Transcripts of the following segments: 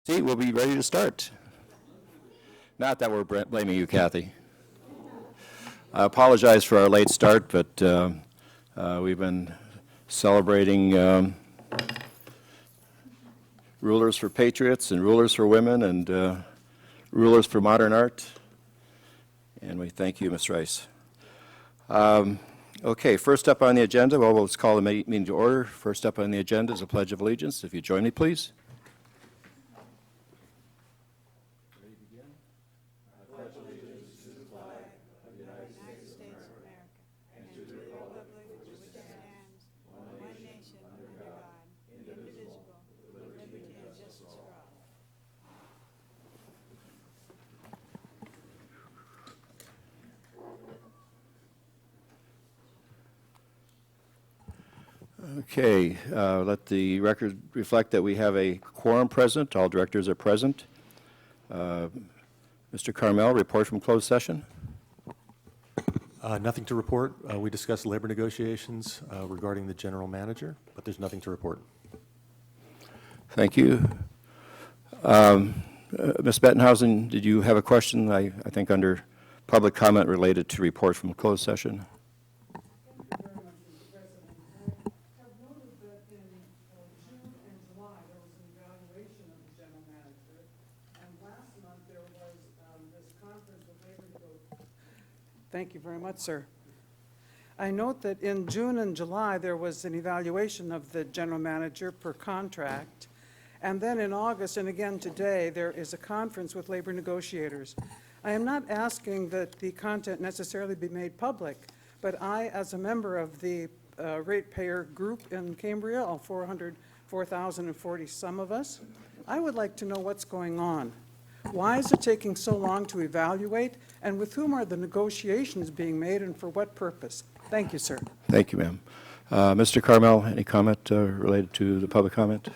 See, we'll be ready to start. Not that we're blaming you, Kathy. I apologize for our late start, but we've been celebrating rulers for patriots and rulers for women and rulers for modern art. And we thank you, Ms. Rice. Okay, first up on the agenda, well, let's call the meeting to order. First up on the agenda is a Pledge of Allegiance. If you join me, please. Okay, let the record reflect that we have a quorum present. All directors are present. Mr. Carmel, report from closed session. Nothing to report. We discussed labor negotiations regarding the general manager, but there's nothing to report. Thank you. Ms. Bettenhausen, did you have a question, I think, under public comment related to report from closed session? Thank you very much, sir. I note that in June and July, there was an evaluation of the general manager per contract. And then in August, and again today, there is a conference with labor negotiators. I am not asking that the content necessarily be made public, but I, as a member of the ratepayer group in Cambria, all 404,040 some of us, I would like to know what's going on. Why is it taking so long to evaluate, and with whom are the negotiations being made, and for what purpose? Thank you, sir. Thank you, ma'am. Mr. Carmel, any comment related to the public comment?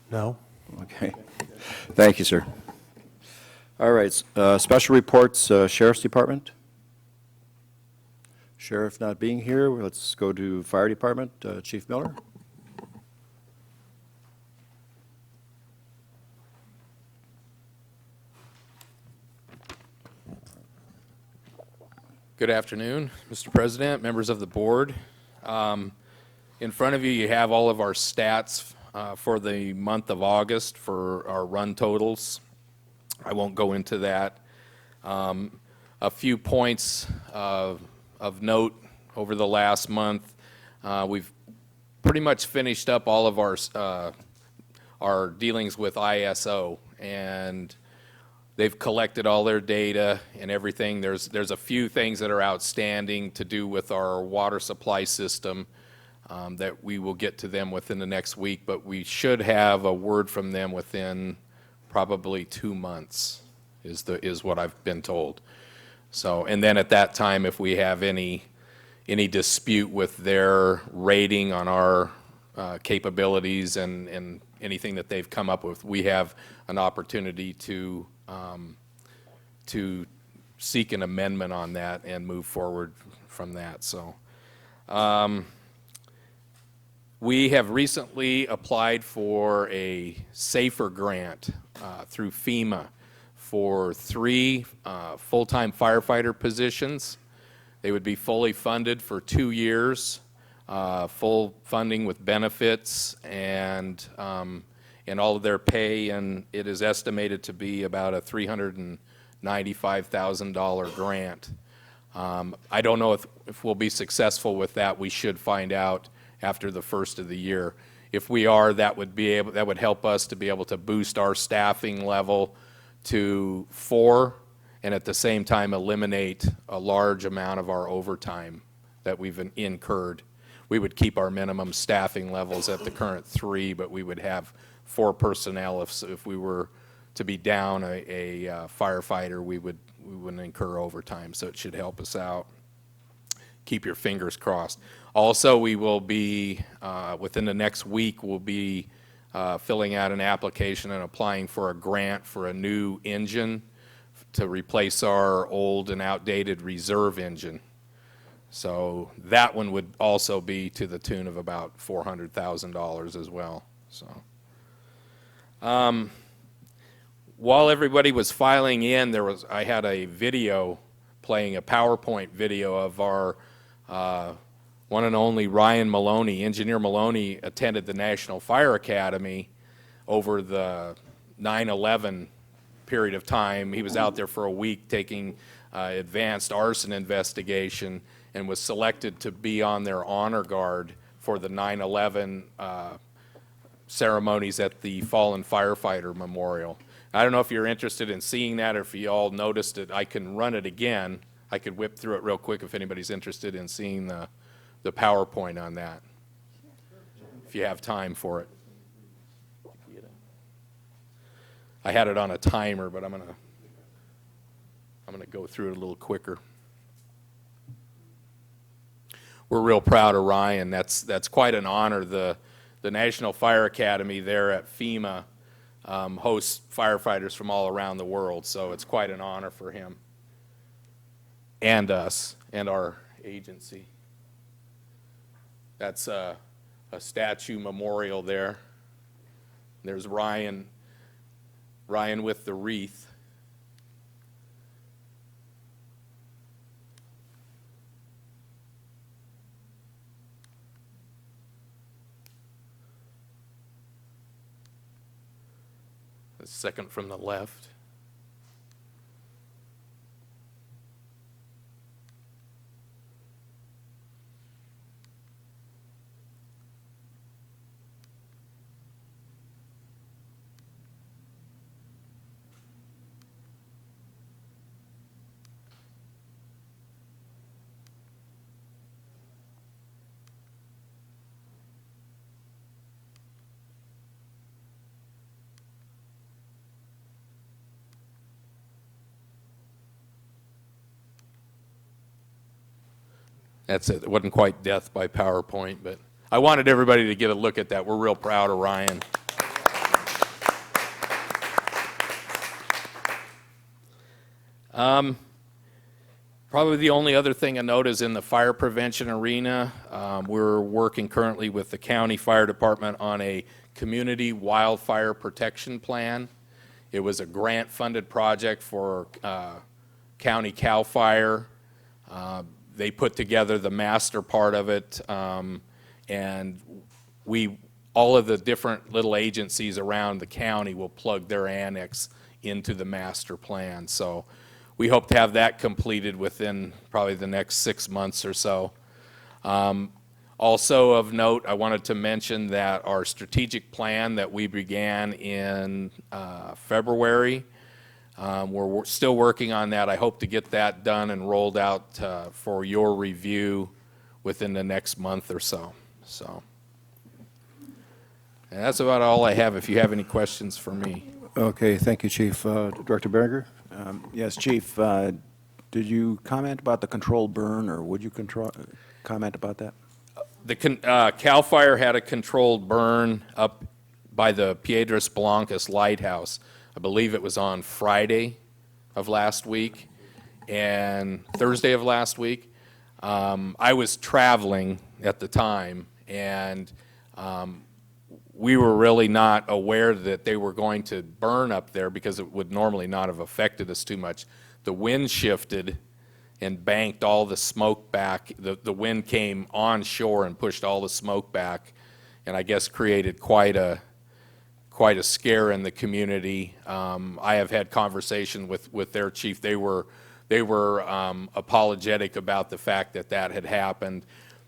No. Okay. Thank you, sir. All right. Special reports, Sheriff's Department. Sheriff not being here, let's go to Fire Department. Chief Miller. Good afternoon, Mr. President, members of the board. In front of you, you have all of our stats for the month of August for our run totals. I won't go into that. A few points of note over the last month. We've pretty much finished up all of our dealings with ISO, and they've collected all their data and everything. There's a few things that are outstanding to do with our water supply system that we will get to them within the next week, but we should have a word from them within probably 2 months, is what I've been told. So, and then at that time, if we have any dispute with their rating on our capabilities and anything that they've come up with, we have an opportunity to seek an amendment on that and move forward from that. So we have recently applied for a SAFER grant through FEMA for 3 full-time firefighter positions. They would be fully funded for 2 years, full funding with benefits and all of their pay, and it is estimated to be about a $395,000 grant. I don't know if we'll be successful with that. We should find out after the first of the year. If we are, that would help us to be able to boost our staffing level to 4, and at the same time eliminate a large amount of our overtime that we've incurred. We would keep our minimum staffing levels at the current 3, but we would have 4 personnel. If we were to be down a firefighter, we wouldn't incur overtime, so it should help us out. Keep your fingers crossed. Also, we will be, within the next week, we'll be filling out an application and applying for a grant for a new engine to replace our old and outdated reserve engine. So that one would also be to the tune of about $400,000 as well. So While everybody was filing in, I had a video playing, a PowerPoint video of our one and only Ryan Maloney. Engineer Maloney attended the National Fire Academy over the 9/11 period of time. He was out there for a week taking advanced arson investigation and was selected to be on their honor guard for the 9/11 ceremonies at the Fallen Firefighter Memorial. I don't know if you're interested in seeing that, or if you all noticed it. I can run it again. I could whip through it real quick if anybody's interested in seeing the PowerPoint on that, if you have time for it. I had it on a timer, but I'm gonna go through it a little quicker. We're real proud of Ryan. That's quite an honor. The National Fire Academy there at FEMA hosts firefighters from all around the world, so it's quite an honor for him and us and our agency. That's a statue memorial there. There's Ryan with the wreath. The second from the left. That's it. It wasn't quite death by PowerPoint, but I wanted everybody to get a look at that. We're real proud of Ryan. Probably the only other thing I note is in the fire prevention arena. We're working currently with the county fire department on a community wildfire protection plan. It was a grant-funded project for County CAL FIRE. They put together the master part of it, and all of the different little agencies around the county will plug their annex into the master plan. So we hope to have that completed within probably the next 6 months or so. Also of note, I wanted to mention that our strategic plan that we began in February, we're still working on that. I hope to get that done and rolled out for your review within the next month or so. And that's about all I have. If you have any questions for me. Okay, thank you, Chief. Director Berger? Yes, Chief, did you comment about the controlled burn, or would you comment about that? The CAL FIRE had a controlled burn up by the Piedras Blancas Lighthouse. I believe it was on Friday of last week and Thursday of last week. I was traveling at the time, and we were really not aware that they were going to burn up there because it would normally not have affected us too much. The wind shifted and banked all the smoke back. The wind came onshore and pushed all the smoke back, and I guess created quite a scare in the community. I have had conversation with their chief. They were apologetic about the fact that had happened.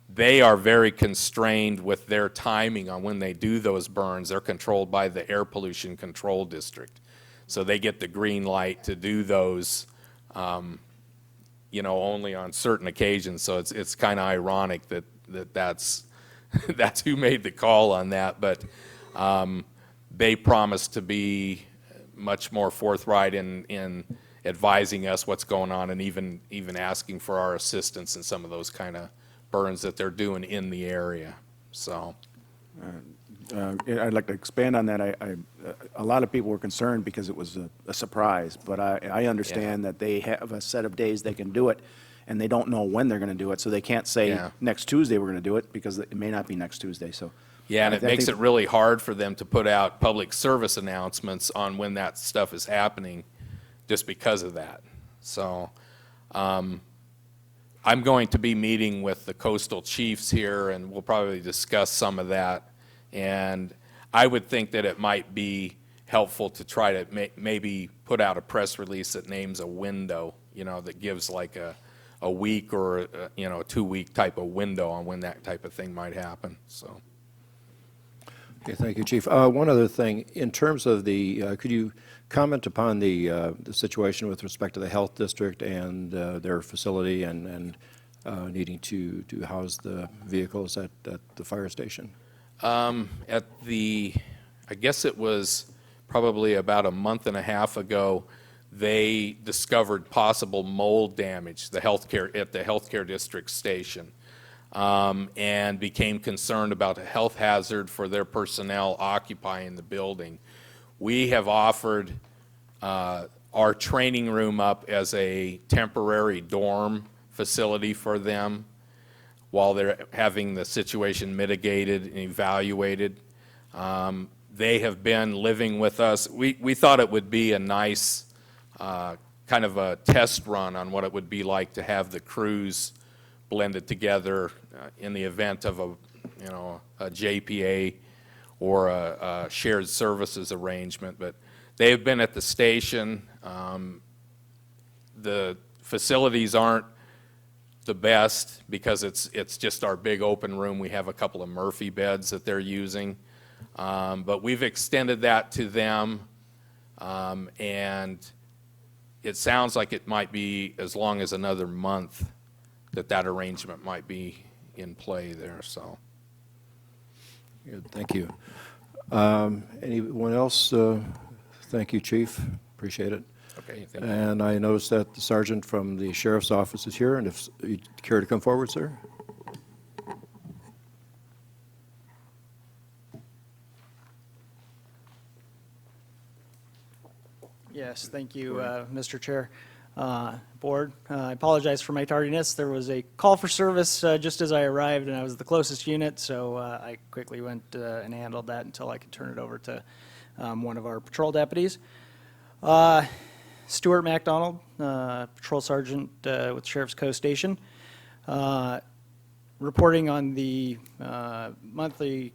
They are very constrained with their timing on when they do those burns. They're controlled by the Air Pollution Control District, so they get the green light to do those, only on certain occasions. So it's kind of ironic that's that's who made the call on that, but. They promised to be much more forthright in advising us what's going on, and even asking for our assistance in some of those kind of burns that they're doing in the area. So, I'd like to expand on that. A lot of people were concerned because it was a surprise, but I understand that they have a set of days they can do it, and they don't know when they're going to do it, so they can't say next Tuesday we're going to do it, because it may not be next Tuesday. So Yeah, and I it makes think- it really hard for them to put out public service announcements on when that stuff is happening, just because of that. So, I'm going to be meeting with the coastal chiefs here, and we'll probably discuss some of that. And I would think that it might be helpful to try to maybe put out a press release that names a window, you know, that gives like a week or, you know, a 2-week type of window on when that type of thing might happen, so. Okay, thank you, Chief. One other thing, in terms of the, could you comment upon the situation with respect to the health district and their facility and needing to house the vehicles at the fire station? At the, I guess it was probably about a month and a half ago, they discovered possible mold damage, at the healthcare district station, and became concerned about a health hazard for their personnel occupying the building. We have offered our training room up as a temporary dorm facility for them while they're having the situation mitigated and evaluated. They have been living with us. We thought it would be a nice kind of a test run on what it would be like to have the crews blended together in the event of a JPA or a shared services arrangement. But they have been at the station. The facilities aren't the best because it's just our big open room. We have a couple of Murphy beds that they're using. But we've extended that to them, and it sounds like it might be as long as another month that arrangement might be in play there, so. Good, thank you. Anyone else? Thank you, Chief. Appreciate it. Okay, thank you. And I noticed that the sergeant from the sheriff's office is here, and if you'd care to come forward, sir? Yes, thank you, Mr. Chair. Board, I apologize for my tardiness. There was a call for service just as I arrived, and I was the closest unit, so I quickly went and handled that until I could turn it over to one of our patrol deputies. Stuart MacDonald, patrol sergeant with Sheriff's Coast Station, reporting on the monthly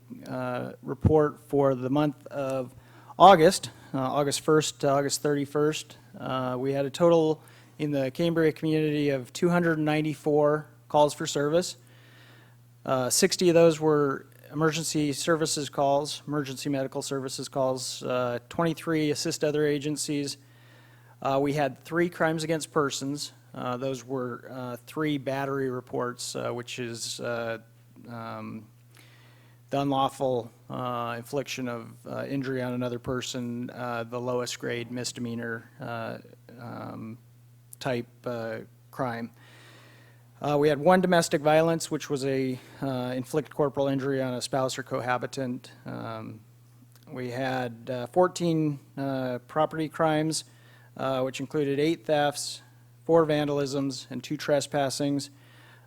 report for the month of August, August 1st to August 31st. We had a total in the Cambria community of 294 calls for service. 60 of those were emergency services calls, emergency medical services calls, 23 assist other agencies. We had 3 crimes against persons. Those were 3 battery reports, which is the unlawful infliction of injury on another person, the lowest grade misdemeanor type crime. We had 1 domestic violence, which was a inflict corporal injury on a spouse or cohabitant. We had 14 property crimes, which included 8 thefts, 4 vandalisms, and 2 trespassings.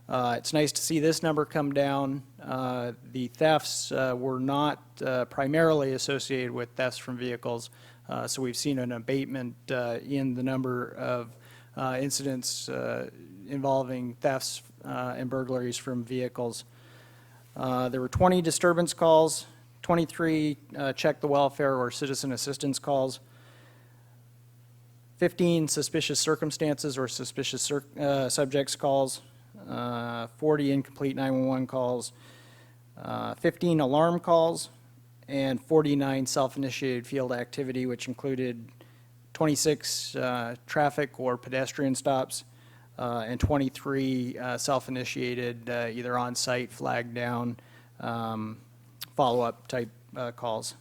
It's nice to see this number come down. The thefts were not primarily associated with thefts from vehicles, so we've seen an abatement in the number of incidents involving thefts and burglaries from vehicles. There were 20 disturbance calls, 23 check the welfare or citizen assistance calls, 15 suspicious circumstances or suspicious subjects calls, 40 incomplete 911 calls, 15 alarm calls, and 49 self-initiated field activity, which included 26 traffic or pedestrian stops, and 23 self-initiated either on-site, flag down, follow-up type calls.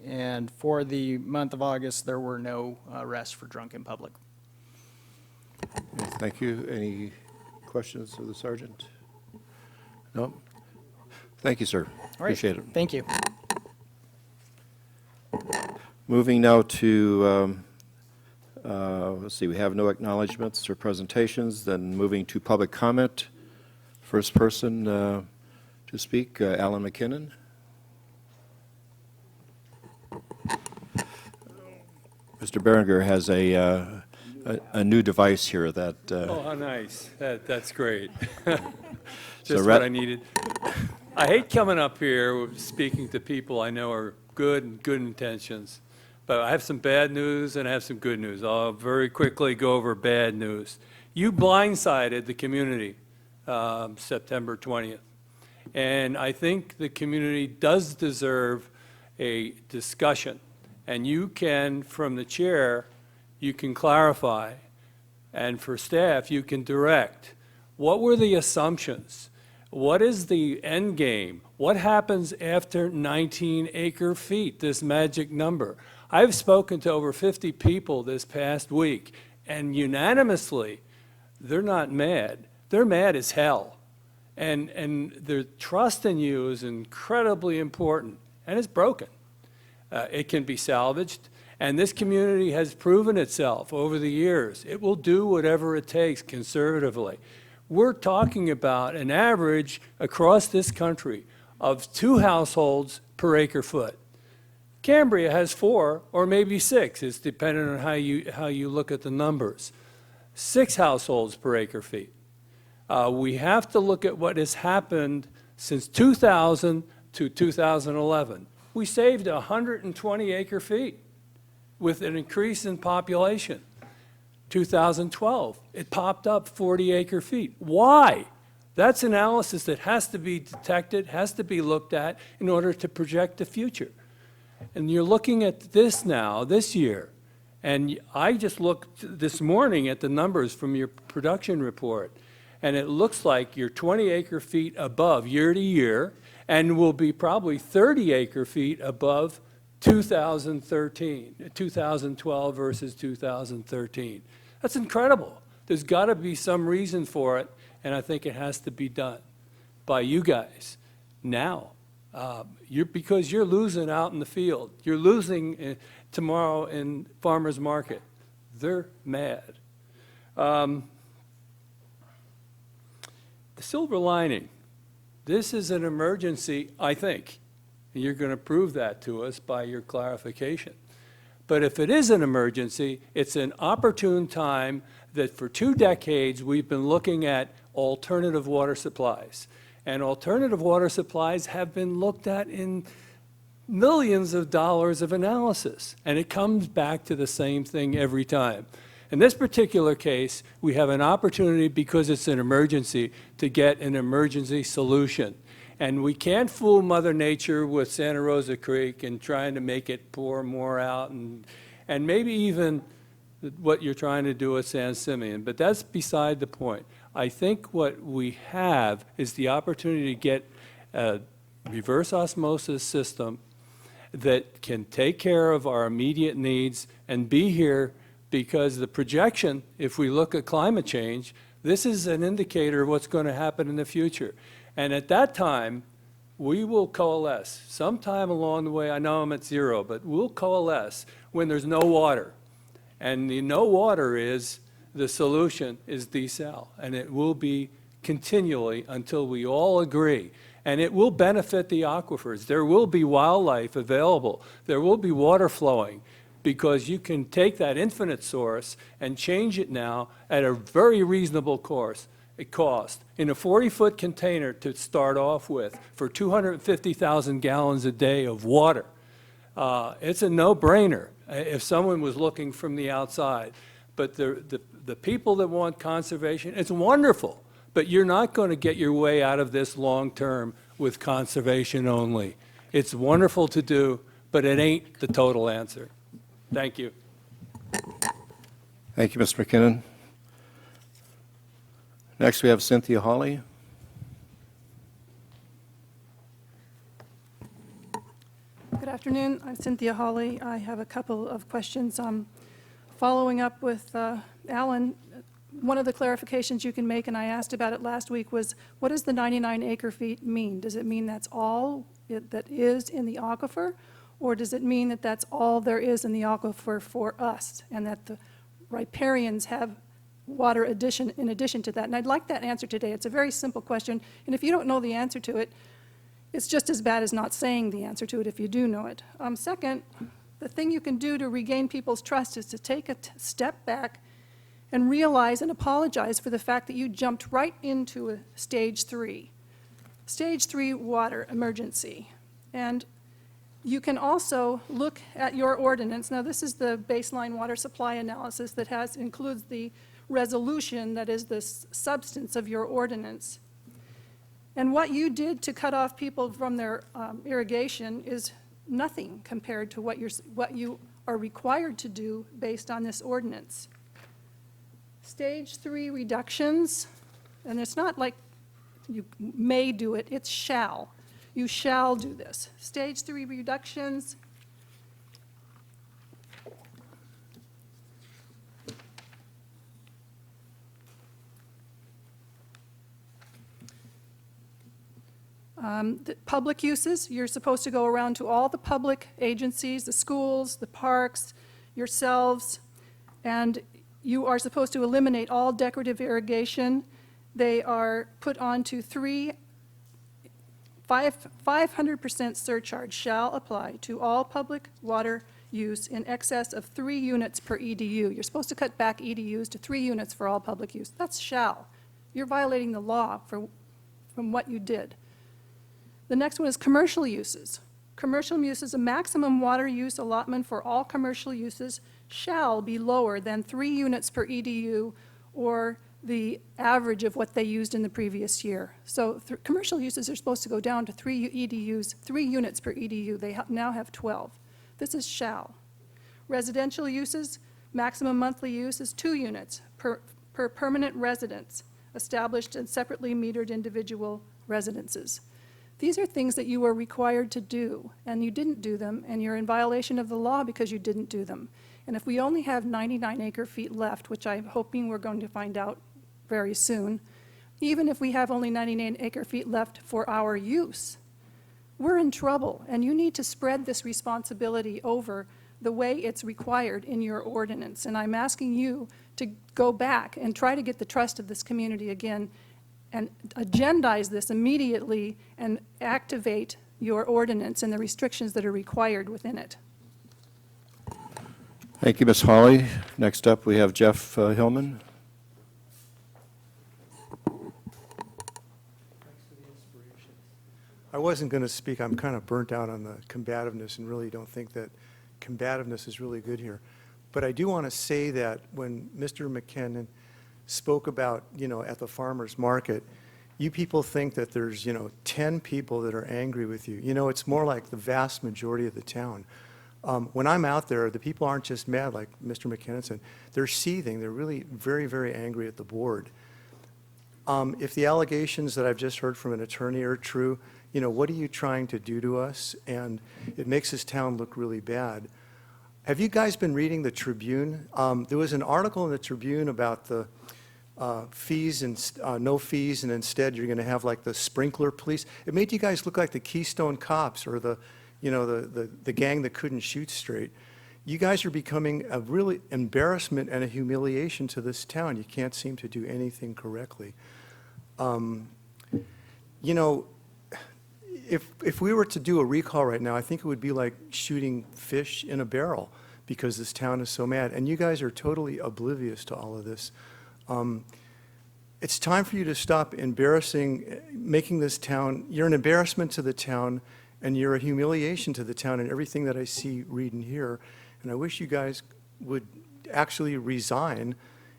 And for the month of August, there were no arrests for drunk in public. Thank you. Any questions of the sergeant? No? Thank you, sir. All right. Appreciate it. Thank you. Moving now to, let's see, we have no acknowledgements or presentations, then moving to public comment. First person to speak, Alan McKinnon. Mr. Berenger has a new device here that, Oh, how nice. That's great. So Just Rhett- what I needed. I hate coming up here speaking to people I know are good and good intentions, but I have some bad news and I have some good news. I'll very quickly go over bad news. You blindsided the community September 20th, and I think the community does deserve a discussion. And you can, from the chair, you can clarify, and for staff, you can direct. What were the assumptions? What is the end game? What happens after 19 acre-feet, this magic number? I've spoken to over 50 people this past week, and unanimously, they're not mad. They're mad as hell. And their trust in you is incredibly important, and it's broken. It can be salvaged, and this community has proven itself over the years. It will do whatever it takes conservatively. We're talking about an average across this country of 2 households per acre foot. Cambria has 4 or maybe 6. It's dependent on how you look at the numbers. 6 households per acre feet. We have to look at what has happened since 2000 to 2011. We saved 120 acre feet with an increase in population. 2012, it popped up 40 acre feet. Why? That's analysis that has to be detected, has to be looked at in order to project the future. And you're looking at this now, this year, and I just looked this morning at the numbers from your production report, and it looks like you're 20 acre feet above year to year, and will be probably 30 acre feet above 2012 versus 2013. That's incredible. There's got to be some reason for it, and I think it has to be done by you guys now. Because you're losing out in the field. You're losing tomorrow in farmers market. They're mad. The silver lining. This is an emergency, I think. And you're going to prove that to us by your clarification. But if it is an emergency, it's an opportune time that for 2 decades we've been looking at alternative water supplies. And alternative water supplies have been looked at in millions of dollars of analysis. And it comes back to the same thing every time. In this particular case, we have an opportunity, because it's an emergency, to get an emergency solution. And we can't fool Mother Nature with Santa Rosa Creek and trying to make it pour more out, and maybe even what you're trying to do with San Simeon. But that's beside the point. I think what we have is the opportunity to get a reverse osmosis system that can take care of our immediate needs and be here, because the projection, if we look at climate change, this is an indicator of what's going to happen in the future. And at that time, we will coalesce. Sometime along the way, I know I'm at 0, but we'll coalesce when there's no water. And the no water is, the solution is desal. And it will be continually until we all agree. And it will benefit the aquifers. There will be wildlife available. There will be water flowing, because you can take that infinite source and change it now at a very reasonable cost in a 40-foot container to start off with for 250,000 gallons a day of water. It's a no-brainer if someone was looking from the outside. But the people that want conservation, it's wonderful, but you're not going to get your way out of this long-term with conservation only. It's wonderful to do, but it ain't the total answer. Thank you. Thank you, Mr. McKinnon. Next, we have Cynthia Hawley. Good afternoon. I'm Cynthia Hawley. I have a couple of questions. Following up with Alan, one of the clarifications you can make, and I asked about it last week, was what does the 99 acre feet mean? Does it mean that's all that is in the aquifer? Or does it mean that that's all there is in the aquifer for us, and that the riparians have water in addition to that? And I'd like that answer today. It's a very simple question, and if you don't know the answer to it, it's just as bad as not saying the answer to it if you do know it. Second, The thing you can do to regain people's trust is to take a step back and realize and apologize for the fact that you jumped right into a stage 3 water emergency. And you can also look at your ordinance. Now, this is the baseline water supply analysis that includes the resolution that is the substance of your ordinance. And what you did to cut off people from their irrigation is nothing compared to what you are required to do based on this ordinance. Stage 3 reductions, and it's not like you may do it, it's shall. You shall do this. Stage 3 reductions. The public uses, you're supposed to go around to all the public agencies, the schools, the parks, yourselves, and you are supposed to eliminate all decorative irrigation. They are put onto 500% surcharge shall apply to all public water use in excess of 3 units per EDU. You're supposed to cut back EDUs to 3 units for all public use. That's shall. You're violating the law from what you did. The next one is commercial uses. Commercial uses, a maximum water use allotment for all commercial uses shall be lower than 3 units per EDU or the average of what they used in the previous year. So commercial uses are supposed to go down to 3 EDUs, 3 units per EDU. They now have 12. This is shall. Residential uses, maximum monthly use is 2 units per permanent residence established in separately metered individual residences. These are things that you were required to do, and you didn't do them, and you're in violation of the law because you didn't do them. And if we only have 99 acre-feet left, which I'm hoping we're going to find out very soon, even if we have only 99 acre-feet left for our use, we're in trouble, and you need to spread this responsibility over the way it's required in your ordinance. And I'm asking you to go back and try to get the trust of this community again and agendize this immediately and activate your ordinance and the restrictions that are required within it. Thank you, Ms. Hawley. Next up, we have Jeff Hillman. I wasn't going to speak. I'm kind of burnt out on the combativeness and really don't think that combativeness is really good here. But I do want to say that when Mr. McKinnon spoke about, at the farmer's market, you people think that there's, 10 people that are angry with you. It's more like the vast majority of the town. When I'm out there, the people aren't just mad, like Mr. McKinnon said. They're seething. They're really very, very angry at the board. If the allegations that I've just heard from an attorney are true, what are you trying to do to us? And it makes this town look really bad. Have you guys been reading the Tribune? There was an article in the Tribune about the fees and no fees, and instead you're going to have like the sprinkler police. It made you guys look like the Keystone Cops or the gang that couldn't shoot straight. You guys are becoming a really embarrassment and a humiliation to this town. You can't seem to do anything correctly. If we were to do a recall right now, I think it would be like shooting fish in a barrel because this town is so mad. And you guys are totally oblivious to all of this. It's time for you to stop making this town, you're an embarrassment to the town, and you're a humiliation to the town and everything that I see, read, and hear. And I wish you guys would actually resign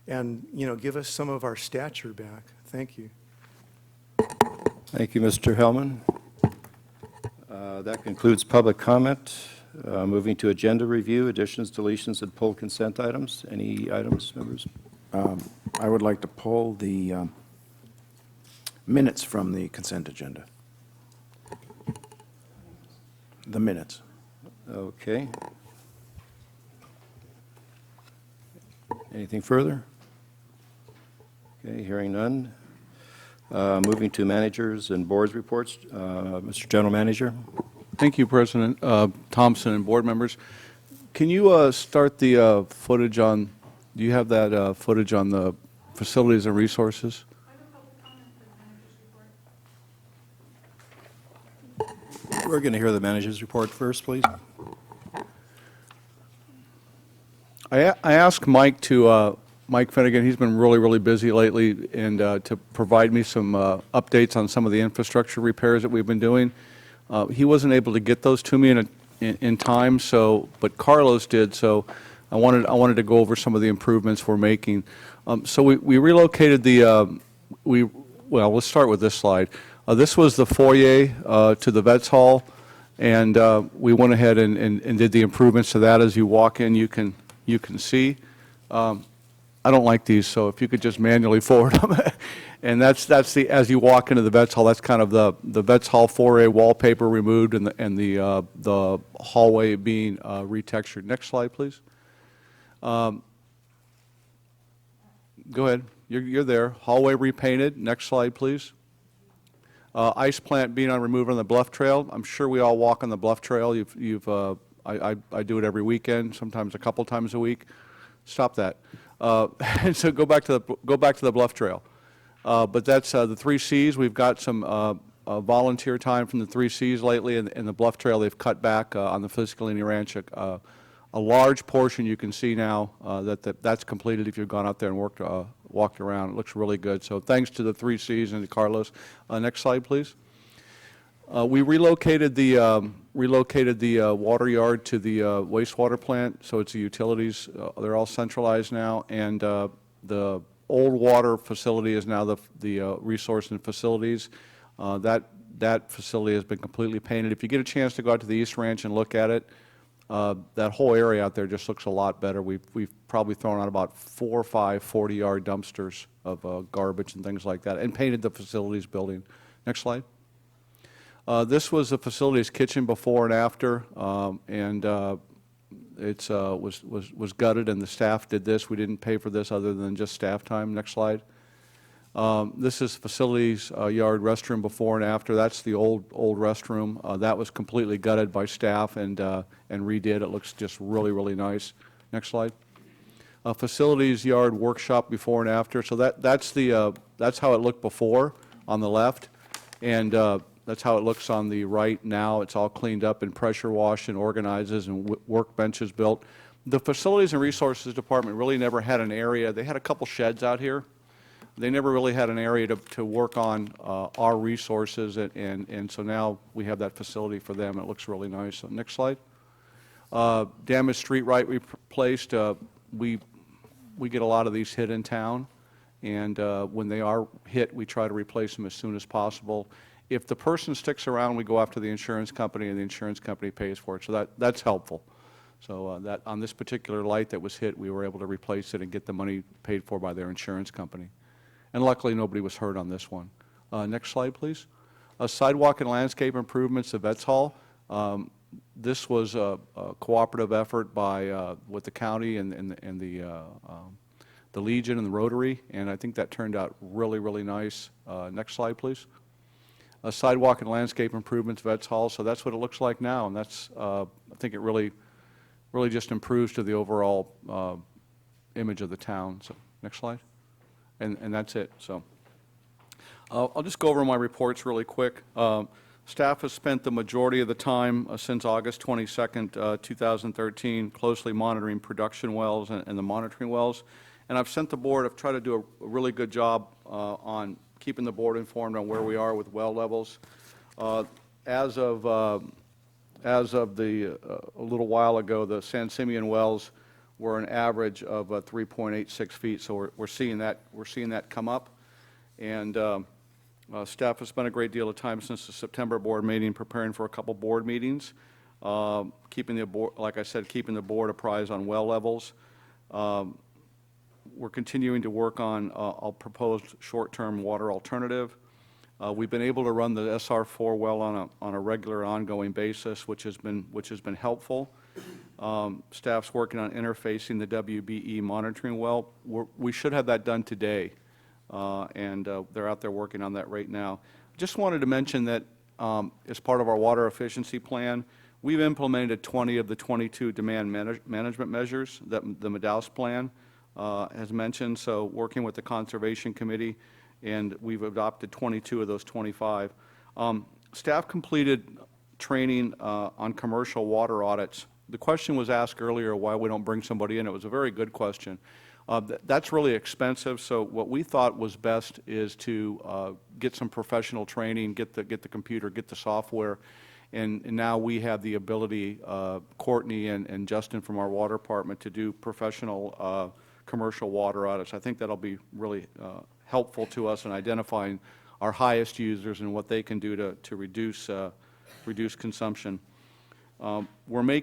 and, give us some of our stature back. Thank you. Thank you, Mr. Hellman. That concludes public comment. Moving to agenda review, additions, deletions, and pulled consent items. Any items, members? I would like to pull the minutes from the consent agenda. The minutes. Okay. Anything further? Okay, hearing none. Moving to managers and boards reports. Mr. General Manager. Thank you, President Thompson and board members. Can you start the footage on, do you have that footage on the facilities and resources? We're going to hear the manager's report first, please. I asked Mike Mike Finnegan, he's been really, really busy lately, and to provide me some updates on some of the infrastructure repairs that we've been doing. He wasn't able to get those to me in time, but Carlos did, so I wanted to go over some of the improvements we're making. So we relocated well, let's start with this slide. This was the foyer to the Vets Hall, and we went ahead and did the improvements to that. As you walk in, you can see. I don't like these, so if you could just manually forward them. And that's as you walk into the Vets Hall, that's kind of the Vets Hall foyer wallpaper removed and the hallway being retextured. Next slide, please. Go ahead. You're there. Hallway repainted. Next slide, please. Ice plant being removed on the Bluff Trail. I'm sure we all walk on the Bluff Trail. I do it every weekend, sometimes a couple times a week. Stop that. And so go back to the Bluff Trail. But that's the 3 Cs. We've got some volunteer time from the 3 Cs lately, and the Bluff Trail they've cut back on the Fiscalini Ranch. A large portion you can see now that's completed if you've gone out there and walked around. It looks really good. So thanks to the 3 Cs and to Carlos. Next slide, please. We relocated the water yard to the wastewater plant, so it's the utilities. They're all centralized now, and the old water facility is now the resource and facilities. That facility has been completely painted. If you get a chance to go out to the East Ranch and look at it, that whole area out there just looks a lot better. We've probably thrown out about 4 or 5 40-yard dumpsters of garbage and things like that, and painted the facilities building. Next slide. This was the facilities kitchen before and after, and it was gutted, and the staff did this. We didn't pay for this other than just staff time. Next slide. This is facilities yard restroom before and after. That's the old restroom. That was completely gutted by staff and redid. It looks just really, really nice. Next slide. Facilities yard workshop before and after. So that's how it looked before on the left, and that's how it looks on the right now. It's all cleaned up and pressure washed and organizes and workbenches built. The Facilities and Resources Department really never had an area. They had a couple sheds out here. They never really had an area to work on our resources, and so now we have that facility for them. It looks really nice. So next slide. Damaged street light replaced. We get a lot of these hit in town, and when they are hit, we try to replace them as soon as possible. If the person sticks around, we go after the insurance company, and the insurance company pays for it. So that's helpful. So that on this particular light that was hit, we were able to replace it and get the money paid for by their insurance company. And luckily, nobody was hurt on this one. Next slide, please. Sidewalk and landscape improvements at Vets Hall. This was a cooperative effort with the county and the Legion and the Rotary, and I think that turned out really, really nice. Next slide, please. Sidewalk and landscape improvements, Vets Hall. So that's what it looks like now, and that's I think it really just improves to the overall image of the town. So next slide, and that's it. So I'll just go over my reports really quick. Staff has spent the majority of the time since August 22nd, 2013, closely monitoring production wells and the monitoring wells. And I've sent the board. I've tried to do a really good job on keeping the board informed on where we are with well levels. As of a little while ago, the San Simeon wells were an average of 3.86 feet. So we're seeing that come up, and staff has spent a great deal of time since the September board meeting preparing for a couple board meetings, keeping the board, like I said, keeping the board apprised on well levels. We're continuing to work on a proposed short-term water alternative. We've been able to run the SR4 well on a regular, ongoing basis, which has been helpful. Staff's working on interfacing the WBE monitoring well. We should have that done today, and they're out there working on that right now. Just wanted to mention that as part of our water efficiency plan, we've implemented 20 of the 22 demand management measures that the Madaus plan has mentioned. So working with the Conservation Committee, and we've adopted 22 of those 25. Staff completed training on commercial water audits the question was asked earlier why we don't bring somebody in. It was a very good question. That's really expensive, so what we thought was best is to get some professional training, get the computer, get the software, and now we have the ability, Courtney and Justin from our water department, to do professional commercial water audits. I think that'll be really helpful to us in identifying our highest users and what they can do to reduce consumption. We're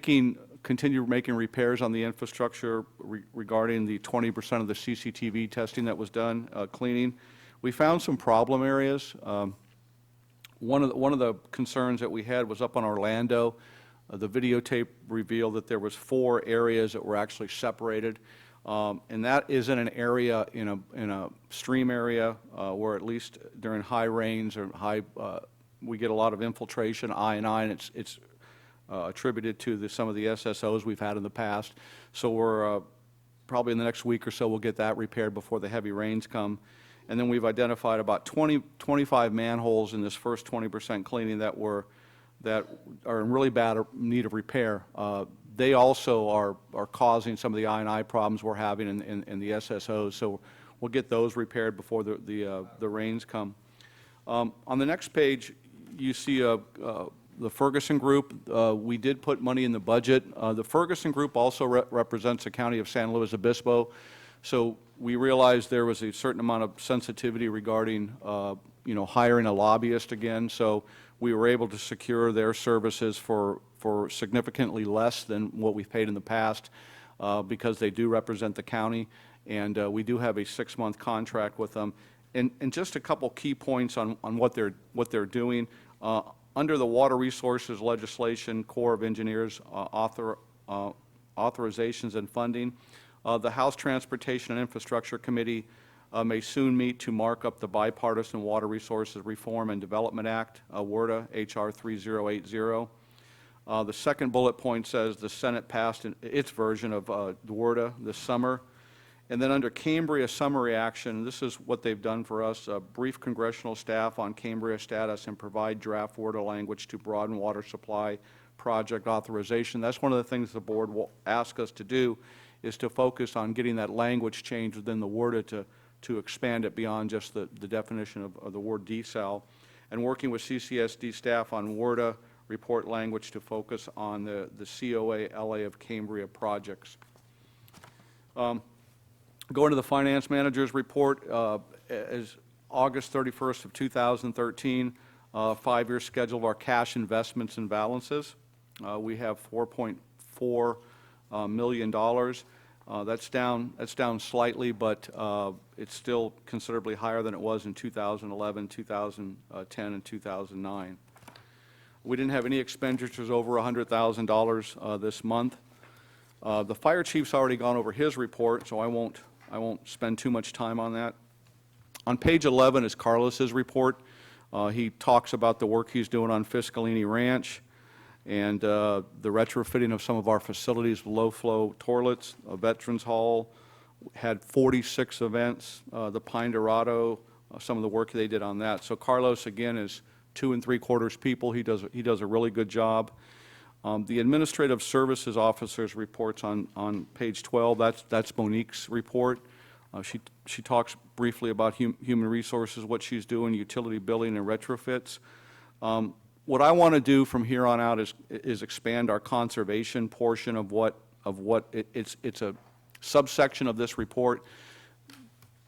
continue making repairs on the infrastructure regarding the 20% of the CCTV testing that was done, cleaning. We found some problem areas. One of the concerns that we had was up on Orlando. The videotape revealed that there was 4 areas that were actually separated. And that is in an area, in a stream area, where at least during high rains or we get a lot of infiltration, I&I, and it's attributed to some of the SSOs we've had in the past. So we're probably in the next week or so we'll get that repaired before the heavy rains come. And then we've identified about 25 manholes in this first 20% cleaning that are in really bad need of repair. They also are causing some of the I&I problems we're having in the SSOs. So we'll get those repaired before the rains come. On the next page, you see the Ferguson Group. We did put money in the budget. The Ferguson Group also represents the County of San Luis Obispo. So we realized there was a certain amount of sensitivity regarding hiring a lobbyist again. So we were able to secure their services for significantly less than what we've paid in the past because they do represent the county. And we do have a 6-month contract with them. And just a couple key points on what they're doing. Under the Water Resources Legislation, Corps of Engineers authorizations and funding, the House Transportation and Infrastructure Committee may soon meet to mark up the Bipartisan Water Resources Reform and Development Act, WRDA, H.R. 3080. The second bullet point says the Senate passed its version of the WRDA this summer. And then under Cambria summary action, this is what they've done for us: brief congressional staff on Cambria status and provide draft WRDA language to broaden water supply project authorization. That's one of the things the board will ask us to do, is to focus on getting that language changed within the WRDA to expand it beyond just the definition of the word desal, and working with CCSD staff on WRDA report language to focus on the COA LA of Cambria projects. Going to the finance manager's report, as August 31st of 2013, 5-year schedule of our cash investments and balances. We have $4.4 million. That's down slightly, but it's still considerably higher than it was in 2011, 2010, and 2009. We didn't have any expenditures over $100,000 this month. The fire chief's already gone over his report, so I won't spend too much time on that. On page 11 is Carlos's report. He talks about the work he's doing on Fiscalini Ranch and the retrofitting of some of our facilities with low-flow toilets. A Veterans Hall had 46 events. The Pine Dorado, some of the work they did on that. So Carlos, again, is 2 3/4 people. He does a really good job. The Administrative Services Officer's reports on page 12, that's Monique's report. She talks briefly about human resources, what she's doing, utility billing and retrofits. What I want to do from here on out is expand our conservation portion of what it's a subsection of this report.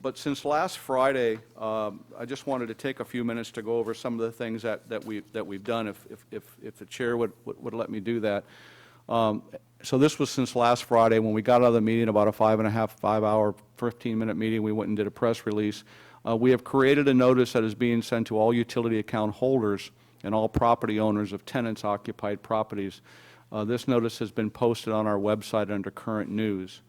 But since last Friday, I just wanted to take a few minutes to go over some of the things that we've done, if the chair would let me do that. So this was since last Friday when we got out of the meeting, about a 5-hour, 15-minute meeting. We went and did a press release. We have created a notice that is being sent to all utility account holders and all property owners of tenants-occupied properties. This notice has been posted on our website under current news.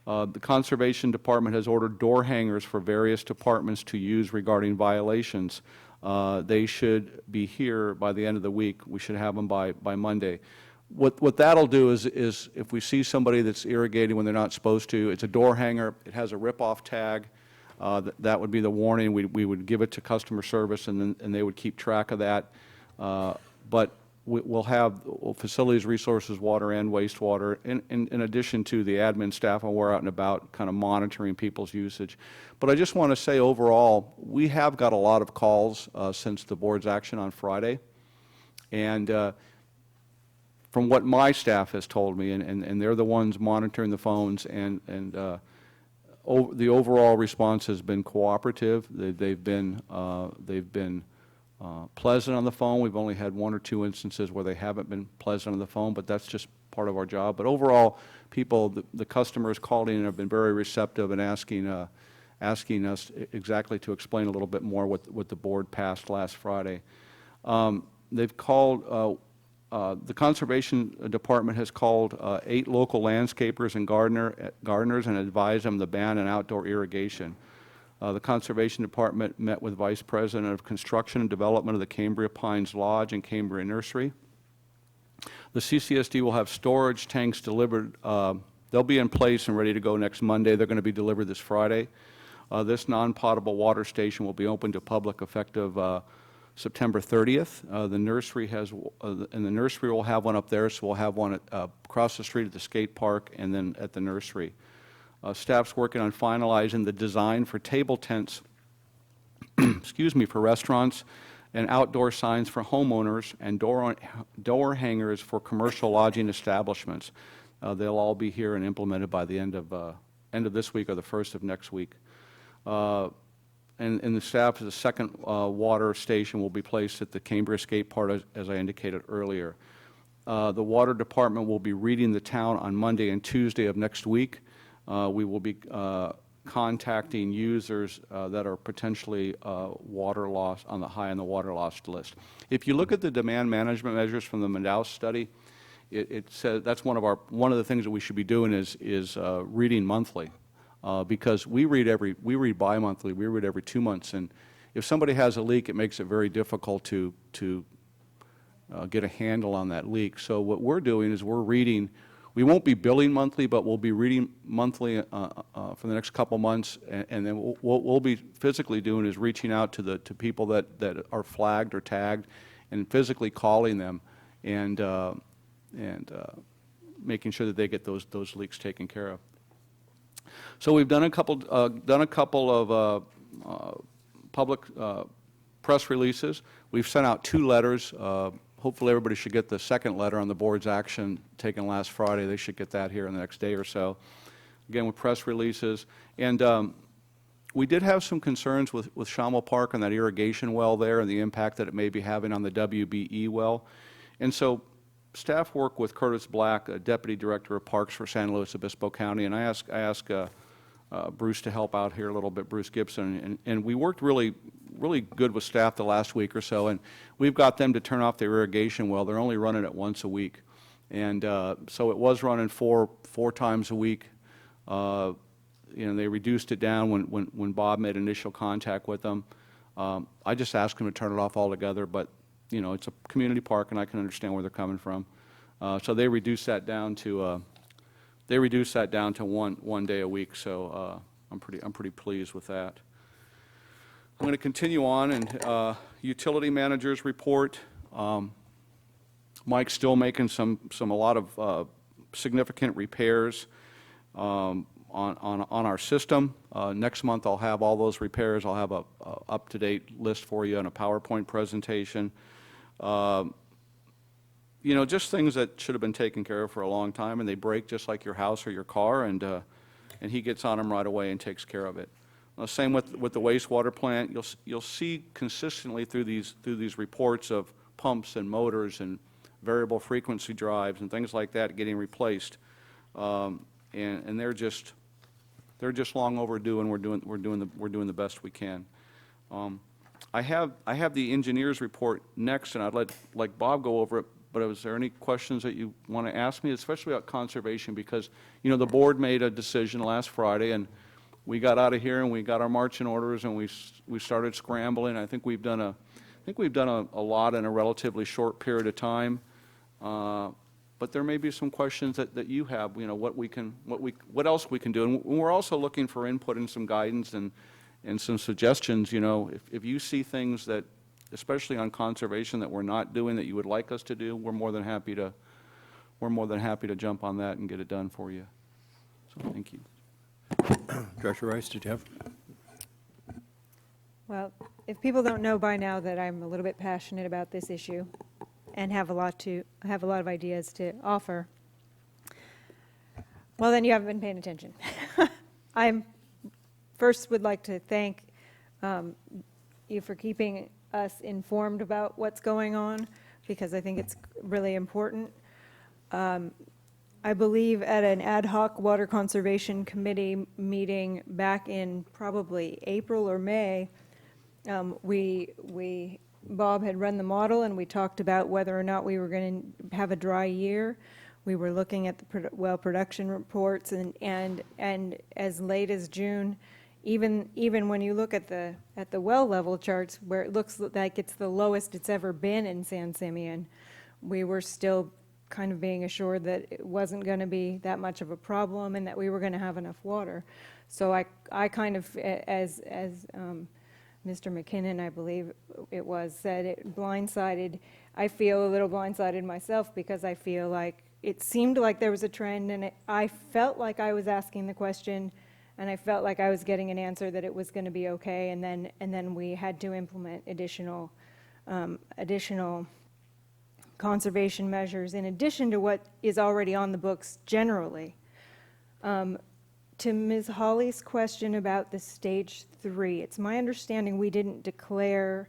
The Conservation Department has ordered door hangers for various departments to use regarding violations. They should be here by the end of the week. We should have them by Monday. What that'll do is if we see somebody that's irrigating when they're not supposed to, it's a door hanger, it has a rip-off tag, that would be the warning. We would give it to customer service, and they would keep track of that. But we'll have facilities, resources, water, and wastewater, in addition to the admin staff, and we're out and about kind of monitoring people's usage. But I just want to say overall, we have got a lot of calls since the board's action on Friday. And from what my staff has told me, and they're the ones monitoring the phones, and the overall response has been cooperative. They've been pleasant on the phone. We've only had 1 or 2 instances where they haven't been pleasant on the phone, but that's just part of our job. But overall, people, the customers calling in have been very receptive and asking us exactly to explain a little bit more what the board passed last Friday. They've called, the Conservation Department has called 8 local landscapers and gardeners and advised them to ban an outdoor irrigation. The Conservation Department met with Vice President of Construction and Development of the Cambria Pines Lodge and Cambria Nursery. The CCSD will have storage tanks delivered. They'll be in place and ready to go next Monday. They're going to be delivered this Friday. This non-potable water station will be open to public effective September 30th. The nursery and the nursery will have one up there, so we'll have one across the street at the skate park and then at the nursery. Staff's working on finalizing the design for table tents, excuse me, for restaurants, and outdoor signs for homeowners, and door hangers for commercial lodging establishments. They'll all be here and implemented by the end of this week or the first of next week. And the staff, the second water station will be placed at the Cambria skate park, as I indicated earlier. The water department will be reading the town on Monday and Tuesday of next week. We will be contacting users that are potentially water loss on the water loss list. If you look at the demand management measures from the Mandaus study, it says that's one of the things that we should be doing is reading monthly, because we read bi-monthly, we read every 2 months, and if somebody has a leak, it makes it very difficult to get a handle on that leak. So what we're doing is we're reading. We won't be billing monthly, but we'll be reading monthly for the next couple months, and then what we'll be physically doing is reaching out to people that are flagged or tagged, and physically calling them and making sure that they get those leaks taken care of. So we've done a couple of public press releases. We've sent out 2 letters. Hopefully everybody should get the second letter on the board's action taken last Friday. They should get that here in the next day or so. Again, with press releases. And we did have some concerns with Schammel Park and that irrigation well there and the impact that it may be having on the WBE well. And so staff worked with Curtis Black, Deputy Director of Parks for San Luis Obispo County, and I asked Bruce to help out here a little bit, Bruce Gibson, and we worked really good with staff the last week or so, and we've got them to turn off their irrigation well. They're only running it once a week, and so it was running four times a week. They reduced it down when Bob made initial contact with them. I just asked them to turn it off altogether, but it's a community park, and I can understand where they're coming from. So they reduced that down to one day a week. So I'm pretty pleased with that. I'm going to continue on, and utility managers report. Mike's still making a lot of significant repairs on our system. Next month I'll have all those repairs. I'll have a up-to-date list for you and a PowerPoint presentation. Just things that should have been taken care of for a long time, and they break just like your house or your car, and he gets on them right away and takes care of it. Same with the wastewater plant. You'll see consistently through these reports of pumps and motors and variable frequency drives and things like that getting replaced, and they're just long overdue, and we're doing the best we can. I have the engineer's report next, and I'd let Bob go over it. But is there any questions that you want to ask me, especially about conservation? Because the board made a decision last Friday, and we got out of here and we got our marching orders and we started scrambling. I think we've done a lot in a relatively short period of time. But there may be some questions that you have. What else we can do, and we're also looking for input and some guidance and some suggestions. If you see things that especially on conservation that we're not doing that you would like us to do, we're more than happy to jump on that and get it done for you. So thank you. Director Rice, did you have? Well, if people don't know by now that I'm a little bit passionate about this issue and have a lot of ideas to offer, well, then you haven't been paying attention. I first would like to thank you for keeping us informed about what's going on, because I think it's really important. I believe at an ad hoc water conservation committee meeting back in probably April or May, Bob had run the model, and we talked about whether or not we were going to have a dry year. We were looking at the well production reports, and as late as June, even when you look at the well level charts, where it looks like it's the lowest it's ever been in San Simeon, we were still kind of being assured that it wasn't going to be that much of a problem and that we were going to have enough water. So I kind of, as Mr. McKinnon, I believe it was, said, it blindsided. I feel a little blindsided myself, because I feel like it seemed like there was a trend, and I felt like I was asking the question, and I felt like I was getting an answer that it was going to be okay, and then we had to implement additional conservation measures in addition to what is already on the books generally. To Ms. Hawley's question about the stage 3, it's my understanding we didn't declare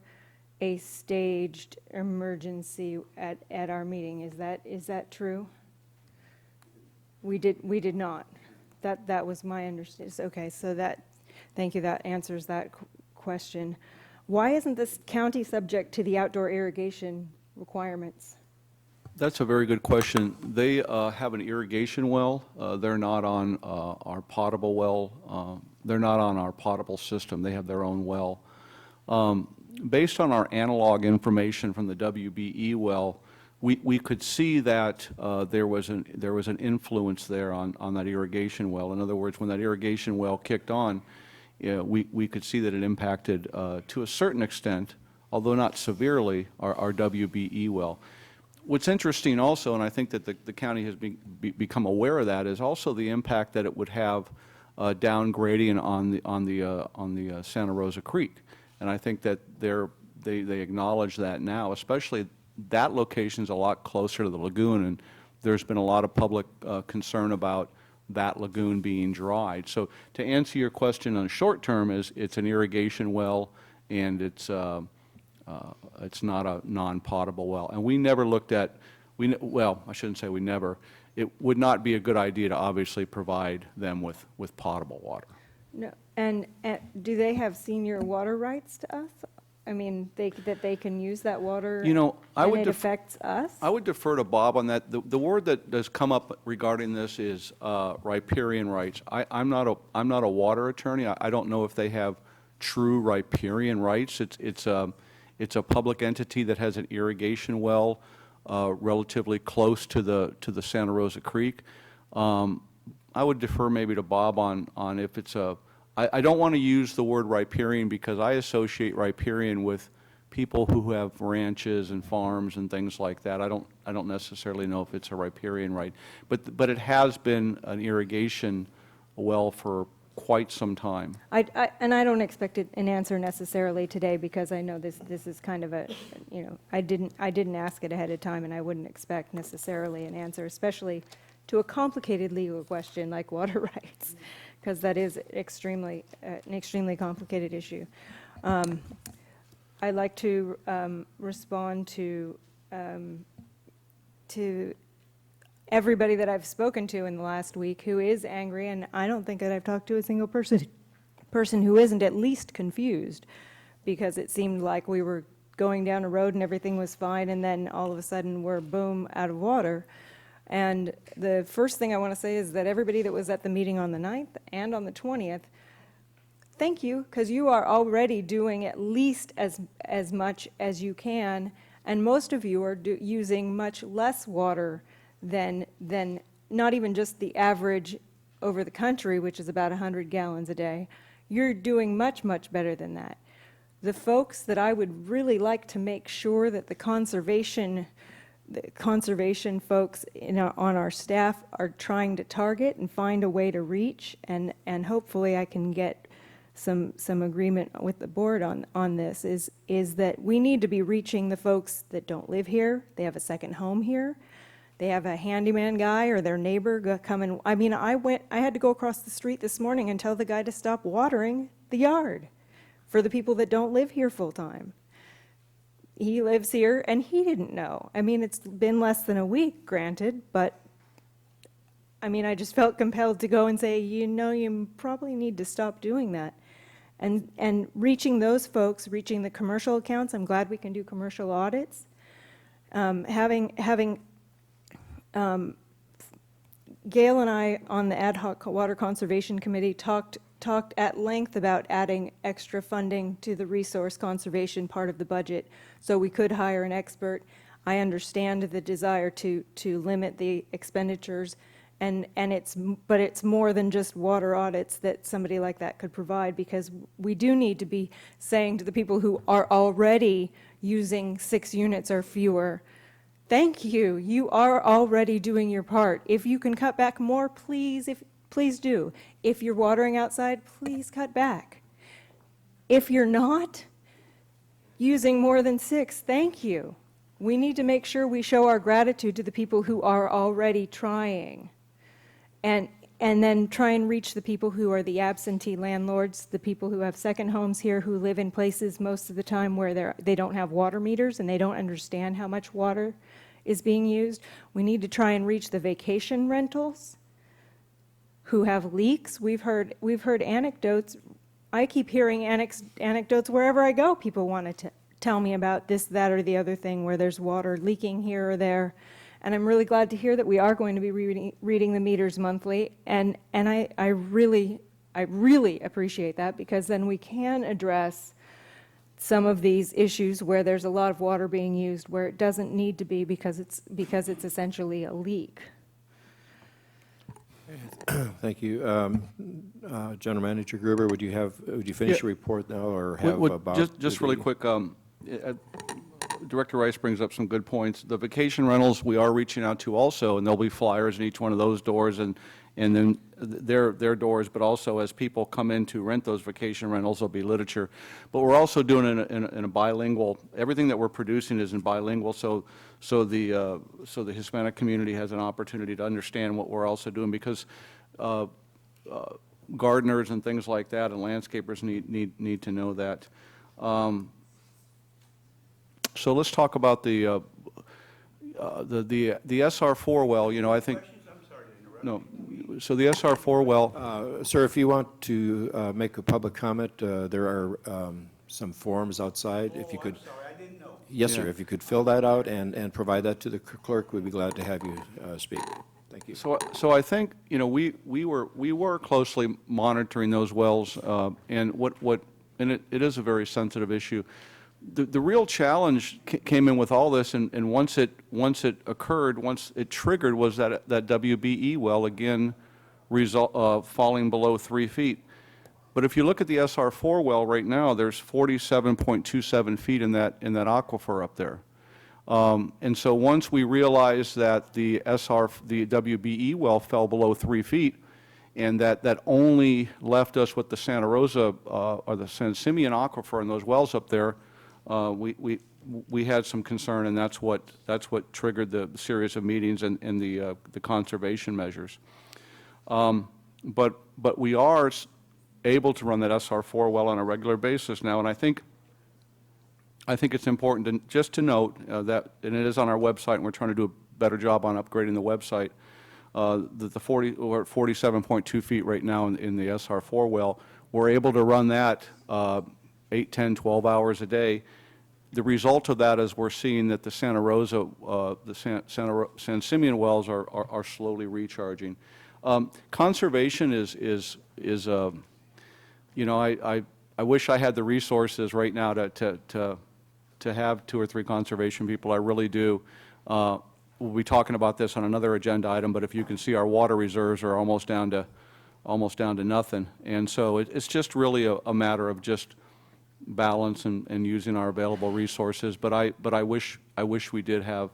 a staged emergency at our meeting. Is that true? We did not. That was my understanding. Okay, so thank you, that answers that question. Why isn't this county subject to the outdoor irrigation requirements? That's a very good question. They have an irrigation well. They're not on our potable well. They're not on our potable system. They have their own well. Based on our analog information from the WBE well, we could see that there was an influence there on that irrigation well. In other words, when that irrigation well kicked on, we could see that it impacted to a certain extent, although not severely, our WBE well. What's interesting also, and I think that the county has become aware of that, is also the impact that it would have down gradient on the Santa Rosa Creek. And I think that they acknowledge that now, especially that location's a lot closer to the lagoon, and there's been a lot of public concern about that lagoon being dried. So to answer your question on short term, it's an irrigation well, and it's not a non-potable well. And we never looked at, well, I shouldn't say we never. It would not be a good idea to obviously provide them with potable water. No, and do they have senior water rights to us? I mean, that they can use that water, You know, and it affects us? I would defer to Bob on that. The word that has come up regarding this is riparian rights. I'm not a water attorney. I don't know if they have true riparian rights. It's a public entity that has an irrigation well relatively close to the Santa Rosa Creek. I would defer maybe to Bob on if it's a. I don't want to use the word riparian because I associate riparian with people who have ranches and farms and things like that. I don't necessarily know if it's a riparian right, but it has been an irrigation well for quite some time. And I don't expect an answer necessarily today, because I know this is kind of a, I didn't ask it ahead of time, and I wouldn't expect necessarily an answer, especially to a complicated legal question like water rights, because that is an extremely complicated issue. I'd like to respond to everybody that I've spoken to in the last week who is angry, and I don't think that I've talked to a single person who isn't at least confused, because it seemed like we were going down a road and everything was fine, and then all of a sudden we're, boom, out of water. And the first thing I want to say is that everybody that was at the meeting on the 9th and on the 20th, thank you, because you are already doing at least as much as you can, and most of you are using much less water than not even just the average over the country, which is about 100 gallons a day. You're doing much, much better than that. the folks that I would really like to make sure that the conservation folks on our staff are trying to target and find a way to reach, and hopefully I can get some agreement with the board on this, is that we need to be reaching the folks that don't live here, they have a second home here, they have a handyman guy or their neighbor come and, I mean, I had to go across the street this morning and tell the guy to stop watering the yard for the people that don't live here full-time. He lives here, and he didn't know. I mean, it's been less than a week, granted, but, I mean, I just felt compelled to go and say, you probably need to stop doing that. And reaching those folks, reaching the commercial accounts, I'm glad we can do commercial audits. Having Gail and I on the Ad hoc Water Conservation Committee talked at length about adding extra funding to the resource conservation part of the budget so we could hire an expert. I understand the desire to limit the expenditures, but it's more than just water audits that somebody like that could provide, because we do need to be saying to the people who are already using 6 units or fewer, thank you, you are already doing your part. If you can cut back more, please do. If you're watering outside, please cut back. If you're not using more than 6, thank you. We need to make sure we show our gratitude to the people who are already trying. And then try and reach the people who are the absentee landlords, the people who have second homes here, who live in places most of the time where they don't have water meters and they don't understand how much water is being used. We need to try and reach the vacation rentals who have leaks. We've heard anecdotes. I keep hearing anecdotes wherever I go. People want to tell me about this, that, or the other thing where there's water leaking here or there. And I'm really glad to hear that we are going to be reading the meters monthly. And I really appreciate that, because then we can address some of these issues where there's a lot of water being used where it doesn't need to be, because it's essentially a leak. Thank you. General Manager Gruber, would you finish your report now, or have about? Just really quick, Director Rice brings up some good points. The vacation rentals we are reaching out to also, and there'll be flyers in each one of those doors, and then their doors, but also as people come in to rent those vacation rentals, there'll be literature. But we're also doing it in a bilingual, everything that we're producing is in bilingual, so the Hispanic community has an opportunity to understand what we're also doing, because gardeners and things like that and landscapers need to know that. So let's talk about the SR4 well. I think. No. So the SR4 well. Sir, if you want to make a public comment, there are some forms outside. If you could. I'm sorry, I didn't know. Yes, sir. If you could fill that out and provide that to the clerk, we'd be glad to have you speak. Thank you. So I think we were closely monitoring those wells, and it is a very sensitive issue. The real challenge came in with all this, and once it occurred, once it triggered, was that WBE well again falling below 3 feet. But if you look at the SR4 well right now, there's 47.27 feet in that aquifer up there. And so once we realized that the WBE well fell below 3 feet, and that only left us with the Santa Rosa or the San Simeon aquifer in those wells up there, we had some concern, and that's what triggered the series of meetings and the conservation measures. But we are able to run that SR4 well on a regular basis now, and I think it's important just to note that, and it is on our website, and we're trying to do a better job on upgrading the website. We're at 47.2 feet right now in the SR4 well. We're able to run that 8, 10, 12 hours a day. The result of that is we're seeing that the Santa Rosa, San Simeon wells are slowly recharging. Conservation is I wish I had the resources right now to have 2 or 3 conservation people. I really do. We'll be talking about this on another agenda item, but if you can see, our water reserves are almost down to nothing, and so it's just really a matter of just balance and using our available resources, but I wish we did have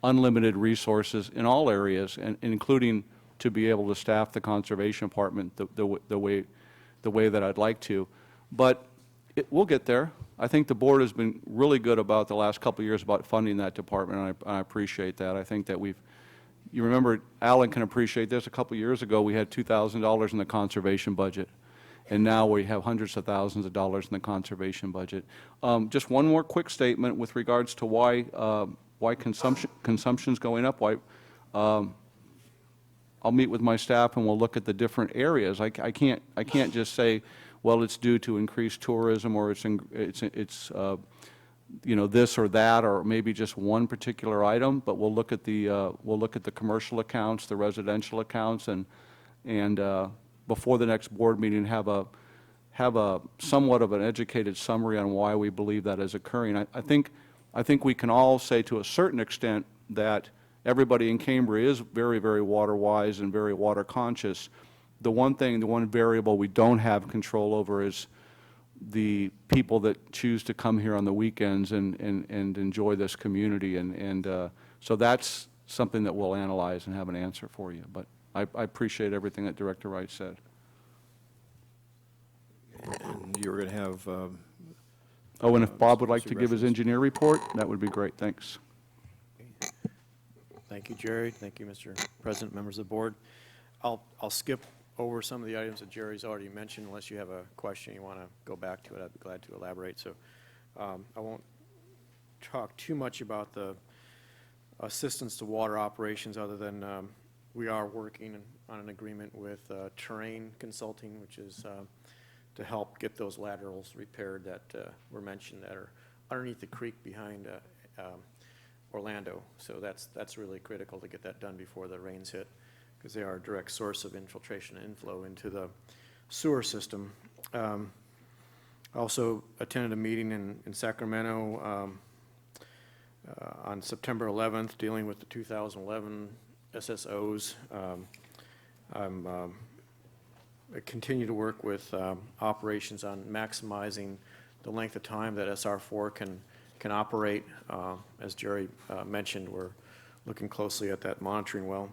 unlimited resources in all areas, and including to be able to staff the conservation department the way that I'd like to. But we'll get there. I think the board has been really good about the last couple of years about funding that department, and I appreciate that. I think that you remember, Alan can appreciate this, a couple of years ago we had $2,000 in the conservation budget, and now we have hundreds of thousands of dollars in the conservation budget. Just one more quick statement with regards to why consumption's going up. I'll meet with my staff and we'll look at the different areas. I can't just say, well, it's due to increased tourism, or it's you know, this or that, or maybe just one particular item. But we'll look at the commercial accounts, the residential accounts, and before the next board meeting, have a somewhat of an educated summary on why we believe that is occurring. I think we can all say to a certain extent that everybody in Cambria is very, very water-wise and very water-conscious. The one variable we don't have control over is the people that choose to come here on the weekends and enjoy this community. So that's something that we'll analyze and have an answer for you. But I appreciate everything that Director Wright said. And you were going to have... Oh, and if Bob would like to Supervisor give his engineer report, that would be great. Thanks. Thank you, Jerry. Thank you, Mr. President, members of the board. I'll skip over some of the items that Jerry's already mentioned. Unless you have a question you want to go back to it, I'd be glad to elaborate. So I won't talk too much about the assistance to water operations, other than we are working on an agreement with Terrain Consulting, which is to help get those laterals repaired that were mentioned that are underneath the creek behind Orlando. So that's really critical to get that done before the rains hit, because they are a direct source of infiltration and inflow into the sewer system. I also attended a meeting in Sacramento on September 11th dealing with the 2011 SSOs. I continue to work with operations on maximizing the length of time that SR4 can operate. As Jerry mentioned, we're looking closely at that monitoring well.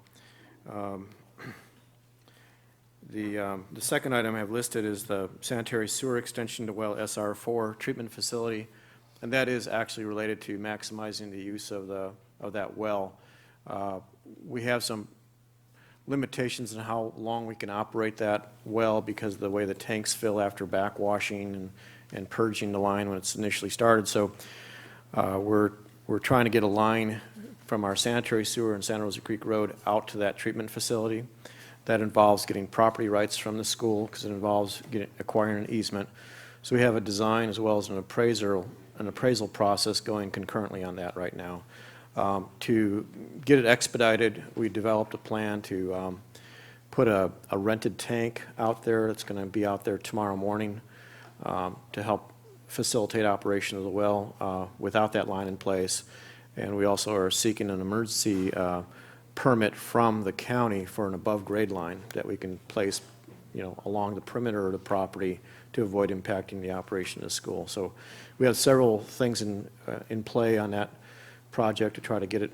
The second item I have listed is the sanitary sewer extension to well SR4 treatment facility, and that is actually related to maximizing the use of that well. We have some limitations on how long we can operate that well because of the way the tanks fill after backwashing and purging the line when it's initially started. So we're trying to get a line from our sanitary sewer in Santa Rosa Creek Road out to that treatment facility. That involves getting property rights from the school, because it involves acquiring an easement. So we have a design as well as an appraisal process going concurrently on that right now. To get it expedited, we developed a plan to put a rented tank out there. It's going to be out there tomorrow morning to help facilitate operation of the well without that line in place. And we also are seeking an emergency permit from the county for an above-grade line that we can place, along the perimeter of the property to avoid impacting the operation of the school. So we have several things in play on that project to try to get it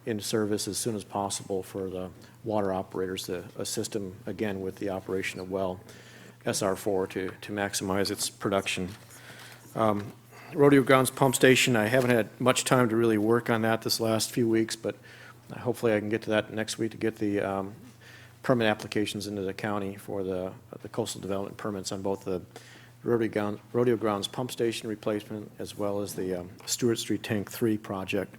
in service as soon as possible for the water operators to assist them again with the operation of well SR4 to maximize its production. Rodeo Grounds Pump Station, I haven't had much time to really work on that this last few weeks, but hopefully I can get to that next week to get the permit applications into the county for the coastal development permits on both the Rodeo Grounds Pump Station replacement as well as the Stewart Street Tank 3 project.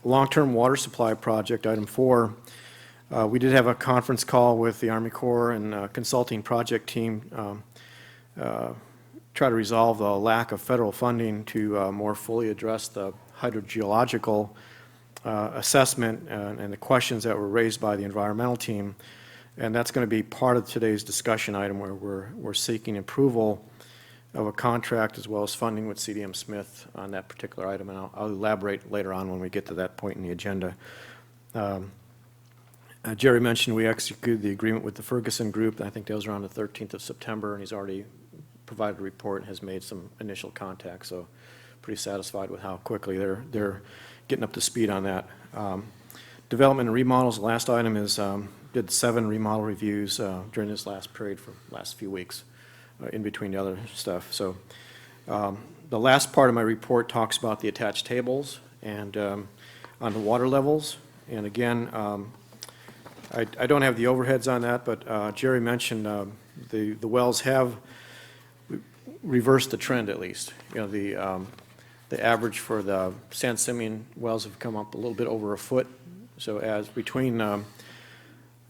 Long-term water supply project, item 4. We did have a conference call with the Army Corps and consulting project team try to resolve the lack of federal funding to more fully address the hydrogeological assessment and the questions that were raised by the environmental team. And that's going to be part of today's discussion item, where we're seeking approval of a contract as well as funding with CDM Smith on that particular item. And I'll elaborate later on when we get to that point in the agenda. Jerry mentioned we executed the agreement with the Ferguson Group. I think that was around the 13th of September, and he's already provided a report and has made some initial contact, so pretty satisfied with how quickly they're getting up to speed on that. Development and remodels, the last item is, did 7 remodel reviews during this last period for the last few weeks, in between the other stuff. So the last part of my report talks about the attached tables and on the water levels. And again, I don't have the overheads on that, but Jerry mentioned the wells have reversed the trend at least. You know, the average for the San Simeon wells have come up a little bit over a foot. So as between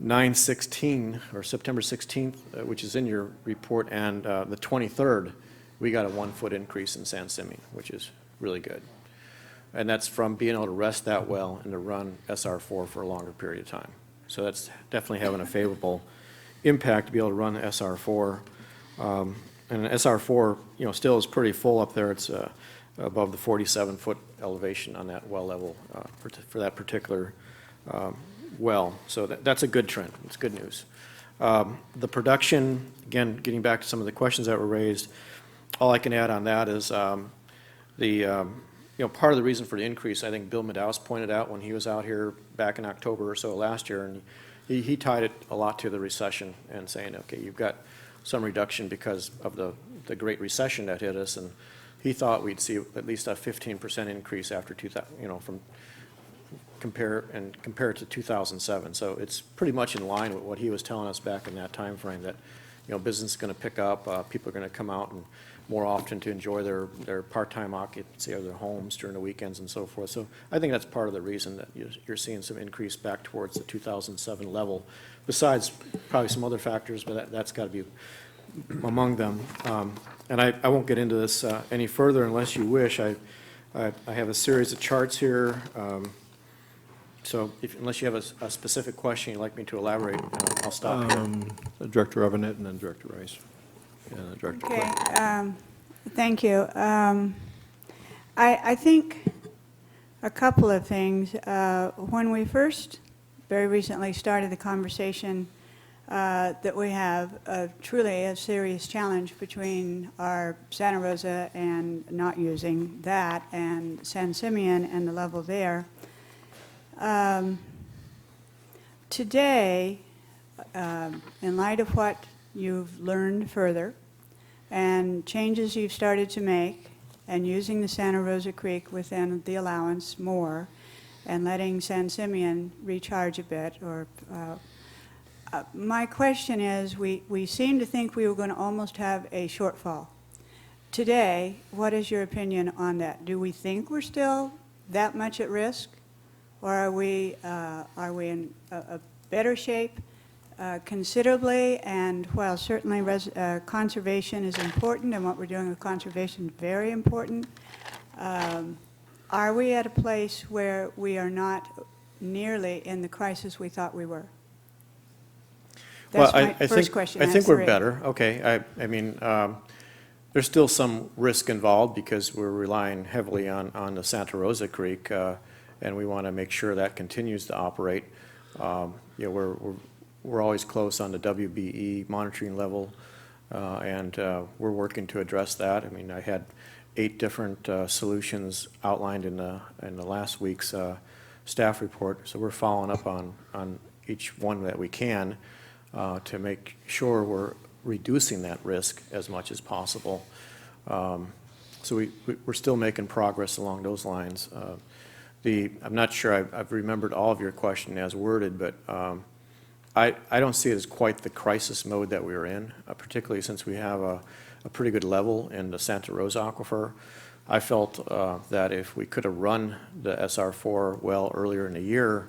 9/16 or September 16th, which is in your report, and the 23rd, we got a 1-foot increase in San Simeon, which is really good. And that's from being able to rest that well and to run SR4 for a longer period of time. So that's definitely having a favorable impact to be able to run SR4. And SR4, you know, still is pretty full up there. It's above the 47-foot elevation on that well level for that particular well. So that's a good trend. It's good news. The production, again, getting back to some of the questions that were raised, all I can add on that is you know, part of the reason for the increase, I think Bill Madaus pointed out when he was out here back in October or so last year, and he tied it a lot to the recession and saying, okay, you've got some reduction because of the Great Recession that hit us, and he thought we'd see at least a 15% increase after 2000, you know, from compare it to 2007. So it's pretty much in line with what he was telling us back in that time frame, that, you know, business is going to pick up, people are going to come out and more often to enjoy their part-time occupancy of their homes during the weekends and so forth. So I think that's part of the reason that you're seeing some increase back towards the 2007 level, besides probably some other factors, but that's got to be among them. And I won't get into this any further unless you wish. I have a series of charts here. So unless you have a specific question you'd like me to elaborate, I'll stop here. Director Evanet and then Director Rice. And Director Quinn. Okay, thank you. I think a couple of things. When we first, very recently, started the conversation that we have truly a serious challenge between our Santa Rosa and not using that and San Simeon and the level there. Today, in light of what you've learned further and changes you've started to make and using the Santa Rosa Creek within the allowance more and letting San Simeon recharge a bit, or my question is, we seem to think we were going to almost have a shortfall. Today, what is your opinion on that? Do we think we're still that much at risk, or are we in a better shape? Considerably, and while certainly conservation is important, and what we're doing with conservation is very important, are we at a place where we are not nearly in the crisis we thought we were? That's my first question. I think we're better. Okay. I mean, there's still some risk involved because we're relying heavily on the Santa Rosa Creek, and we want to make sure that continues to operate. You know, we're always close on the WBE monitoring level, and we're working to address that. I mean, I had 8 different solutions outlined in the last week's staff report, so we're following up on each one that we can to make sure we're reducing that risk as much as possible. So we're still making progress along those lines. I'm not sure I've remembered all of your question as worded, but I don't see it as quite the crisis mode that we were in, particularly since we have a pretty good level in the Santa Rosa aquifer. I felt that if we could have run the SR4 well earlier in the year,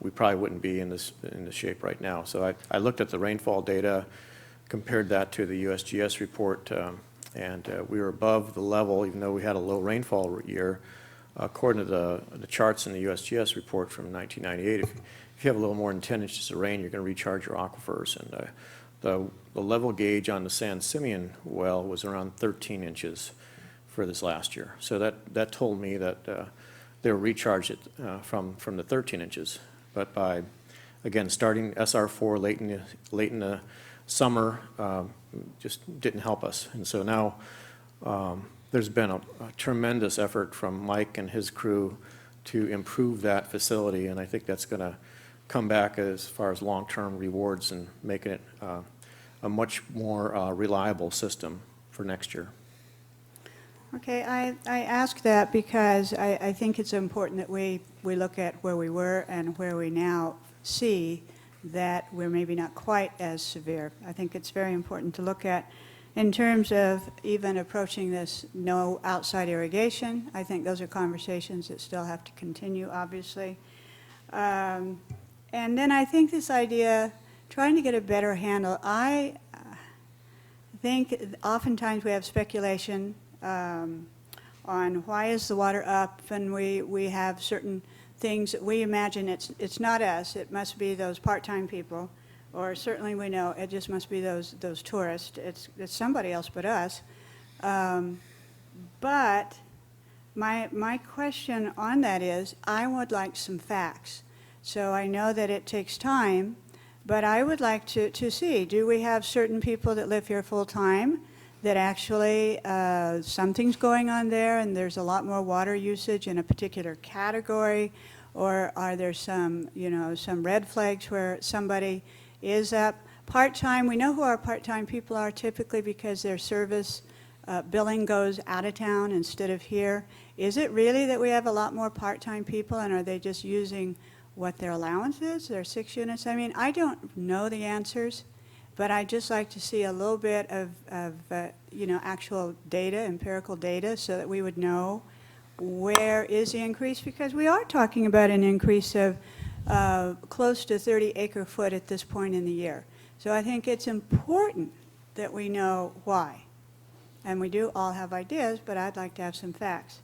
we probably wouldn't be in this shape right now. So I looked at the rainfall data, compared that to the USGS report, and we were above the level, even though we had a low rainfall year. According to the charts in the USGS report from 1998, if you have a little more than 10 inches of rain, you're going to recharge your aquifers. And the level gauge on the San Simeon well was around 13 inches for this last year. So that told me that they were recharged from the 13 inches. But by, again, starting SR4 late in the summer just didn't help us. And so now there's been a tremendous effort from Mike and his crew to improve that facility, and I think that's going to come back as far as long-term rewards and making it a much more reliable system for next year. Okay, I ask that because I think it's important that we look at where we were and where we now see that we're maybe not quite as severe. I think it's very important to look at in terms of even approaching this no outside irrigation. I think those are conversations that still have to continue, obviously. And then I think this idea, trying to get a better handle, I think oftentimes we have speculation on why is the water up, and we have certain things that we imagine it's not us, it must be those part-time people, or certainly we know it just must be those tourists, it's somebody else but us. But my question on that is, I would like some facts. So I know that it takes time, but I would like to see, do we have certain people that live here full-time that actually something's going on there and there's a lot more water usage in a particular category? Or are there some, some red flags where somebody is up? Part-time, we know who our part-time people are typically because their service billing goes out of town instead of here. Is it really that we have a lot more part-time people, and are they just using what their allowance is, their 6 units? I mean, I don't know the answers, but I'd just like to see a little bit of actual data, empirical data, so that we would know where is the increase, because we are talking about an increase of close to 30 acre-foot at this point in the year. So I think it's important that we know why. And we do all have ideas, but I'd like to have some facts.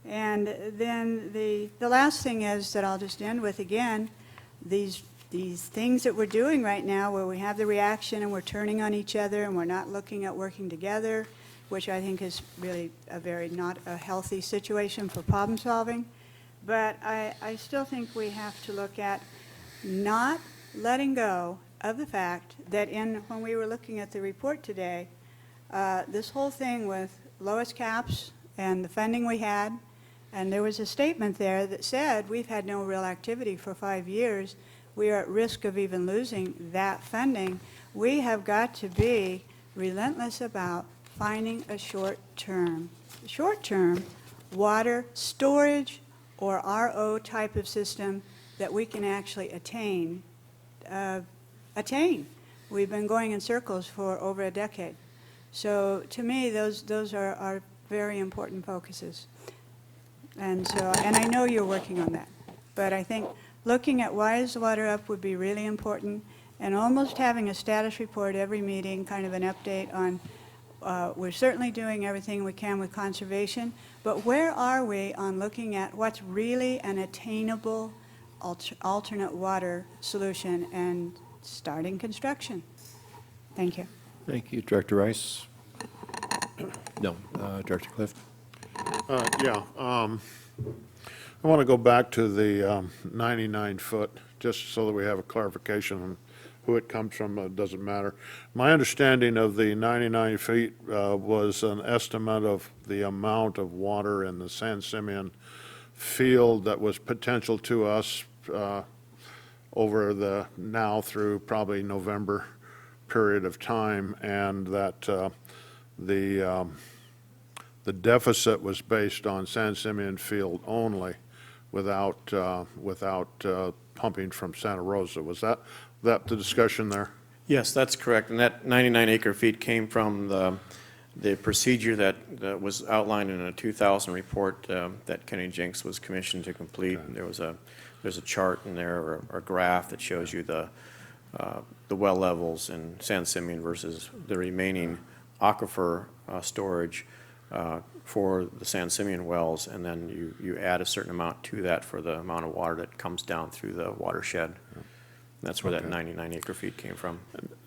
And then the last thing is that I'll just end with, again, these things that we're doing right now where we have the reaction and we're turning on each other and we're not looking at working together, which I think is really not a healthy situation for problem solving. But I still think we have to look at not letting go of the fact that when we were looking at the report today, this whole thing with lowest caps and the funding we had, and there was a statement there that said we've had no real activity for 5 years. We are at risk of even losing that funding. We have got to be relentless about finding a short-term water storage or RO type of system that we can actually attain. We've been going in circles for over a decade. So to me, those are very important focuses. And I know you're working on that. But I think looking at why is the water up would be really important, and almost having a status report every meeting, kind of an update on we're certainly doing everything we can with conservation, but where are we on looking at what's really an attainable alternate water solution and starting construction? Thank you. Thank you, Director Rice. No, Director Clift. I want to go back to the 99-foot, just so that we have a clarification on who it comes from. It doesn't matter. My understanding of the 99 feet was an estimate of the amount of water in the San Simeon field that was potential to us over the now through probably November period of time, and that the deficit was based on San Simeon field only, without pumping from Santa Rosa. Was that the discussion there? Yes, that's correct. And that 99 acre feet came from the procedure that was outlined in a 2000 report that Kenny Jenks was commissioned to complete. Okay. There's a chart in there, or a graph that shows you the well levels in San Simeon versus the remaining aquifer storage for the San Simeon wells, and then you add a certain amount to that for the amount of water that comes down through the watershed. That's where that 99 acre feet came from.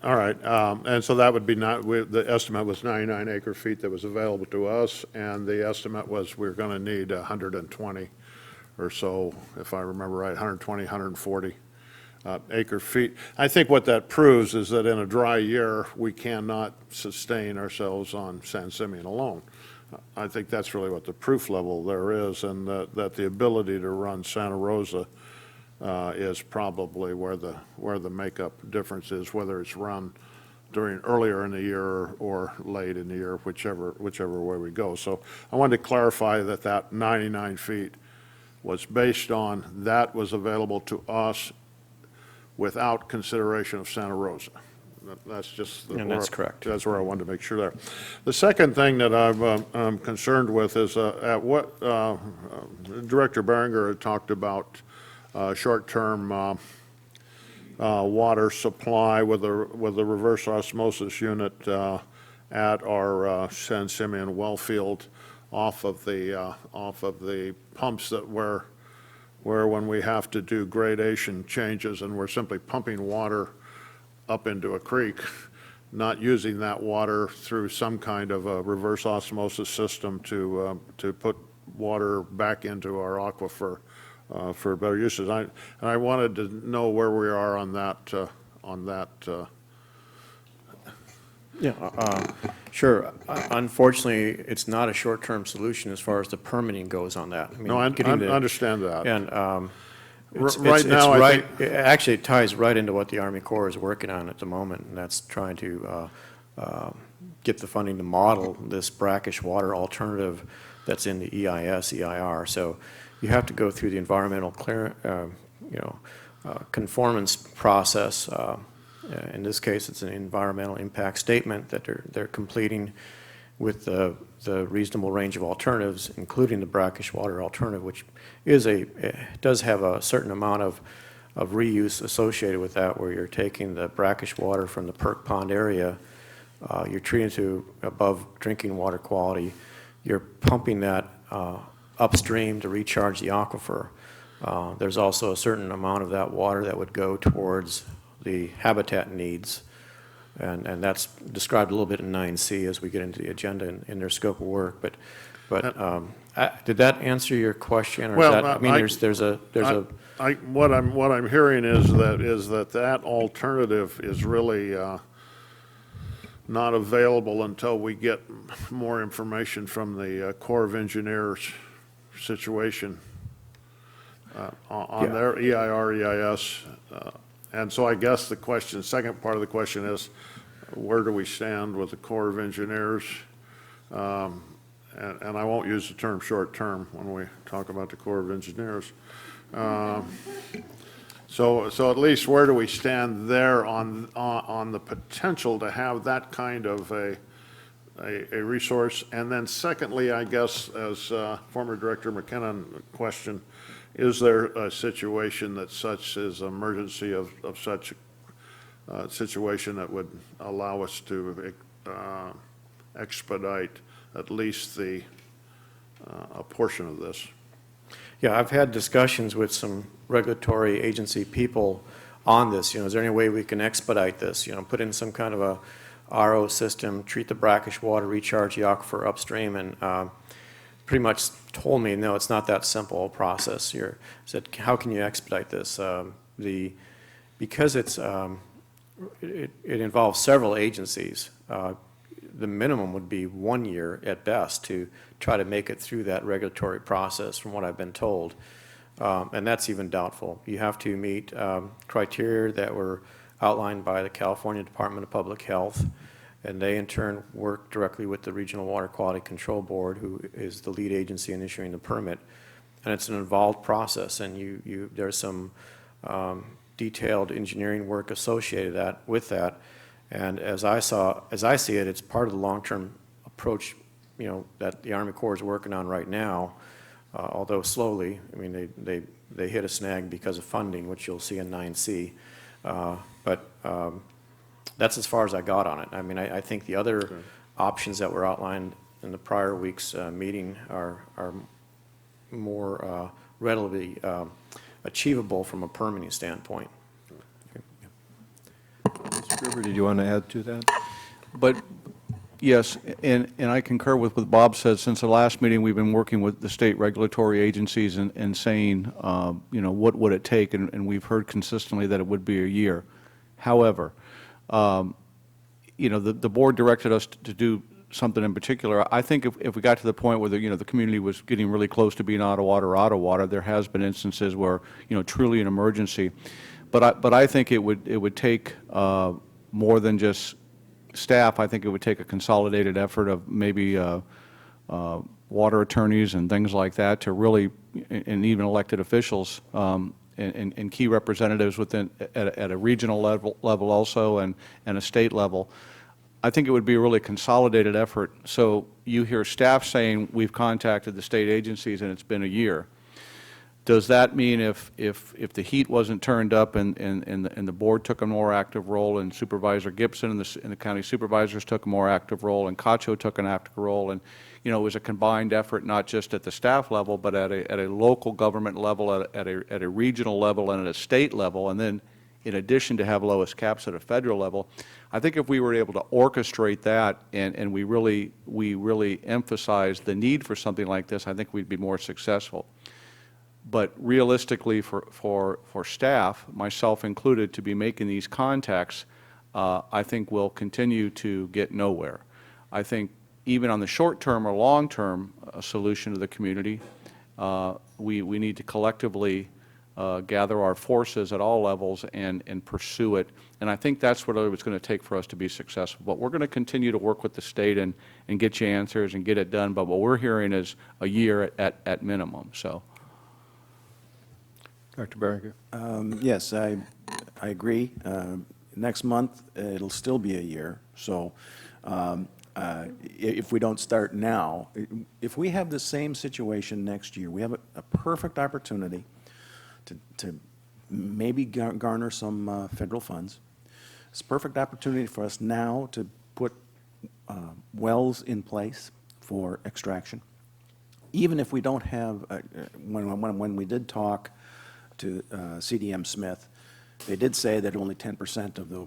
All right, and so that would be the estimate was 99 acre feet that was available to us, and the estimate was we're going to need 120 or so, if I remember right, 120, 140 acre feet. I think what that proves is that in a dry year, we cannot sustain ourselves on San Simeon alone. I think that's really what the proof level there is, and that the ability to run Santa Rosa is probably where the makeup difference is, whether it's run during earlier in the year or late in the year, whichever way we go. So I wanted to clarify that 99 feet was based on that was available to us without consideration of Santa Rosa. That's just. And that's correct. That's where I wanted to make sure there. The second thing that I'm concerned with is at what Director Berenger had talked about short-term water supply with a reverse osmosis unit at our San Simeon well field off of the pumps that where when we have to do gradation changes and we're simply pumping water up into a creek, not using that water through some kind of a reverse osmosis system to put water back into our aquifer for better uses. I wanted to know where we are on that. Yeah, sure. Unfortunately, it's not a short-term solution as far as the permitting goes on that. No, I understand that. And right now, I think actually, it ties right into what the Army Corps is working on at the moment, and that's trying to get the funding to model this brackish water alternative that's in the EIS, EIR. So you have to go through the environmental conformance process. In this case, it's an environmental impact statement that they're completing with the reasonable range of alternatives, including the brackish water alternative, which does have a certain amount of reuse associated with that, where you're taking the brackish water from the Perk Pond area, you're treating it to above drinking water quality, you're pumping that upstream to recharge the aquifer. There's also a certain amount of that water that would go towards the habitat needs, and that's described a little bit in 9C as we get into the agenda in their scope of work. But did that answer your question? Or well, I mean, there's a what I'm hearing is that alternative is really not available until we get more information from the Corps of Engineers situation on their EIR, EIS. And so I guess the second part of the question is, where do we stand with the Corps of Engineers? And I won't use the term short-term when we talk about the Corps of Engineers. So at least where do we stand there on the potential to have that kind of a resource? And then secondly, I guess, as former Director McKinnon questioned, is there a situation that such is emergency of such a situation that would allow us to expedite at least a portion of this? Yeah, I've had discussions with some regulatory agency people on this. Is there any way we can expedite this? Put in some kind of a RO system, treat the brackish water, recharge the aquifer upstream, and pretty much told me, no, it's not that simple a process. I said, how can you expedite this? Because it involves several agencies. The minimum would be 1 year at best to try to make it through that regulatory process, from what I've been told. And that's even doubtful. You have to meet criteria that were outlined by the California Department of Public Health, and they in turn work directly with the Regional Water Quality Control Board, who is the lead agency in issuing the permit. And it's an involved process, and there's some detailed engineering work associated with that. And as I see it, it's part of the long-term approach, that the Army Corps is working on right now, although slowly. I mean, they hit a snag because of funding, which you'll see in 9C. But that's as far as I got on it. I mean, I think the other options that were outlined in the prior week's meeting are more readily achievable from a permitting standpoint. Mr. Gruber, did you want to add to that? But, Yes, and I concur with what Bob said. Since the last meeting, we've been working with the state regulatory agencies and saying, you know, what would it take? And we've heard consistently that it would be a year. However, you know, the board directed us to do something in particular. I think if we got to the point where you know, the community was getting really close to being out of water, there has been instances where, you know, truly an emergency. But I think it would take more than just staff. I think it would take a consolidated effort of maybe water attorneys and things like that to really, and even elected officials and key representatives within at a regional level also and a state level. I think it would be a really consolidated effort. So you hear staff saying we've contacted the state agencies and it's been a year. Does that mean if the heat wasn't turned up and the board took a more active role and Supervisor Gibson and the county supervisors took a more active role and Cacho took an active role, and you know, it was a combined effort not just at the staff level but at a local government level, at a regional level and at a state level, and then in addition to have lowest caps at a federal level, I think if we were able to orchestrate that and we really emphasize the need for something like this, I think we'd be more successful. But realistically, for staff, myself included, to be making these contacts, I think we'll continue to get nowhere. I think even on the short-term or long-term solution to the community, we need to collectively gather our forces at all levels and pursue it. And I think that's what it's going to take for us to be successful. But we're going to continue to work with the state and get you answers and get it done. But what we're hearing is a year at minimum. So. Dr. Barringer? Yes, I agree. Next month, it'll still be a year. So if we don't start now, if we have the same situation next year, we have a perfect opportunity to maybe garner some federal funds. It's a perfect opportunity for us now to put wells in place for extraction. Even if we don't have, when we did talk to CDM Smith, they did say that only 10% of the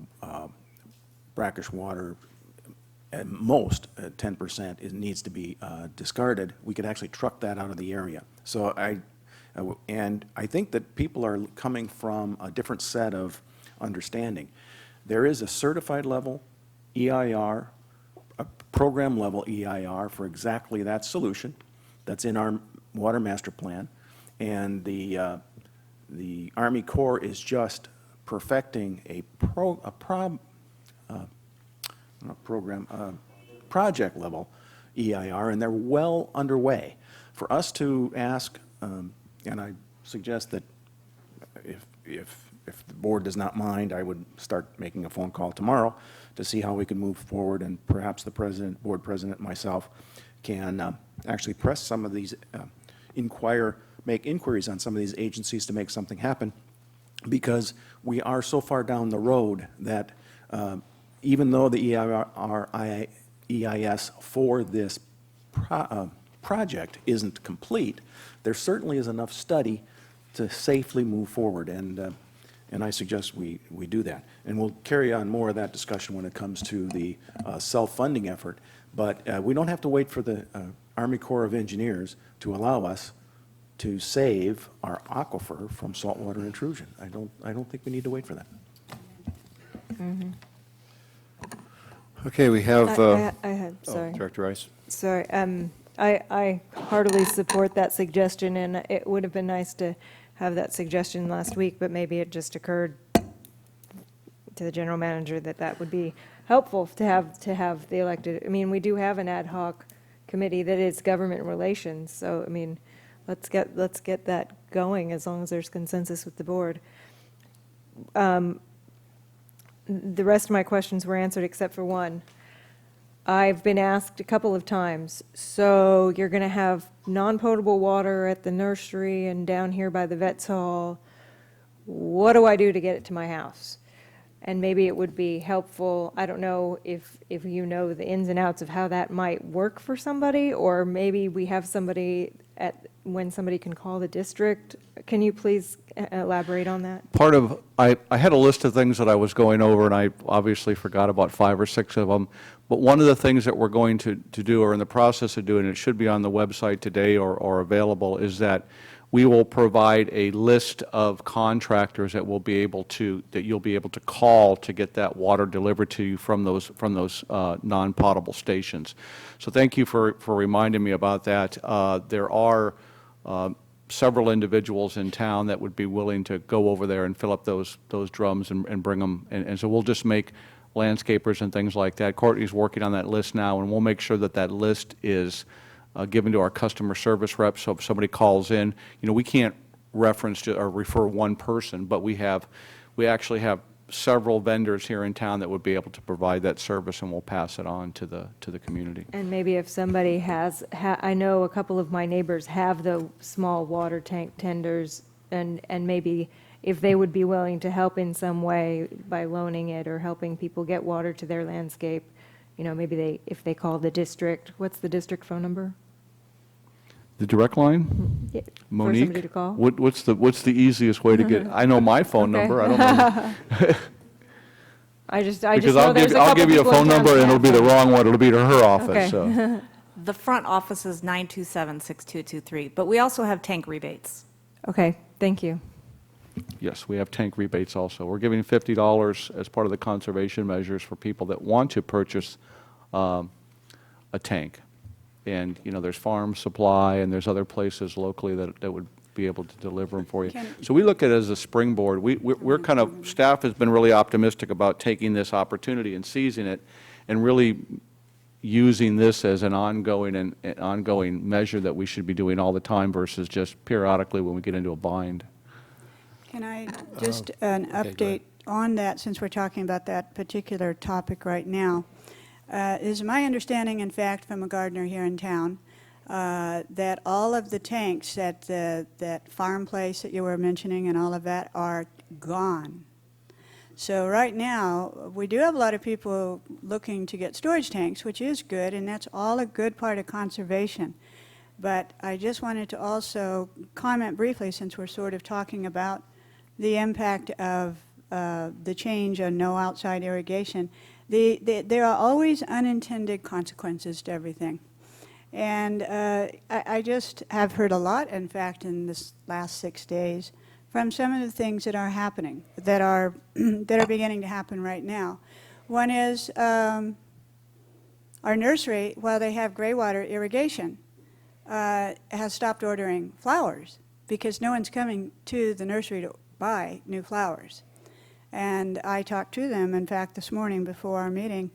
brackish water, at most 10%, needs to be discarded. We could actually truck that out of the area. So I think that people are coming from a different set of understanding. There is a certified level EIR, a program level EIR for exactly that solution that's in our water master plan, and the Army Corps is just perfecting a project level EIR, and they're well underway. For us to ask, and I suggest that if the board does not mind, I would start making a phone call tomorrow to see how we can move forward, and perhaps the president, board president, myself can actually press some of these, make inquiries on some of these agencies to make something happen, because we are so far down the road that even though the EIS for this project isn't complete, there certainly is enough study to safely move forward, and I suggest we do that. And we'll carry on more of that discussion when it comes to the self-funding effort, but we don't have to wait for the Army Corps of Engineers to allow us to save our aquifer from saltwater intrusion. I don't think we need to wait for that. Mm-hmm. Okay, we have. I had, sorry. Director Rice. Sorry. I heartily support that suggestion, and it would have been nice to have that suggestion last week, but maybe it just occurred to the general manager that would be helpful to have the elected. I mean, we do have an ad hoc committee that is government relations, so I mean, let's get that going as long as there's consensus with the board. The rest of my questions were answered except for one. I've been asked a couple of times, so you're going to have non-potable water at the nursery and down here by the vet's hall. What do I do to get it to my house? And maybe it would be helpful, I don't know if you know the ins and outs of how that might work for somebody, or maybe we have somebody when somebody can call the district. Can you please elaborate on that? Part of, I had a list of things that I was going over, and I obviously forgot about 5 or 6 of them. But one of the things that we're going to do, or in the process of doing, it should be on the website today or available, is that we will provide a list of contractors that will be able to, that you'll be able to call to get that water delivered to you from those non-potable stations. So thank you for reminding me about that. There are several individuals in town that would be willing to go over there and fill up those drums and bring them. And so we'll just make landscapers and things like that. Courtney's working on that list now, and we'll make sure that that list is given to our customer service reps. So if somebody calls in, we can't reference to or refer one person, but we actually have several vendors here in town that would be able to provide that service, and we'll pass it on to the community. And maybe if somebody has, I know a couple of my neighbors have the small water tank tenders, and maybe if they would be willing to help in some way by loaning it or helping people get water to their landscape, maybe if they call the district, what's the district phone number? The direct line? Yeah, Monique? for somebody to call? What's the easiest way to get, I know my phone Okay. number, I don't know. I just Because know there's a I'll couple give you a people in phone town number, that and it'll have be the them. wrong one, it'll be to her office, Okay. so. The front office is 927-6223, but we also have tank rebates. Okay, thank you. Yes, we have tank rebates also. We're giving $50 as part of the conservation measures for people that want to purchase a tank. And, there's Farm Supply, and there's other places locally that would be able to deliver them for you. So we look at it as a springboard. We're kind of, staff has been really optimistic about taking this opportunity and seizing it, and really using this as an ongoing measure that we should be doing all the time versus just periodically when we get into a bind. Can I just an update on that, since we're talking about that particular topic right now? Is my understanding, in fact, from a gardener here in town, that all of the tanks at that farm place that you were mentioning and all of that are gone. So right now, we do have a lot of people looking to get storage tanks, which is good, and that's all a good part of conservation. But I just wanted to also comment briefly, since we're sort of talking about the impact of the change on no outside irrigation. There are always unintended consequences to everything. And I just have heard a lot, in fact, in this last 6 days, from some of the things that are happening, that are beginning to happen right now. One is our nursery, while they have gray water irrigation, has stopped ordering flowers because no one's coming to the nursery to buy new flowers. And I talked to them, in fact, this morning before our meeting,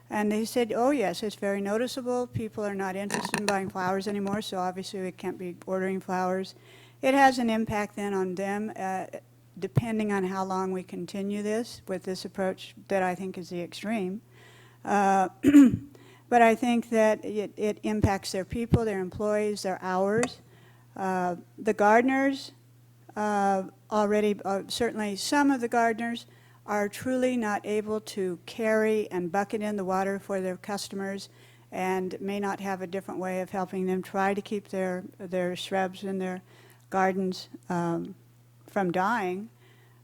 and they said, oh yes, it's very noticeable. People are not interested in buying flowers anymore, so obviously we can't be ordering flowers. It has an impact then on them, depending on how long we continue this, with this approach that I think is the extreme. But I think that it impacts their people, their employees, their hours. The gardeners, already, certainly some of the gardeners are truly not able to carry and bucket in the water for their customers, and may not have a different way of helping them try to keep their shrubs in their gardens from dying.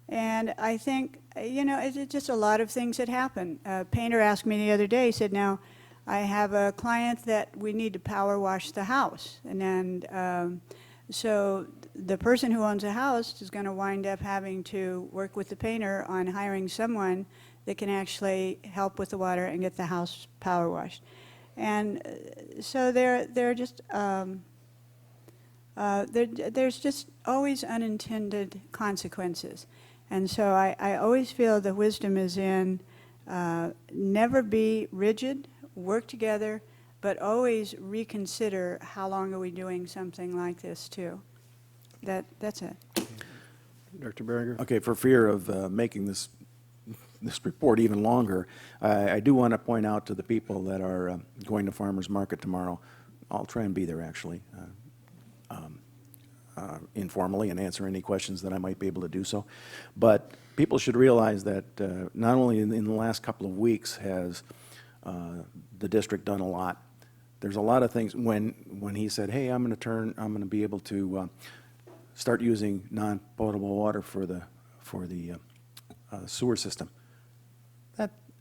And I think, it's just a lot of things that happen. A painter asked me the other day, he said, now, I have a client that we need to power wash the house. And then, so the person who owns the house is going to wind up having to work with the painter on hiring someone that can actually help with the water and get the house power washed. And so they're just, there's just always unintended consequences. And so I always feel the wisdom is in never be rigid, work together, but always reconsider how long are we doing something like this too. That's it. Dr. Berger? Okay, for fear of making this report even longer, I do want to point out to the people that are going to farmers market tomorrow, I'll try and be there actually, informally, and answer any questions that I might be able to do so. But people should realize that not only in the last couple of weeks has the district done a lot there's a lot of things, when he said, hey, I'm going to be able to start using non-potable water for the sewer system.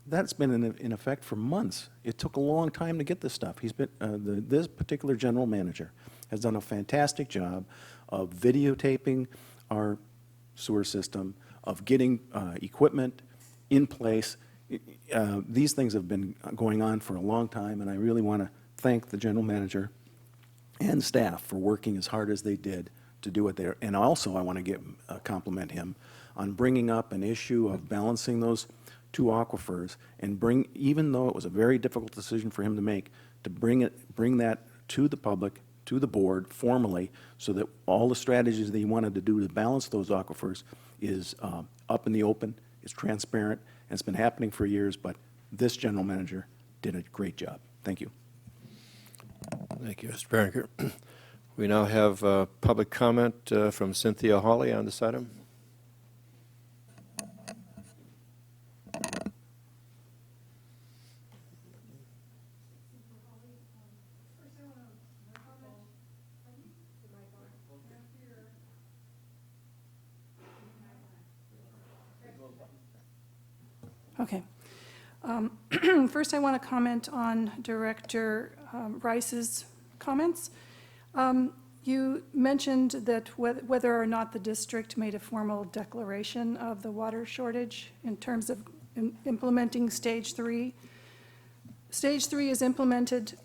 That's been in effect for months. It took a long time to get this stuff. This particular general manager has done a fantastic job of videotaping our sewer system, of getting equipment in place. These things have been going on for a long time, and I really want to thank the general manager and staff for working as hard as they did to do it there. And also, I want to compliment him on bringing up an issue of balancing those two aquifers and even though it was a very difficult decision for him to make, to bring that to the public, to the board formally, so that all the strategies that he wanted to do to balance those aquifers is up in the open, is transparent, and it's been happening for years, but this general manager did a great job. Thank you. Thank you, Mr. Berenker. We now have public comment from Cynthia Hawley on this item. Okay. First, I want to comment on Director Rice's comments. You mentioned that whether or not the district made a formal declaration of the water shortage in terms of implementing Stage 3. Stage 3 is implemented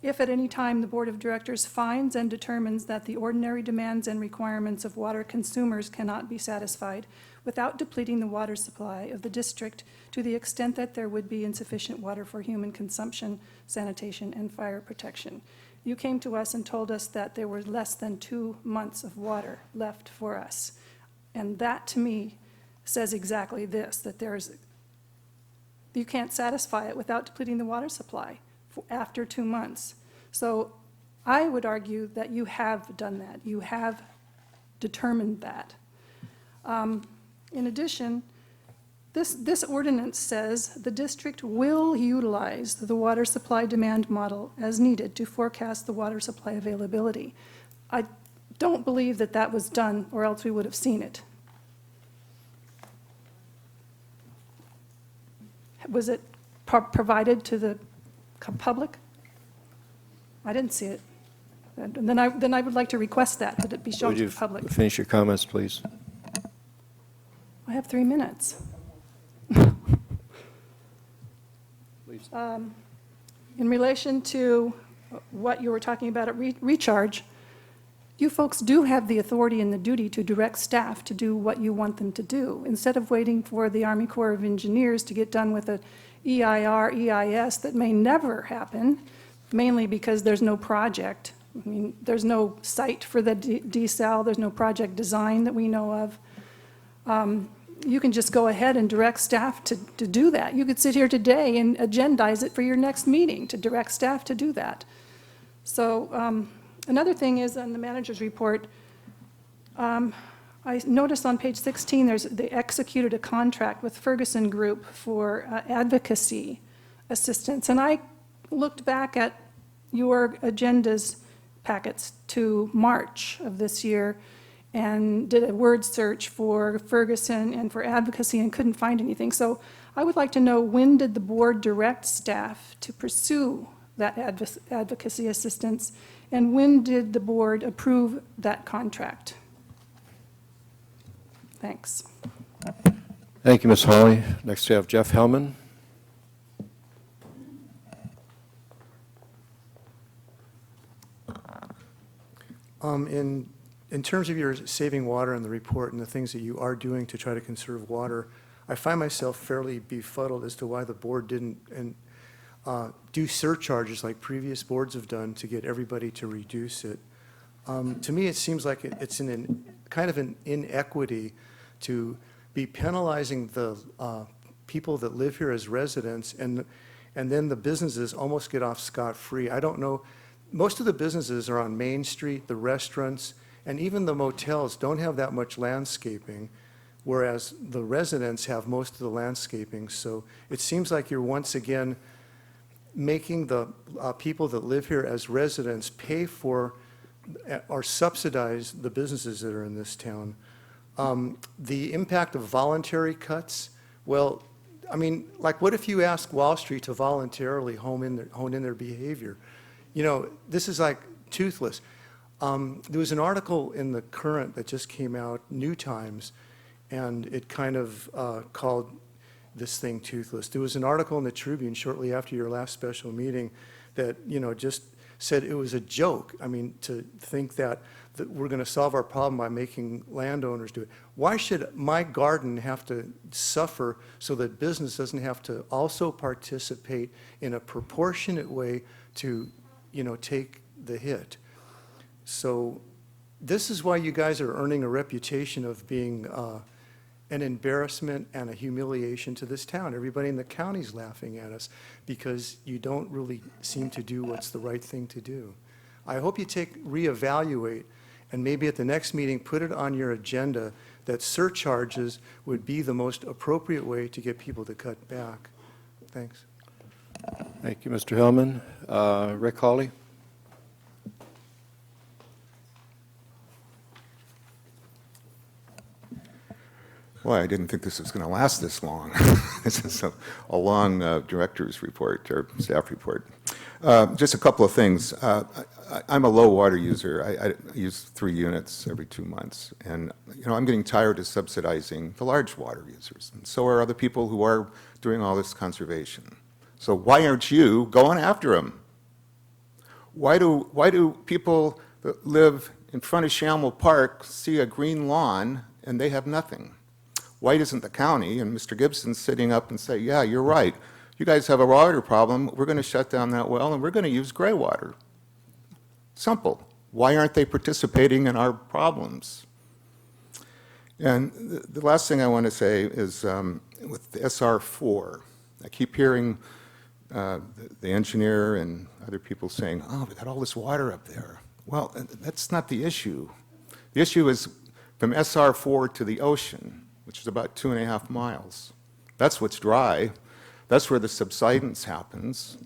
if at any time the Board of Directors finds and determines that the ordinary demands and requirements of water consumers cannot be satisfied without depleting the water supply of the district to the extent that there would be insufficient water for human consumption, sanitation, and fire protection. You came to us and told us that there were less than 2 months of water left for us. And that, to me, says exactly this, that you can't satisfy it without depleting the water supply after 2 months. So I would argue that you have done that. You have determined that. In addition, this ordinance says the district will utilize the water supply demand model as needed to forecast the water supply availability. I don't believe that that was done, or else we would have seen it. Was it provided to the public? I didn't see it. And then I would like to request that it be shown to the public. Would you finish your comments, please? I have 3 minutes. In relation to what you were talking about at recharge, you folks do have the authority and the duty to direct staff to do what you want them to do. Instead of waiting for the Army Corps of Engineers to get done with an EIR, EIS that may never happen, mainly because there's no project. I mean, there's no site for the desal, there's no project design that we know of. You can just go ahead and direct staff to do that. You could sit here today and agendize it for your next meeting to direct staff to do that. So another thing is on the manager's report, I noticed on page 16 they executed a contract with Ferguson Group for advocacy assistance. And I looked back at your agendas packets to March of this year and did a word search for Ferguson and for advocacy and couldn't find anything. So I would like to know, when did the board direct staff to pursue that advocacy assistance, and when did the board approve that contract? Thanks. Thank you, Ms. Hawley. Next we have Jeff Hellman. In terms of your saving water in the report and the things that you are doing to try to conserve water, I find myself fairly befuddled as to why the board didn't do surcharges like previous boards have done to get everybody to reduce it. To me, it seems like it's kind of an inequity to be penalizing the people that live here as residents, and then the businesses almost get off scot-free. I don't know. Most of the businesses are on Main Street, the restaurants, and even the motels don't have that much landscaping, whereas the residents have most of the landscaping. So it seems like you're once again making the people that live here as residents pay for or subsidize the businesses that are in this town. The impact of voluntary cuts, well, I mean, like, what if you ask Wall Street to voluntarily hone in their behavior? You know, this is like toothless. There was an article in the Current that just came out, New Times, and it kind of called this thing toothless. There was an article in the Tribune shortly after your last special meeting that, you know, just said it was a joke. I mean, to think that we're going to solve our problem by making landowners do it. Why should my garden have to suffer so that business doesn't have to also participate in a proportionate way to, you know, take the hit? So this is why you guys are earning a reputation of being an embarrassment and a humiliation to this town. Everybody in the county's laughing at us because you don't really seem to do what's the right thing to do. I hope you reevaluate, and maybe at the next meeting, put it on your agenda that surcharges would be the most appropriate way to get people to cut back. Thanks. Thank you, Mr. Hillman. Rick Hawley? Well, I didn't think this was going to last this long. This is a long director's report or staff report. Just a couple of things. I'm a low water user. I use 3 units every 2 months. And, you know, I'm getting tired of subsidizing the large water users. And so are other people who are doing all this conservation. So why aren't you going after them? Why do people that live in front of Shamel Park see a green lawn and they have nothing? Why doesn't the county and Mr. Gibson sitting up and say, yeah, you're right. You guys have a water problem. We're going to shut down that well, and we're going to use gray water. Simple. Why aren't they participating in our problems? And the last thing I want to say is with the SR4, I keep hearing the engineer and other people saying, oh, we got all this water up there. Well, that's not the issue. The issue is from SR4 to the ocean, which is about 2.5 miles. That's what's dry. That's where the subsidence happens.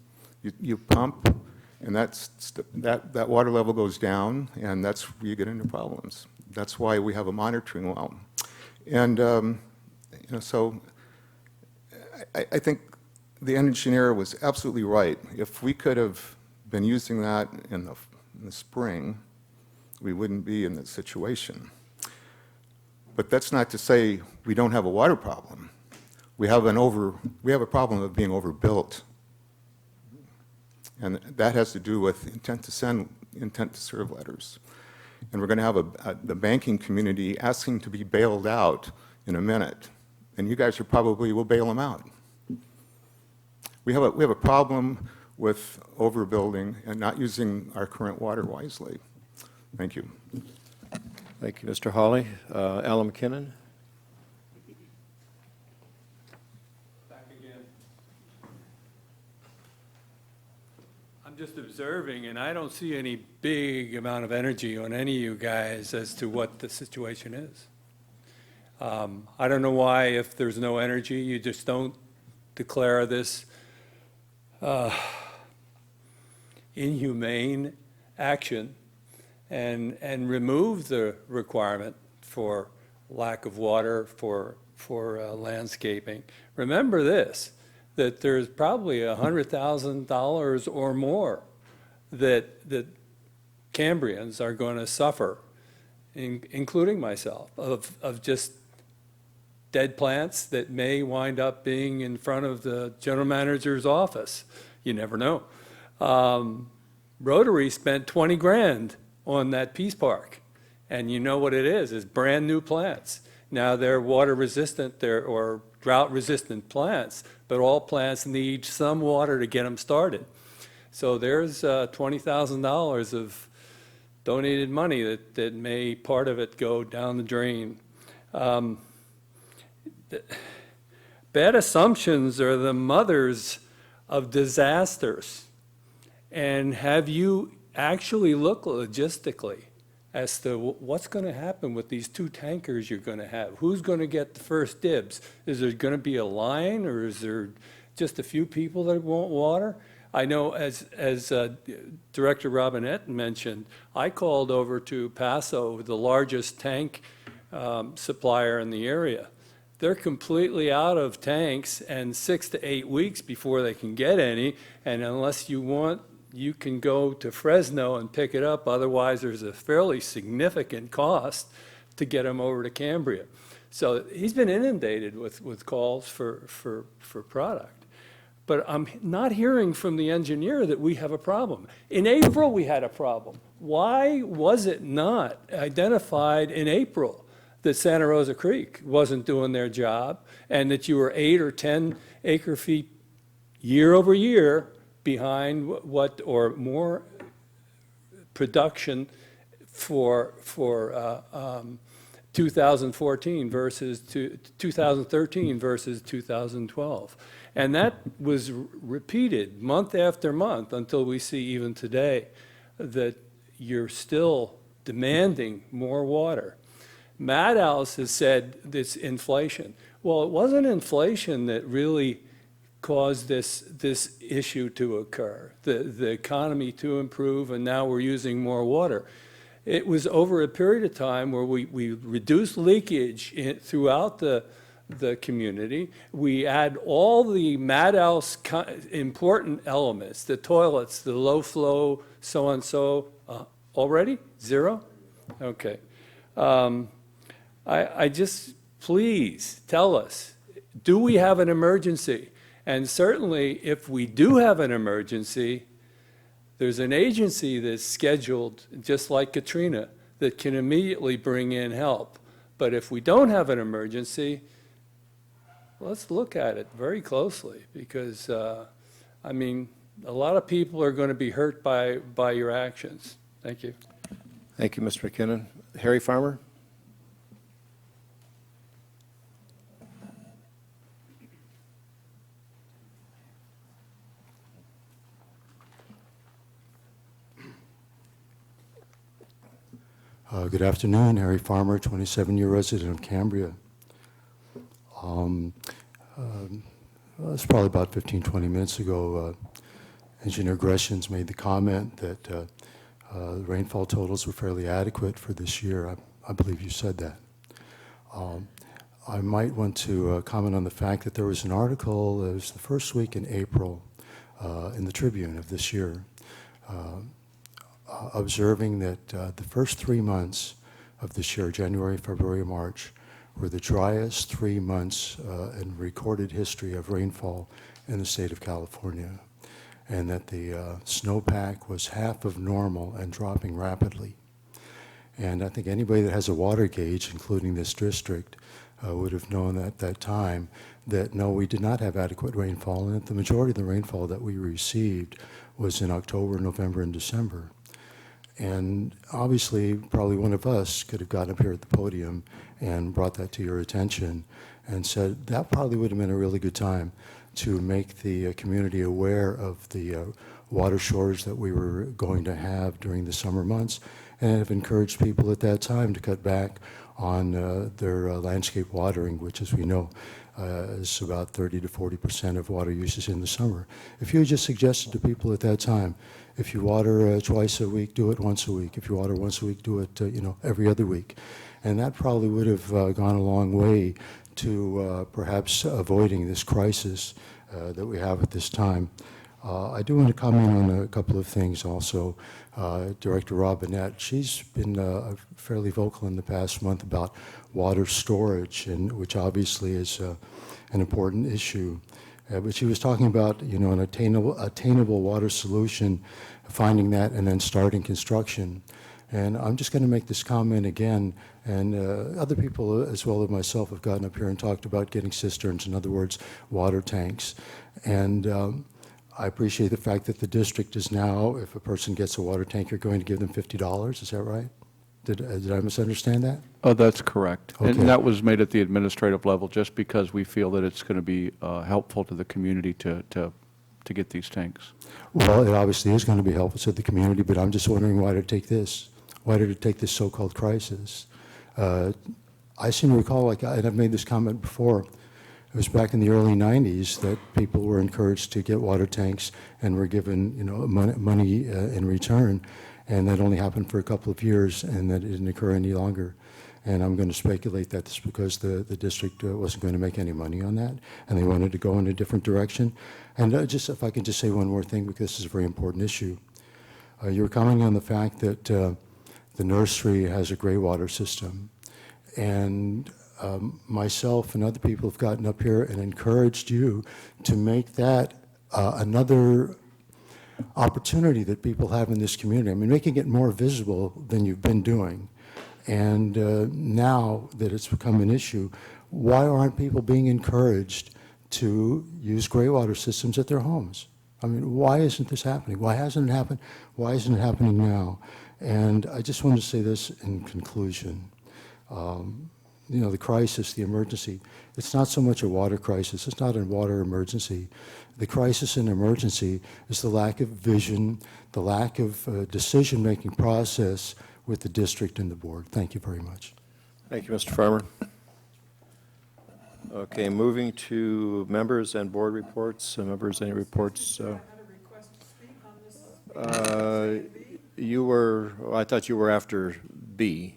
You pump, and that water level goes down, and that's where you get into problems. That's why we have a monitoring well. And you know, so I think the engineer was absolutely right. If we could have been using that in the spring, we wouldn't be in this situation. But that's not to say we don't have a water problem. We have a problem of being overbuilt. And that has to do with intent to serve letters. And we're going to have the banking community asking to be bailed out in a minute. And you guys probably will bail them out. We have a problem with overbuilding and not using our current water wisely. Thank you. Thank you, Mr. Hawley. Alan McKinnon? Back again. I'm just observing, and I don't see any big amount of energy on any of you guys as to what the situation is. I don't know why, if there's no energy, you just don't declare this inhumane action and remove the requirement for lack of water for landscaping. Remember this, that there's probably $100,000 or more that Cambrians are going to suffer, including myself, of just dead plants that may wind up being in front of the general manager's office. You never know. Rotary spent 20 grand on that Peace Park, and you know what it is brand new plants. Now they're water resistant, or drought resistant plants, but all plants need some water to get them started. So there's $20,000 of donated money that may, part of it, go down the drain. Bad assumptions are the mothers of disasters. And have you actually looked logistically as to what's going to happen with these 2 tankers you're going to have? Who's going to get the first dibs? Is there going to be a line, or is there just a few people that want water? I know as Director Robinette mentioned, I called over to Paso, the largest tank supplier in the area. They're completely out of tanks and 6 to 8 weeks before they can get any. And unless you want, you can go to Fresno and pick it up. Otherwise, there's a fairly significant cost to get them over to Cambria. So he's been inundated with calls for product. But I'm not hearing from the engineer that we have a problem. In April, we had a problem. Why was it not identified in April that Santa Rosa Creek wasn't doing their job and that you were 8 or 10 acre feet year over year behind what, or more production for 2014 versus 2013 versus 2012. And that was repeated month after month until we see even today that you're still demanding more water. Madhouse has said this inflation. Well, it wasn't inflation that really caused this issue to occur, the economy to improve, and now we're using more water. It was over a period of time where we reduced leakage throughout the community. We add all the Madhouse important elements, the toilets, the low flow, so-and-so, already? Zero? Okay. I just, please tell us, do we have an emergency? And certainly, if we do have an emergency, there's an agency that's scheduled, just like Katrina, that can immediately bring in help. But if we don't have an emergency, let's look at it very closely because, I mean, a lot of people are going to be hurt by your actions. Thank you. Thank you, Mr. McKinnon. Harry Farmer? Good afternoon, Harry Farmer, 27-year resident of Cambria. It's probably about 15, 20 minutes ago, Engineer Greshams made the comment that the rainfall totals were fairly adequate for this year. I believe you said that. I might want to comment on the fact that there was an article, it was the first week in April, in the Tribune of this year, observing that the first 3 months of this year, January, February, March, were the driest 3 months in recorded history of rainfall in the state of California, and that the snowpack was half of normal and dropping rapidly. And I think anybody that has a water gauge, including this district, would have known at that time that no, we did not have adequate rainfall, and that the majority of the rainfall that we received was in October, November, and December. And obviously, probably one of us could have gotten up here at the podium and brought that to your attention and said that probably would have been a really good time to make the community aware of the water shortage that we were going to have during the summer months, and have encouraged people at that time to cut back on their landscape watering, which, as we know, is about 30 to 40% of water usage in the summer. If you had just suggested to people at that time, if you water twice a week, do it once a week. If you water once a week, do it every other week. And that probably would have gone a long way to perhaps avoiding this crisis that we have at this time. I do want to comment on a couple of things also. Director Robinette, she's been fairly vocal in the past month about water storage, and which obviously is an important issue. But she was talking about, an attainable water solution, finding that and then starting construction. And I'm just going to make this comment again, and other people as well as myself have gotten up here and talked about getting cisterns, in other words, water tanks. And I appreciate the fact that the district is now, if a person gets a water tank, you're going to give them $50. Is that right? Did I misunderstand that? Oh, that's correct. Okay. And that was made at the administrative level just because we feel that it's going to be helpful to the community to get these tanks. Well, it obviously is going to be helpful to the community, but I'm just wondering why did it take this? Why did it take this so-called crisis? I seem to recall, and I've made this comment before, It was back in the early 90s that people were encouraged to get water tanks and were given, money in return. And that only happened for a couple of years, and that it didn't occur any longer. And I'm going to speculate that it's because the district wasn't going to make any money on that, and they wanted to go in a different direction. And if I can just say one more thing, because this is a very important issue. You were commenting on the fact that the nursery has a gray water system. And myself and other people have gotten up here and encouraged you to make that another opportunity that people have in this community. I mean, making it more visible than you've been doing. And now that it's become an issue, why aren't people being encouraged to use gray water systems at their homes? I mean, why isn't this happening? Why hasn't it happened? Why isn't it happening now? And I just want to say this in conclusion. The crisis, the emergency, it's not so much a water crisis. It's not a water emergency. The crisis and emergency is the lack of vision, the lack of decision-making process with the district and the board. Thank you very much. Thank you, Mr. Farmer. Okay, moving to members and board reports. Members, any reports? You were, I thought you were after B.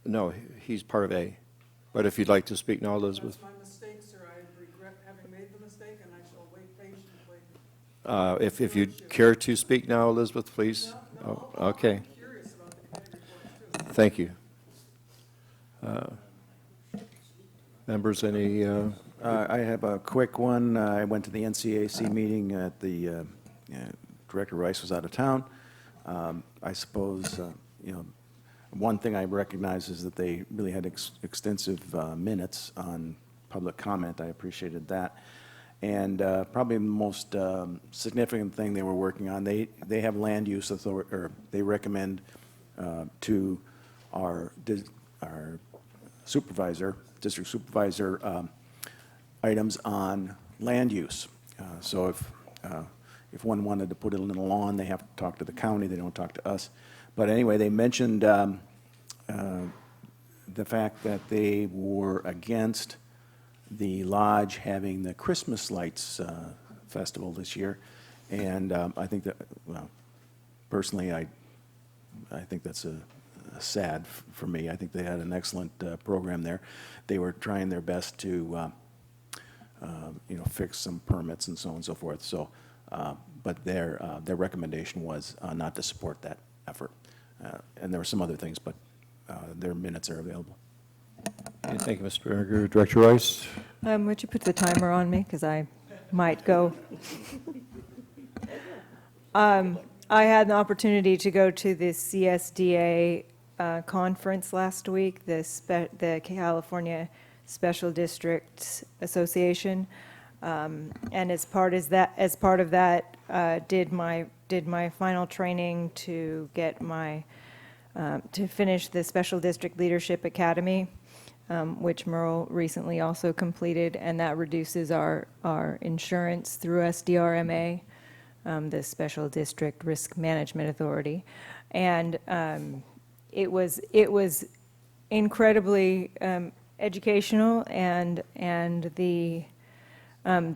No, he's part of A. But if you'd like to speak now, Elizabeth. That's my mistake, sir. I regret having made the mistake, and I shall wait patiently. If you'd care to speak now, Elizabeth, please. Oh, okay. I'm curious about the committee reports, too. Thank you. Members, any? I have a quick one. I went to the NCAC meeting at the, Director Rice was out of town. I suppose, one thing I recognize is that they really had extensive minutes on public comment. I appreciated that. And probably the most significant thing they were working on, they have land use authority, or they recommend to our supervisor, district supervisor, items on land use. So if one wanted to put it in a lawn, they have to talk to the county. They don't talk to us. But anyway, they mentioned the fact that they were against the lodge having the Christmas lights festival this year. And I think that, well, personally, I think that's sad for me. I think they had an excellent program there. They were trying their best to, fix some permits and so on and so forth. So, but their recommendation was not to support that effort. And there were some other things, but their minutes are available. Okay, thank you, Mr. Berger. Director Rice? Would you put the timer on me, because I might go. I had an opportunity to go to the CSDA conference last week, the California Special Districts Association, and as part of that, did my final training to get my to finish the Special District Leadership Academy, which Merle recently also completed, and that reduces our insurance through SDRMA, the Special District Risk Management Authority, and it was incredibly educational, and the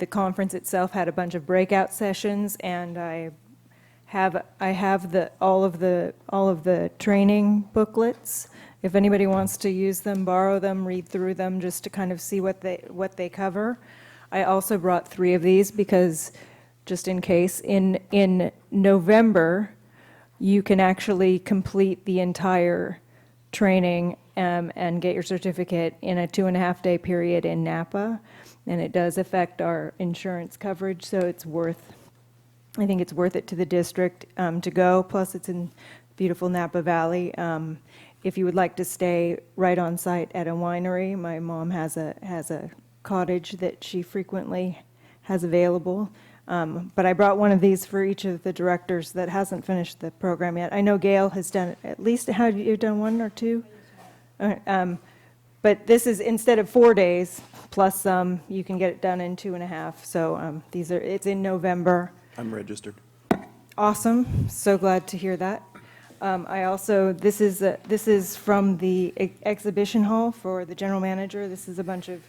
conference itself had a bunch of breakout sessions, and I have all of the training booklets. If anybody wants to use them, borrow them, read through them, just to kind of see what they cover. I also brought 3 of these because, just in case, in November, you can actually complete the entire training and get your certificate in a 2.5-day period in Napa, and it does affect our insurance coverage, so I think it's worth it to the district to go. Plus, it's in beautiful Napa Valley. If you would like to stay right on site at a winery, my mom has a cottage that she frequently has available. But I brought one of these for each of the directors that hasn't finished the program yet. I know Gail has done it at least. Have you done 1 or 2? But this is, instead of 4 days plus some, you can get it done in 2.5. So it's in November. I'm registered. Awesome. So glad to hear that. I also, this is from the exhibition hall for the general manager. This is a bunch of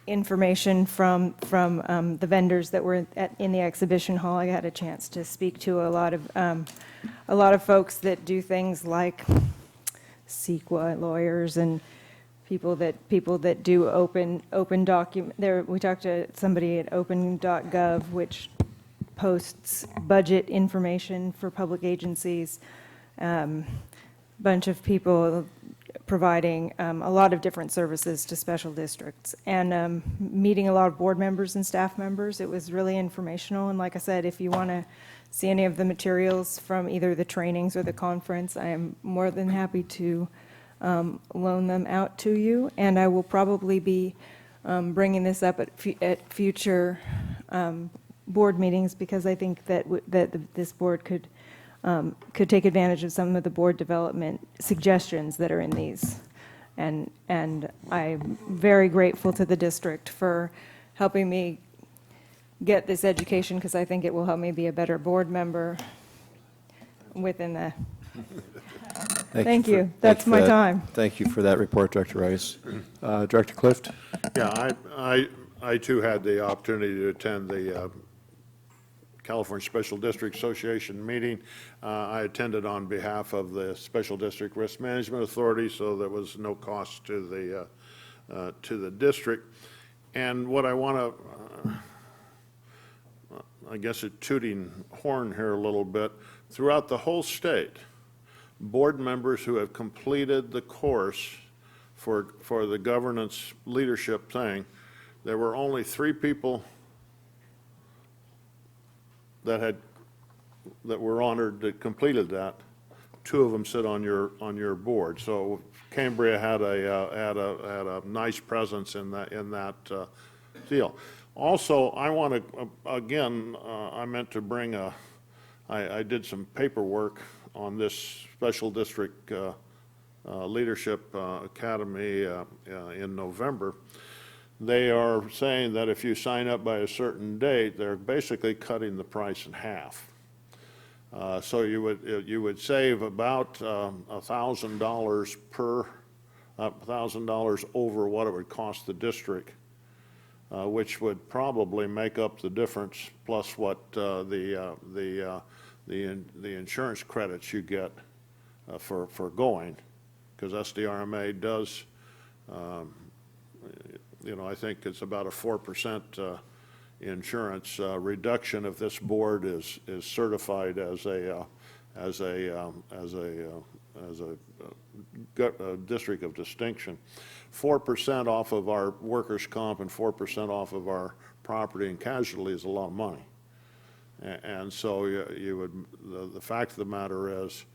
information from the vendors that were in the exhibition hall. I had a chance to speak to a lot of folks that do things like CEQA lawyers and people that do open document. There, we talked to somebody at open.gov, which posts budget information for public agencies. Bunch of people providing a lot of different services to special districts, and meeting a lot of board members and staff members. It was really informational, and like I said, if you want to see any of the materials from either the trainings or the conference, I am more than happy to loan them out to you, and I will probably be bringing this up at future board meetings, because I think that this board could take advantage of some of the board development suggestions that are in these. And I'm very grateful to the district for helping me get this education, because I think it will help me be a better board member within the... Thank you. That's my time. Thank you for that report, Director Rice. Director Clift? Yeah, I too had the opportunity to attend the California Special District Association meeting. I attended on behalf of the Special District Risk Management Authority, so there was no cost to the district. And what I want to, I guess, a tooting horn here a little bit, throughout the whole state, board members who have completed the course for the governance leadership thing, there were only 3 people that were honored that completed that. 2 of them sit on your board. So Cambria had a nice presence in that deal. Also, I want to again, I meant to bring I did some paperwork on this Special District Leadership Academy in November. They are saying that if you sign up by a certain date, they're basically cutting the price in half. So you would save about $1,000 per $1,000 over what it would cost the district, which would probably make up the difference, plus what the insurance credits you get for going, because SDRMA does, I think it's about a 4% insurance reduction if this board is certified as a district of distinction. 4% off of our workers' comp and 4% off of our property and casualty is a lot of money. And so the fact of the matter is,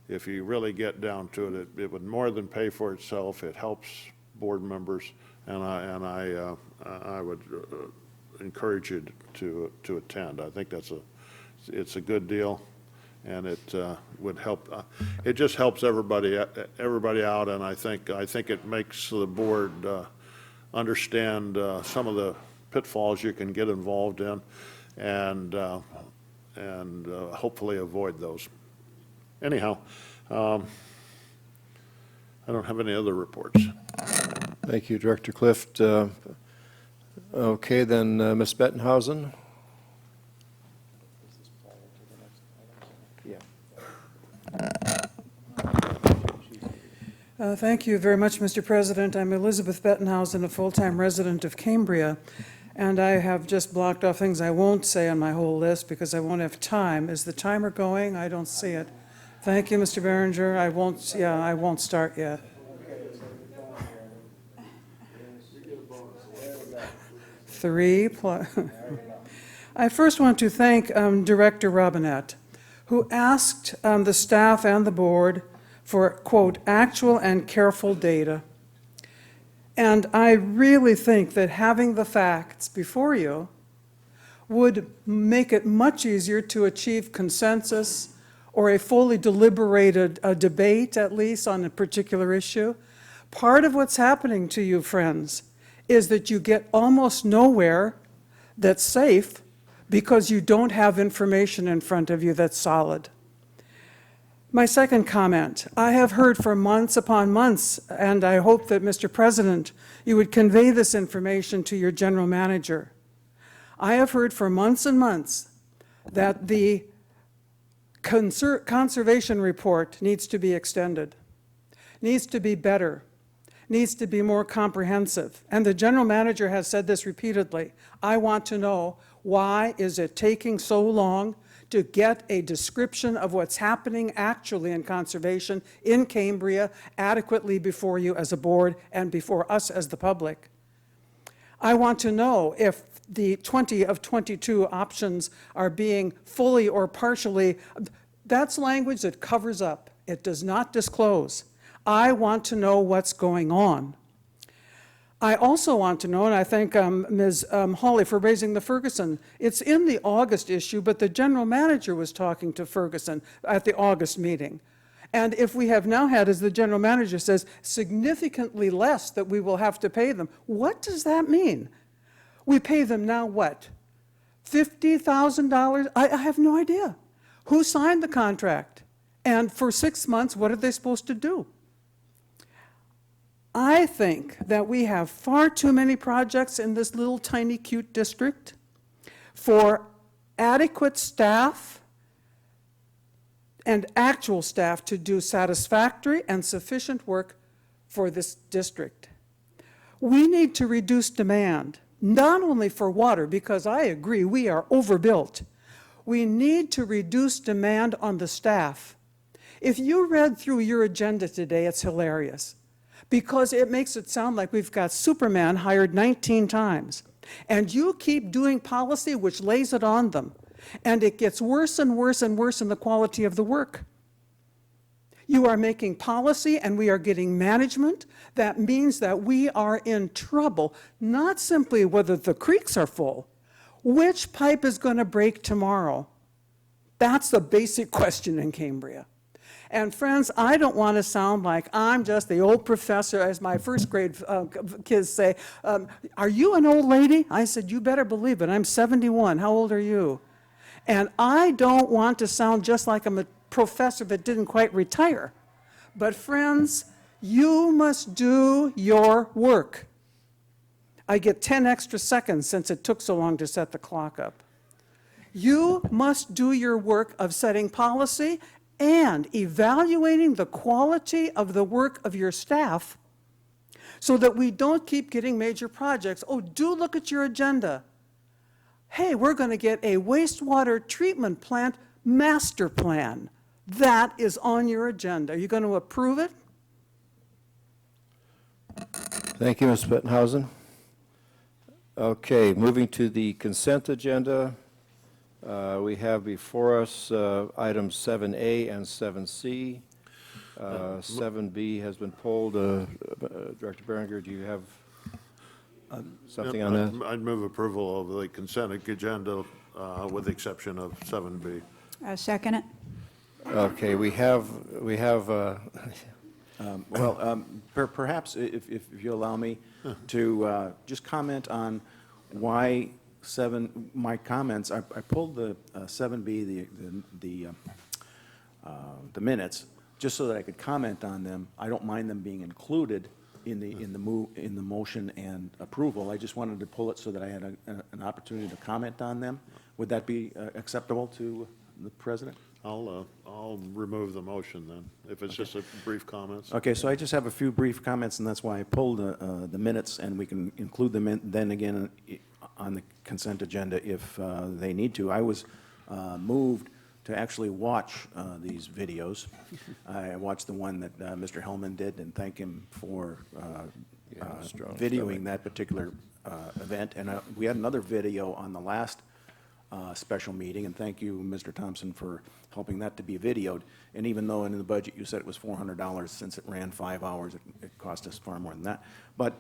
if you really get down to it, it would more than pay for itself. It helps board members, and I would encourage you to attend. I think it's a good deal, and it would help. It just helps everybody out, and I think it makes the board understand some of the pitfalls you can get involved in, and hopefully avoid those. Anyhow, I don't have any other reports. Thank you, Director Clift. Okay, then, Ms. Bettenhausen. Thank you very much, Mr. President. I'm Elizabeth Bettenhausen, a full-time resident of Cambria, and I have just blocked off things I won't say on my whole list because I won't have time. Is the timer going? I don't see it. Thank you, Mr. Berenger. I won't start yet. I first want to thank Director Robinette, who asked the staff and the board for, quote, actual and careful data. And I really think that having the facts before you would make it much easier to achieve consensus or a fully deliberated debate, at least, on a particular issue. Part of what's happening to you, friends, is that you get almost nowhere that's safe because you don't have information in front of you that's solid. My second comment, I have heard for months upon months, and I hope that, Mr. President, you would convey this information to your general manager. I have heard for months and months that the conservation report needs to be extended, needs to be better, needs to be more comprehensive. And the general manager has said this repeatedly. I want to know, why is it taking so long to get a description of what's happening actually in conservation in Cambria adequately before you as a board and before us as the public? I want to know if the 20 of 22 options are being fully or partially, that's language that covers up. It does not disclose. I want to know what's going on. I also want to know, and I thank Ms. Hawley for raising the Ferguson. It's in the August issue, but the general manager was talking to Ferguson at the August meeting. And if we have now had, as the general manager says, significantly less that we will have to pay them, what does that mean? We pay them now what? $50,000? I have no idea. Who signed the contract? And for 6 months, what are they supposed to do? I think that we have far too many projects in this little tiny cute district for adequate staff and actual staff to do satisfactory and sufficient work for this district. We need to reduce demand, not only for water, because I agree we are overbuilt. We need to reduce demand on the staff. If you read through your agenda today, it's hilarious, because it makes it sound like we've got Superman hired 19 times. And you keep doing policy which lays it on them. And it gets worse and worse and worse in the quality of the work. You are making policy and we are getting management. That means that we are in trouble, not simply whether the creeks are full. Which pipe is going to break tomorrow? That's the basic question in Cambria. And friends, I don't want to sound like I'm just the old professor, as my first grade kids say, are you an old lady? I said, you better believe it, I'm 71, how old are you? And I don't want to sound just like I'm a professor that didn't quite retire. But friends, you must do your work. I get 10 extra seconds since it took so long to set the clock up. You must do your work of setting policy and evaluating the quality of the work of your staff so that we don't keep getting major projects. Oh, do look at your agenda. Hey, we're going to get a wastewater treatment plant master plan. That is on your agenda. Are you going to approve it? Thank you, Ms. Bettenhausen. Okay, moving to the consent agenda. We have before us items 7A and 7C. 7B has been pulled. Director Berenger, do you have something on that? I'd move approval of the consent agenda with the exception of 7B. Second it. Okay, we have perhaps if you allow me to just comment on why my comments, I pulled the 7B, the minutes, just so that I could comment on them. I don't mind them being included in the motion and approval. I just wanted to pull it so that I had an opportunity to comment on them. Would that be acceptable to the President? I'll remove the motion then, if it's just a brief comments. Okay, so I just have a few brief comments, and that's why I pulled the minutes, and we can include them in, then again on the consent agenda if they need to. I was moved to actually watch these videos. I watched the one that Mr. Hellman did, and thank him for videoing that particular event. And we had another video on the last special meeting, and thank you, Mr. Thompson, for helping that to be videoed. And even though in the budget you said it was $400, since it ran 5 hours, it cost us far more than that. But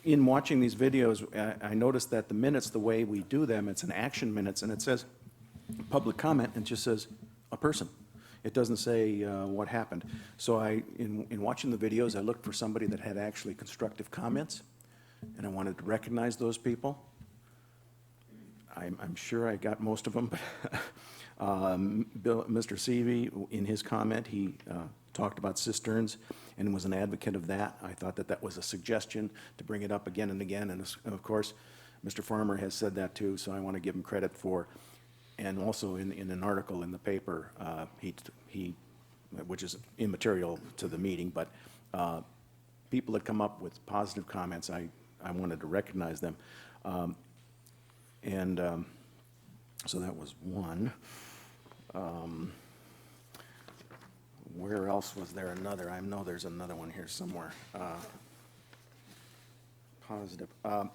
in watching these videos, I noticed that the minutes, the way we do them, it's an action minutes, and it says public comment, and it just says a person. It doesn't say what happened. So in watching the videos, I looked for somebody that had actually constructive comments, and I wanted to recognize those people. I'm sure I got most of them, but Mr. Seavey, in his comment, he talked about cisterns and was an advocate of that. I thought that that was a suggestion to bring it up again and again, and of course, Mr. Farmer has said that too, so I want to give him credit for, and also in an article in the paper, which is immaterial to the meeting, but people that come up with positive comments, I wanted to recognize them. So that was one. Where else was there another? I know there's another one here somewhere. Positive. A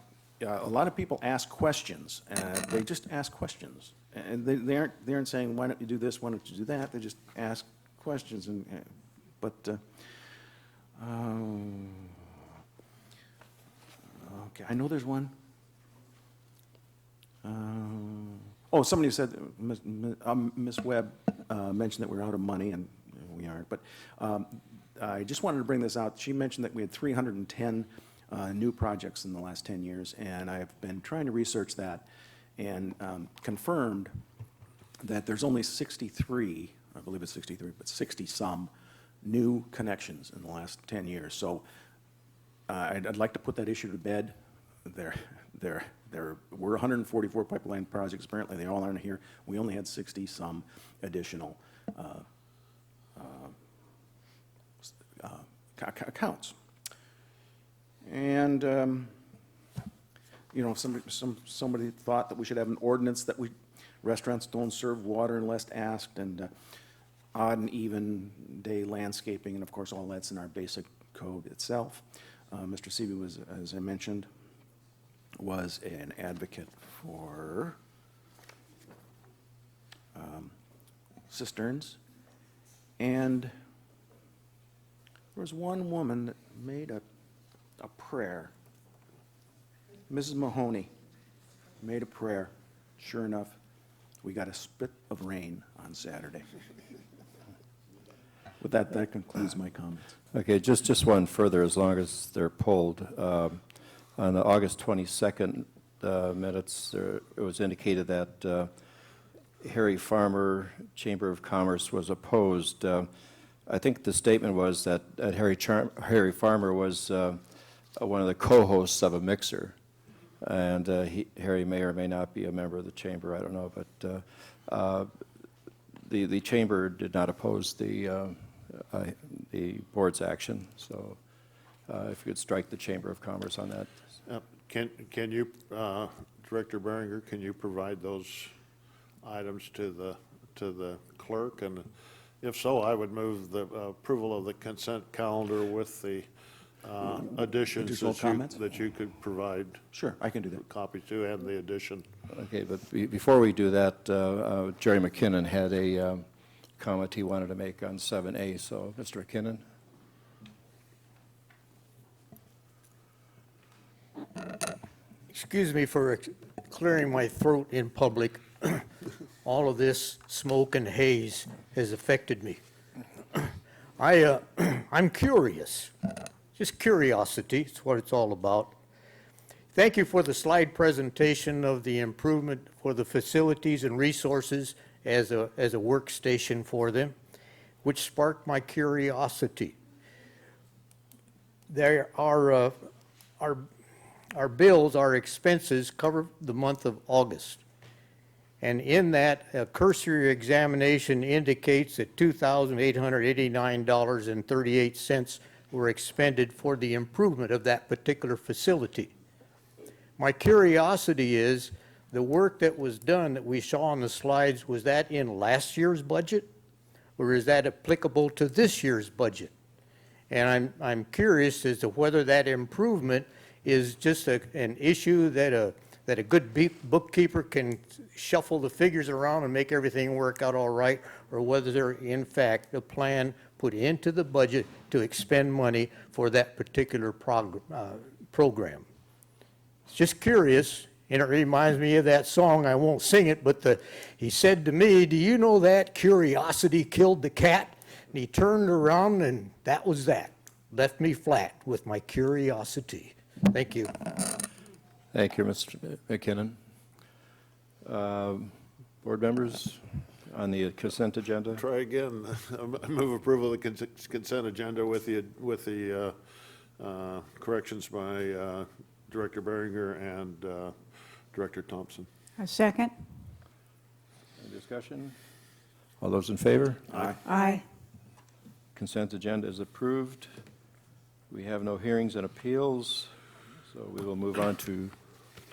lot of people ask questions, and they just ask questions. And they aren't saying, why don't you do this, why don't you do that? They just ask questions. Okay, I know there's one. Oh, somebody said, Ms. Webb mentioned that we're out of money, and we aren't. But I just wanted to bring this out. She mentioned that we had 310 new projects in the last 10 years, and I've been trying to research that and confirmed that there's only 63, I believe it's 63, but 60-some new connections in the last 10 years. So I'd like to put that issue to bed. There were 144 pipeline projects. Apparently, they all aren't here. We only had 60-some additional accounts. And you know, somebody thought that we should have an ordinance that restaurants don't serve water unless asked, and odd and even day landscaping, and of course, all that's in our basic code itself. Mr. Seavey was, as I mentioned, was an advocate for cisterns, and there was one woman that made a prayer. Mrs. Mahoney made a prayer. Sure enough, we got a spit of rain on Saturday. With that, that concludes my comments. Okay, just one further, as long as they're pulled. On the August 22nd minutes, it was indicated that Harry Farmer, Chamber of Commerce, was opposed. I think the statement was that Harry Farmer was one of the co-hosts of a mixer, and Harry may or may not be a member of the chamber, I don't know, but the chamber did not oppose the board's action, so if you could strike the Chamber of Commerce on that. Can you, Director Behringer, can you provide those items to the clerk? And if so, I would move the approval of the consent calendar with the additions that you could provide. Sure, I can do that. Copy to and the addition. Okay, but before we do that, Jerry McKinnon had a comment he wanted to make on 7A, so Mr. McKinnon. Excuse me for clearing my throat in public. All of this smoke and haze has affected me. I'm curious, just curiosity, it's what it's all about. Thank you for the slide presentation of the improvement for the facilities and resources as a workstation for them, which sparked my curiosity. There are our bills, our expenses cover the month of August. And in that, a cursory examination indicates that $2,889.38 were expended for the improvement of that particular facility. My curiosity is, the work that was done that we saw on the slides, was that in last year's budget? Or is that applicable to this year's budget? And I'm curious as to whether that improvement is just an issue that a good bookkeeper can shuffle the figures around and make everything work out all right, or whether there in fact a plan put into the budget to expend money for that particular program. Just curious, and it reminds me of that song. I won't sing it, but he said to me, "Do you know that curiosity killed the cat?" And he turned around, and that was that. Left me flat with my curiosity. Thank you. Thank you, Mr. McKinnon. Board members, on the consent agenda? Try again. I move approval of the consent agenda with the corrections by Director Beringer and Director Thompson. A second? Any discussion? All those in favor? Aye. Consent agenda is approved. We have no hearings and appeals, so we will move on to,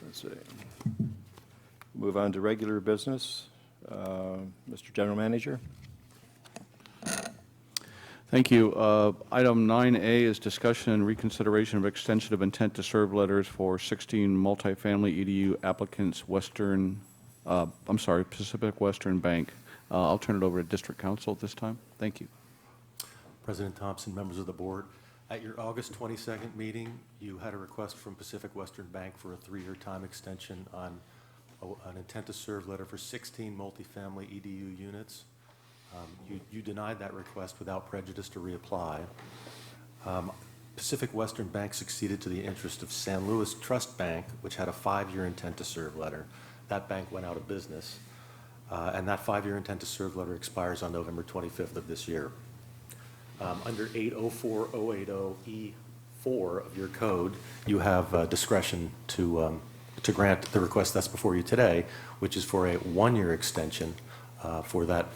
let's see, move on to regular business. Mr. General Manager? Thank you. Item 9A is discussion and reconsideration of extension of intent to serve letters for 16 multifamily EDU applicants, Pacific Western Bank. I'll turn it over to District Council at this time. Thank you. President Thompson, members of the board, at your August 22nd meeting, you had a request from Pacific Western Bank for a 3-year time extension on an intent to serve letter for 16 multifamily EDU units. You denied that request without prejudice to reapply. Pacific Western Bank succeeded to the interest of San Luis Trust Bank, which had a 5-year intent to serve letter. That bank went out of business, and that 5-year intent to serve letter expires on November 25th of this year. Under 804080E4 of your code, you have discretion to grant the request that's before you today, which is for a 1-year extension for that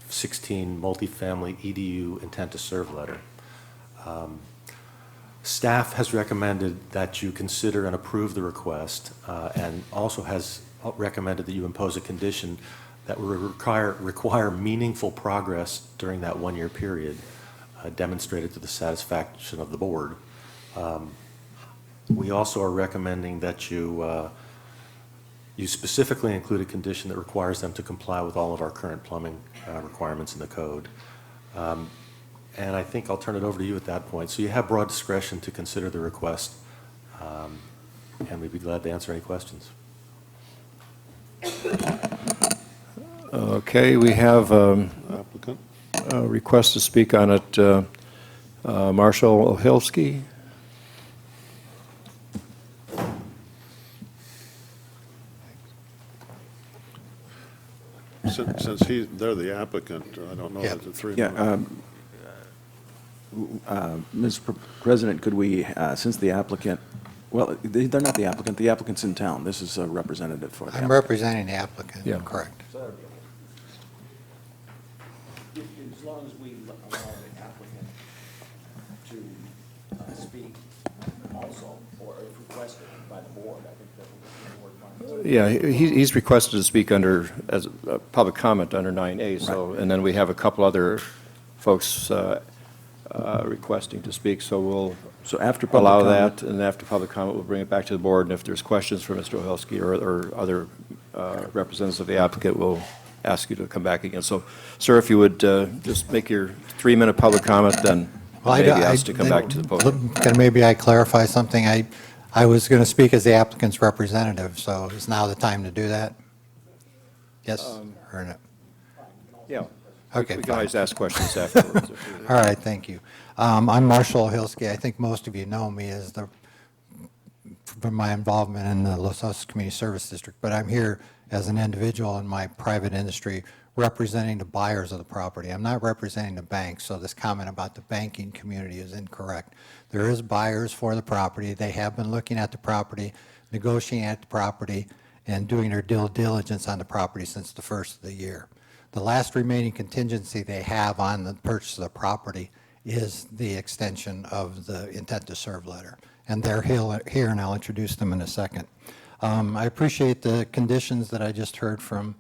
16 multifamily EDU intent to serve letter. Staff has recommended that you consider and approve the request, and also has recommended that you impose a condition that will require meaningful progress during that 1-year period, demonstrated to the satisfaction of the board. We also are recommending that you specifically include a condition that requires them to comply with all of our current plumbing requirements in the code. And I think I'll turn it over to you at that point. So you have broad discretion to consider the request, and we'd be glad to answer any questions. Okay, we have Applicant. a request to speak on it. Marshall Ohilsky. Since they're the applicant, I don't know if it's a 3 minute. Mr. President, could we, since the applicant, well, they're not the applicant's in town. This is a representative for them. I'm representing the applicant, Yeah. correct. As long as we allow the applicant to speak also, or if requested by the board, I think that would be the board. Yeah, he's requested to speak under, as a public comment under 9A, so, and then we have a couple other folks requesting to speak, so we'll after public allow comment, that, and after public comment, we'll bring it back to the board, and if there's questions for Mr. Ohilsky or other representatives of the applicant, we'll ask you to come back again. So, sir, if you would just make your 3-minute public comment, then maybe ask to come back to the podium. Can maybe I clarify something? I was going to speak as the applicant's representative, so is now the time to do that? Yes or no? Yeah. Okay, We can fine. always ask questions afterwards. All right, thank you. I'm Marshall Ohilsky. I think most of you know me as from my involvement in the Los Osos Community Service District, but I'm here as an individual in my private industry representing the buyers of the property. I'm not representing the bank, so this comment about the banking community is incorrect. There is buyers for the property. They have been looking at the property, negotiating at the property, and doing their due diligence on the property since the first of the year. The last remaining contingency they have on the purchase of the property is the extension of the intent to serve letter. And they're here, and I'll introduce them in a second. I appreciate the conditions that I just heard from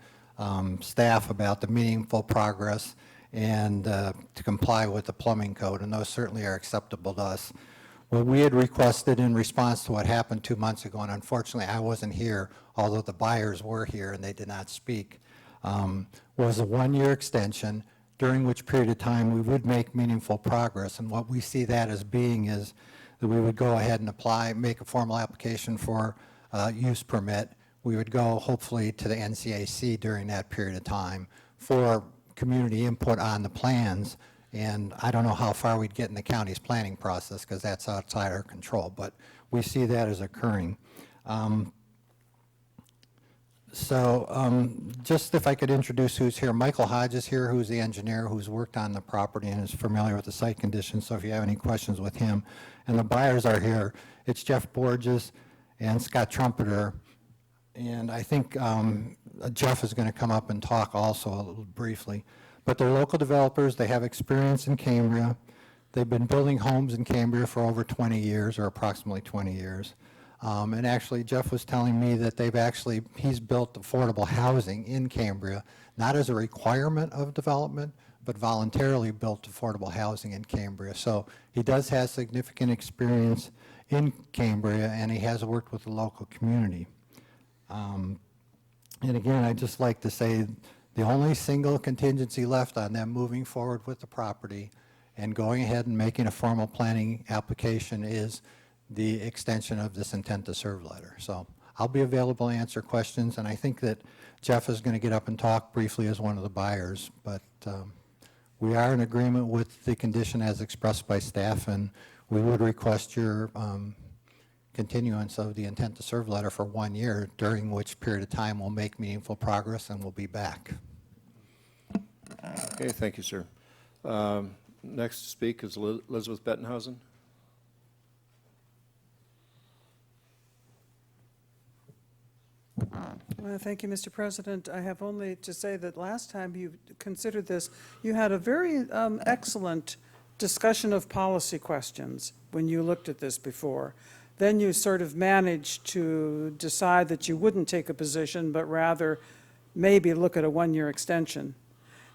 staff about the meaningful progress and to comply with the plumbing code, and those certainly are acceptable to us. What we had requested in response to what happened 2 months ago, and unfortunately I wasn't here, although the buyers were here and they did not speak, was a 1-year extension, during which period of time we would make meaningful progress. And what we see that as being is that we would go ahead and apply, make a formal application for use permit. We would go hopefully to the NCAC during that period of time for community input on the plans. And I don't know how far we'd get in the county's planning process because that's outside our control, but we see that as occurring. So just if I could introduce who's here. Michael Hodge is here, who's the engineer who's worked on the property and is familiar with the site conditions, so if you have any questions with him. And the buyers are here. It's Jeff Borges and Scott Trumpeter. And I think Jeff is going to come up and talk also a little briefly. But they're local developers. They have experience in Cambria. They've been building homes in Cambria for over 20 years, or approximately 20 years. And actually, Jeff was telling me that he's built affordable housing in Cambria, not as a requirement of development, but voluntarily built affordable housing in Cambria. So he does have significant experience in Cambria, and he has worked with the local community. And again, I'd just like to say the only single contingency left on them moving forward with the property and going ahead and making a formal planning application is the extension of this intent to serve letter. So I'll be available to answer questions, and I think that Jeff is going to get up and talk briefly as one of the buyers, but we are in agreement with the condition as expressed by staff, and we would request your continuance of the intent to serve letter for 1 year, during which period of time we'll make meaningful progress and we'll be back. Okay, thank you, sir. Next to speak is Elizabeth Bettenhausen. Well, thank you, Mr. President. I have only to say that last time you considered this, you had a very excellent discussion of policy questions when you looked at this before. Then you sort of managed to decide that you wouldn't take a position, but rather maybe look at a 1-year extension.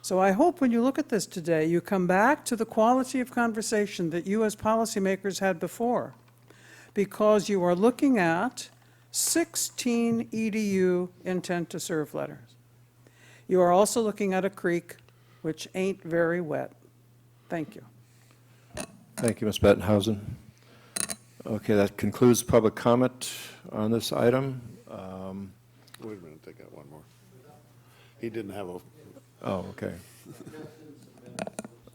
So I hope when you look at this today, you come back to the quality of conversation that you as policymakers had before, because you are looking at 16 EDU intent to serve letters. You are also looking at a creek which ain't very wet. Thank you. Thank you, Ms. Bettenhausen. Okay, that concludes public comment on this item. Wait a minute, they got one more. He didn't have a... Oh, okay.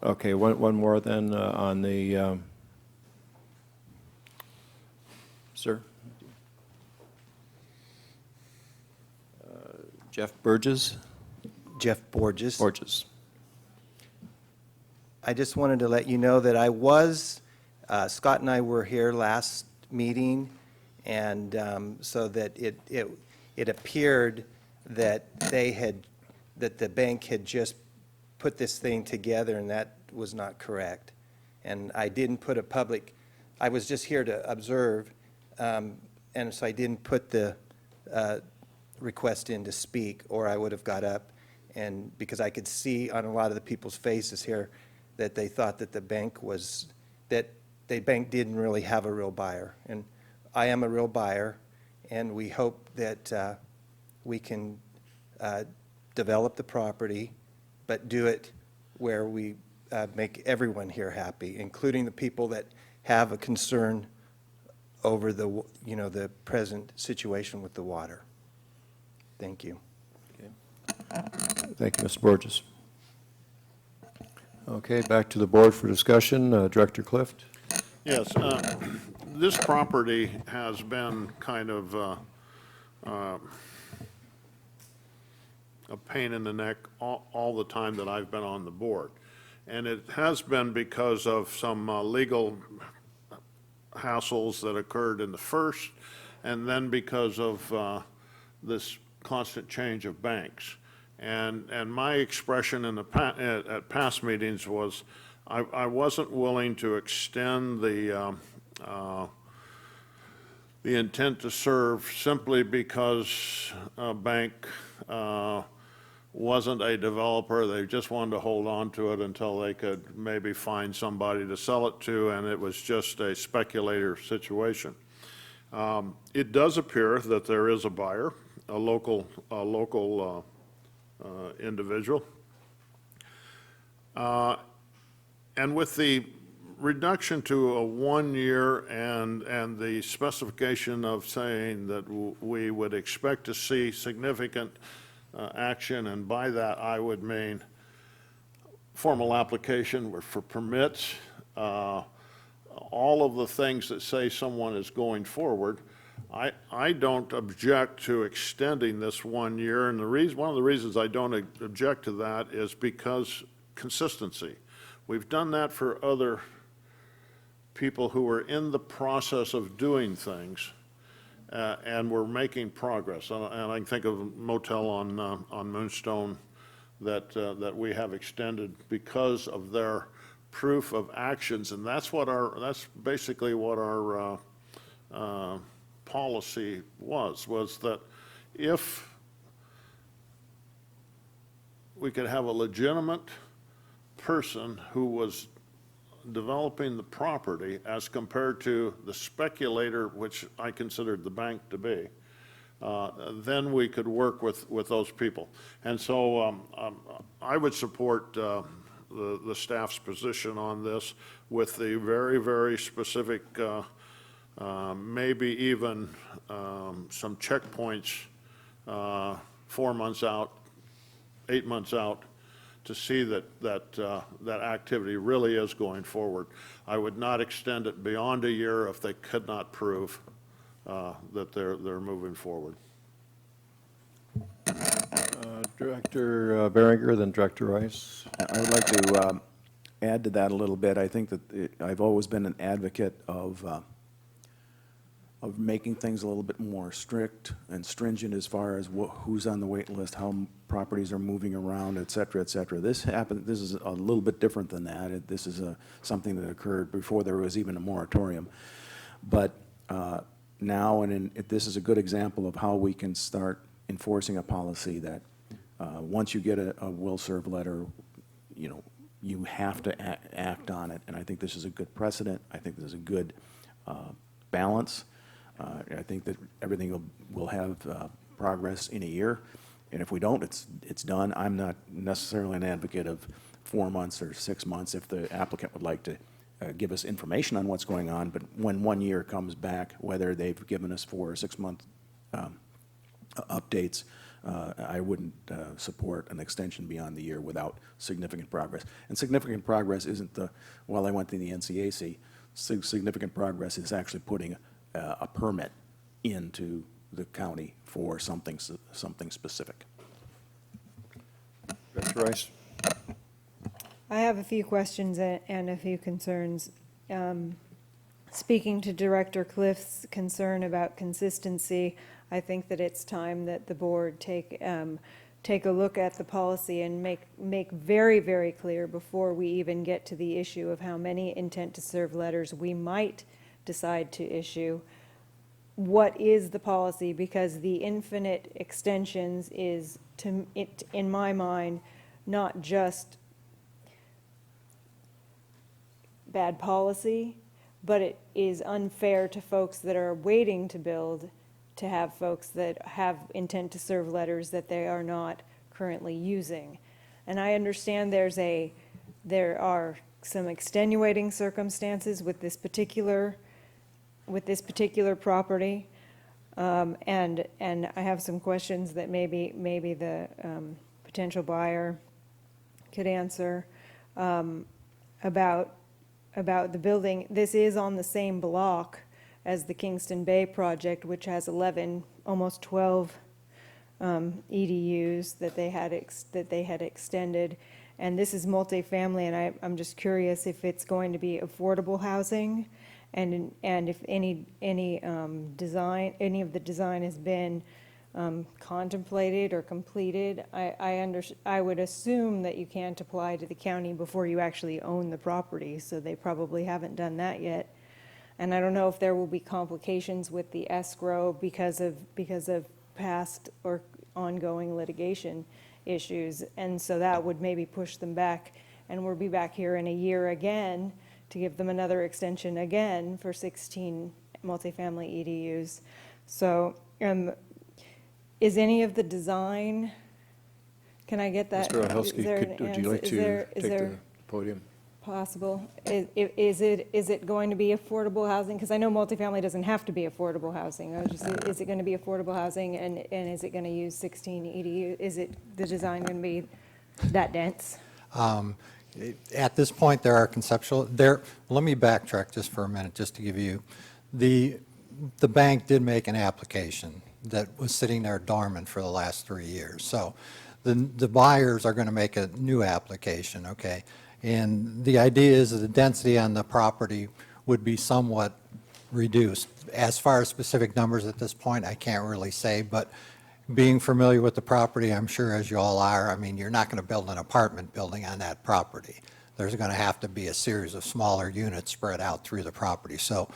Okay, one more then on the... Sir? Jeff Burgess? Jeff Borges. Borges. I just wanted to let you know that I was, Scott and I were here last meeting, and so that it appeared that that the bank had just put this thing together, and that was not correct. And I didn't put a public, I was just here to observe, and so I didn't put the request in to speak, or I would have got up, and because I could see on a lot of the people's faces here that they thought that the bank didn't really have a real buyer. And I am a real buyer, and we hope that we can develop the property, but do it where we make everyone here happy, including the people that have a concern over the present situation with the water. Thank you. Okay. Thank you, Mr. Borges. Okay, back to the board for discussion. Director Clift? Yes, this property has been kind of a pain in the neck all the time that I've been on the board. And it has been because of some legal hassles that occurred in the first, and then because of this constant change of banks. And my expression at past meetings was I wasn't willing to extend the intent to serve simply because a bank wasn't a developer. They just wanted to hold on to it until they could maybe find somebody to sell it to, and it was just a speculator situation. It does appear that there is a buyer, a local individual. And with the reduction to a 1 year and the specification of saying that we would expect to see significant action, and by that I would mean formal application for permits, all of the things that say someone is going forward, I don't object to extending this 1 year, and one of the reasons I don't object to that is because consistency. We've done that for other people who are in the process of doing things, and we're making progress. And I can think of Motel on Moonstone that we have extended because of their proof of actions, and that's basically what our policy was that if we could have a legitimate person who was developing the property as compared to the speculator, which I considered the bank to be, then we could work with those people. And so I would support the staff's position on this with the very, very specific, maybe even some checkpoints 4 months out, 8 months out, to see that activity really is going forward. I would not extend it beyond a year if they could not prove that they're moving forward. Director Behringer, then Director Rice. I would like to add to that a little bit. I think that I've always been an advocate of making things a little bit more strict and stringent as far as who's on the wait list, how properties are moving around, et cetera, et cetera. This is a little bit different than that. This is something that occurred before there was even a moratorium. But now, this is a good example of how we can start enforcing a policy that once you get a will serve letter, you have to act on it. And I think this is a good precedent. I think this is a good balance. I think that everything will have progress in a year, and if we don't, it's done. I'm not necessarily an advocate of 4 months or 6 months if the applicant would like to give us information on what's going on, but when 1 year comes back, whether they've given us 4 or 6 month updates, I wouldn't support an extension beyond the year without significant progress. And significant progress isn't I went to the NCAC, significant progress is actually putting a permit into the county for something specific. Director Rice. I have a few questions and a few concerns. Speaking to Director Cliff's concern about consistency, I think that it's time that the board take a look at the policy and make very, very clear before we even get to the issue of how many intent to serve letters we might decide to issue. What is the policy? Because the infinite extensions is, in my mind, not just bad policy, but it is unfair to folks that are waiting to build to have folks that have intent to serve letters that they are not currently using. And I understand there are some extenuating circumstances with this particular property, and I have some questions that maybe the potential buyer could answer about the building. This is on the same block as the Kingston Bay project, which has 11, almost 12 EDUs that they had extended, and this is multifamily. And I'm just curious if it's going to be affordable housing, and if any of the design has been contemplated or completed. I would assume that you can't apply to the county before you actually own the property, so they probably haven't done that yet. And I don't know if there will be complications with the escrow because of past or ongoing litigation issues, and so that would maybe push them back, and we'll be back here in a year again to give them another extension again for 16 multifamily EDUs. So is any of the design, can I get that? Mr. Ohelski, would you like to take the podium? Possible. Is it going to be affordable housing? Because I know multifamily doesn't have to be affordable housing. Is it going to be affordable housing, and is it going to use 16 EDU? Is the design going to be that dense? At this point, there are conceptual, let me backtrack just for a minute, just to give you, the the bank did make an application that was sitting there dormant for the last 3 years. So the buyers are going to make a new application, okay? And the idea is that the density on the property would be somewhat reduced. As far as specific numbers at this point, I can't really say, but being familiar with the property, I'm sure as you all are, I mean, you're not going to build an apartment building on that property. There's going to have to be a series of smaller units spread out through the property. So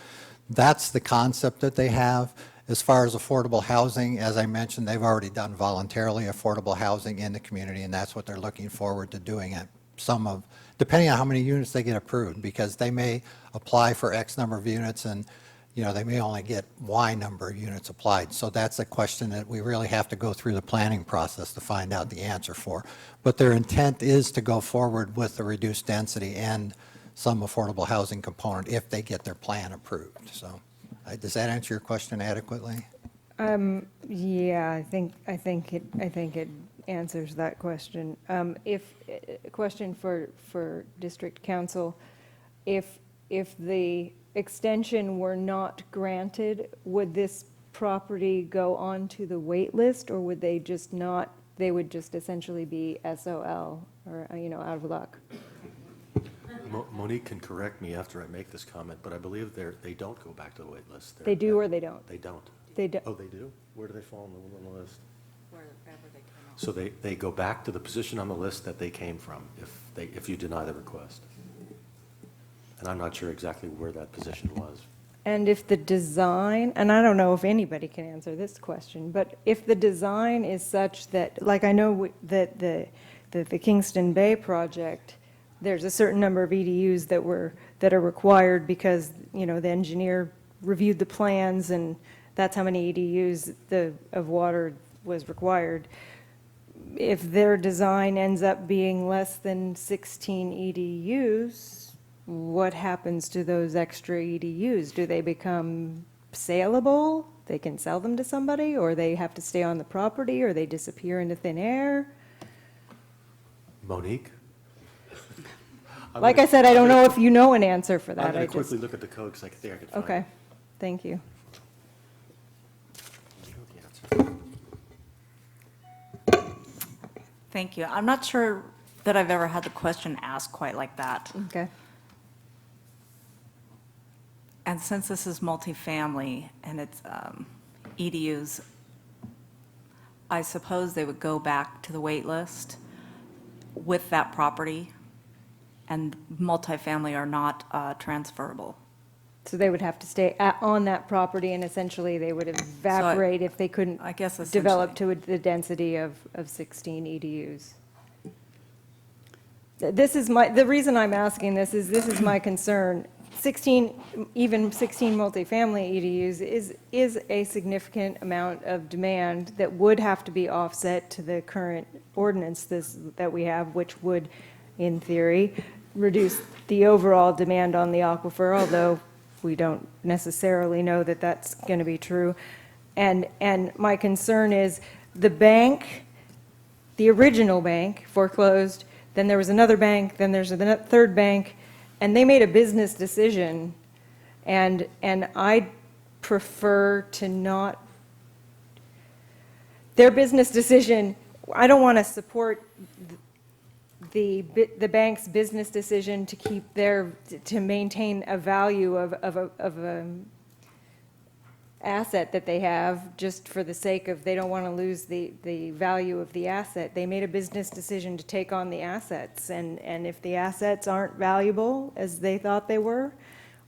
that's the concept that they have. As far as affordable housing, as I mentioned, they've already done voluntarily affordable housing in the community, and that's what they're looking forward to doing at some of, depending on how many units they get approved, because they may apply for X number of units and, you know, they may only get Y number of units applied. So that's a question that we really have to go through the planning process to find out the answer for. But their intent is to go forward with the reduced density and some affordable housing component if they get their plan approved. So does that answer your question adequately? Yeah, I think it answers that question. A question for District Council, if the extension were not granted, would this property go on to the wait list, or would they just not, they would just essentially be SOL, or, out of luck? Monique can correct me after I make this comment, but I believe they don't go back to the wait list. They do or they don't? They don't. They do. Oh, they do? Where do they fall on the list? So they go back to the position on the list that they came from if you deny the request. And I'm not sure exactly where that position was. And if the design, and I don't know if anybody can answer this question, but if the design is such that, like I know that the Kingston Bay project, there's a certain number of EDUs that are required because, the engineer reviewed the plans and that's how many EDUs of water was required. If their design ends up being less than 16 EDUs, what happens to those extra EDUs? Do they become saleable? They can sell them to somebody, or they have to stay on the property, or they disappear into thin air? Monique? Like I said, I don't know if you know an answer for that. I'm going to quickly look at the code because I think I could find it. Okay, thank you. Thank you. I'm not sure that I've ever had the question asked quite like that. Okay. And since this is multifamily and it's EDUs, I suppose they would go back to the wait list with that property, and multifamily are not transferable. So they would have to stay on that property, and essentially they would evaporate if they couldn't develop to the density of 16 EDUs. The reason I'm asking this is my concern. 16 multifamily EDUs is a significant amount of demand that would have to be offset to the current ordinance that we have, which would, in theory, reduce the overall demand on the aquifer, although we don't necessarily know that that's going to be true. And my concern is the bank, the original bank foreclosed, then there was another bank, then there's a third bank, and they made a business decision, and I prefer to not, their business decision, I don't want to support the bank's business decision to keep to maintain a value of a asset that they have, just for the sake of, they don't want to lose the value of the asset. They made a business decision to take on the assets, and if the assets aren't valuable as they thought they were,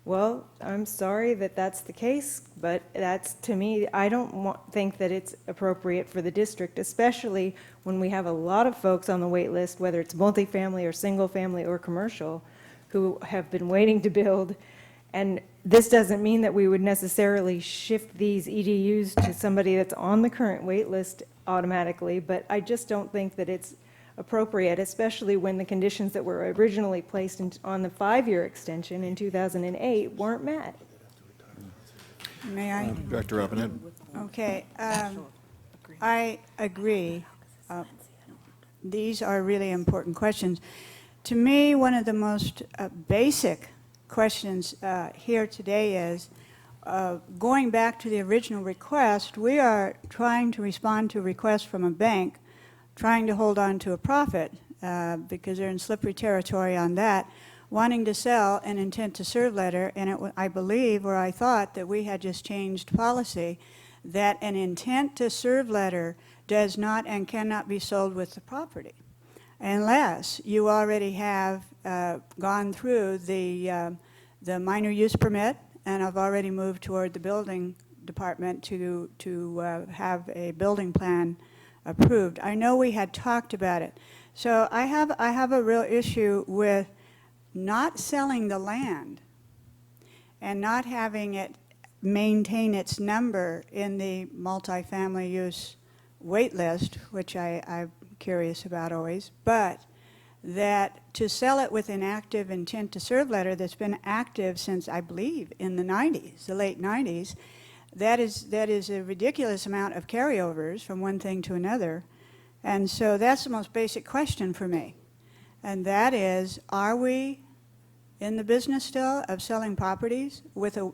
well, I'm sorry that that's the case, but that's, to me, I don't think that it's appropriate for the district, especially when we have a lot of folks on the wait list, whether it's multifamily or single family or commercial, who have been waiting to build. And this doesn't mean that we would necessarily shift these EDUs to somebody that's on the current wait list automatically, but I just don't think that it's appropriate, especially when the conditions that were originally placed on the 5-year extension in 2008 weren't met. May I? Director Robinette. Okay. I agree. These are really important questions. To me, one of the most basic questions here today is, going back to the original request, we are trying to respond to a request from a bank, trying to hold on to a profit, because they're in slippery territory on that, wanting to sell an intent to serve letter, and I believe, or I thought, that we had just changed policy, that an intent to serve letter does not and cannot be sold with the property, unless you already have gone through the minor use permit, and I've already moved toward the building department to have a building plan approved. I know we had talked about it. So I have a real issue with not selling the land and not having it maintain its number in the multifamily use wait list, which I'm curious about always, but that to sell it with an active intent to serve letter that's been active since, I believe, in the 90s, the late 90s, that is a ridiculous amount of carryovers from one thing to another. And so that's the most basic question for me. And that is, are we in the business still of selling properties with a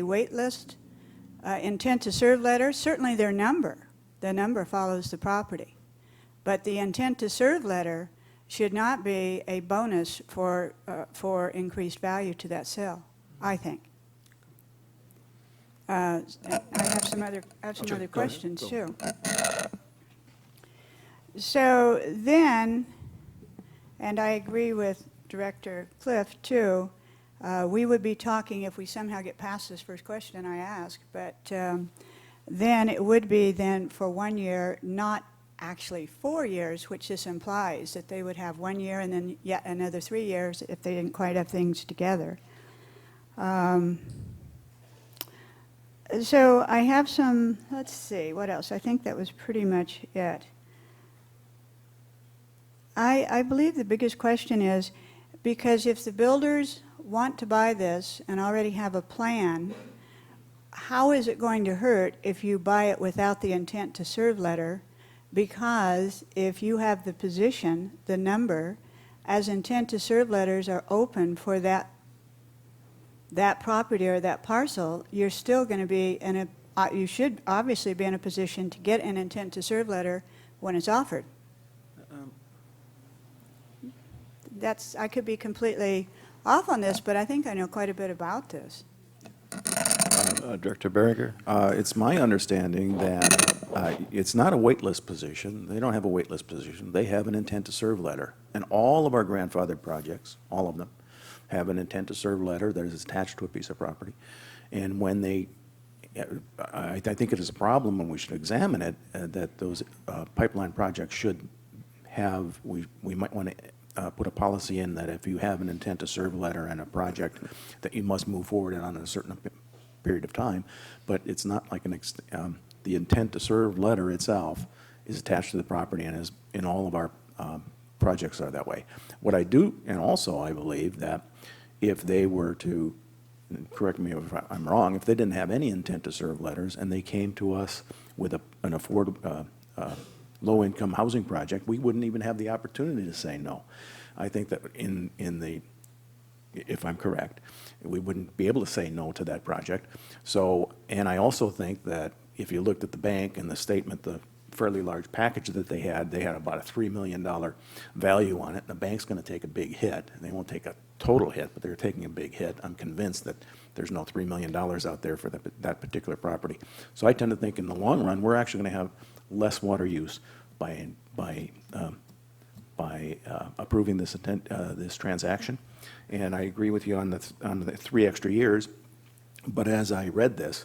wait list intent to serve letter? Certainly the number follows the property. But the intent to serve letter should not be a bonus for increased value to that sale, I think. I have some other questions too. So then, and I agree with Director Cliff too, we would be talking, if we somehow get past this first question I asked, but then it would be then for 1 year, not actually 4 years, which this implies, that they would have 1 year and then yet another 3 years if they didn't quite have things together. So I have some, let's see, what else? I think that was pretty much it. I believe the biggest question is, because if the builders want to buy this and already have a plan, how is it going to hurt if you buy it without the intent to serve letter? Because if you have the position, the number, as intent to serve letters are open for that property or that parcel, you're still going to be in a, you should obviously be in a position to get an intent to serve letter when it's offered. I could be completely off on this, but I think I know quite a bit about this. Director Berringer? It's my understanding that it's not a waitlist position. They don't have a waitlist position. They have an intent to serve letter. And all of our grandfathered projects, all of them, have an intent to serve letter that is attached to a piece of property. And when they, I think it is a problem, and we should examine it, that those pipeline projects should have, we might want to put a policy in that if you have an intent to serve letter and a project, that you must move forward on a certain period of time. But it's not like the intent to serve letter itself is attached to the property, and is in all of our projects are that way. What I do, and also I believe that if they were to, correct me if I'm wrong, if they didn't have any intent to serve letters and they came to us with an affordable, low-income housing project, we wouldn't even have the opportunity to say no. I think that if I'm correct, we wouldn't be able to say no to that project. So, and I also think that if you looked at the bank and the statement, the fairly large package that they had about a $3 million value on it, and the bank's going to take a big hit. And they won't take a total hit, but they're taking a big hit. I'm convinced that there's no $3 million out there for that particular property. So I tend to think in the long run, we're actually going to have less water use by approving this transaction. And I agree with you on the 3 extra years. But as I read this,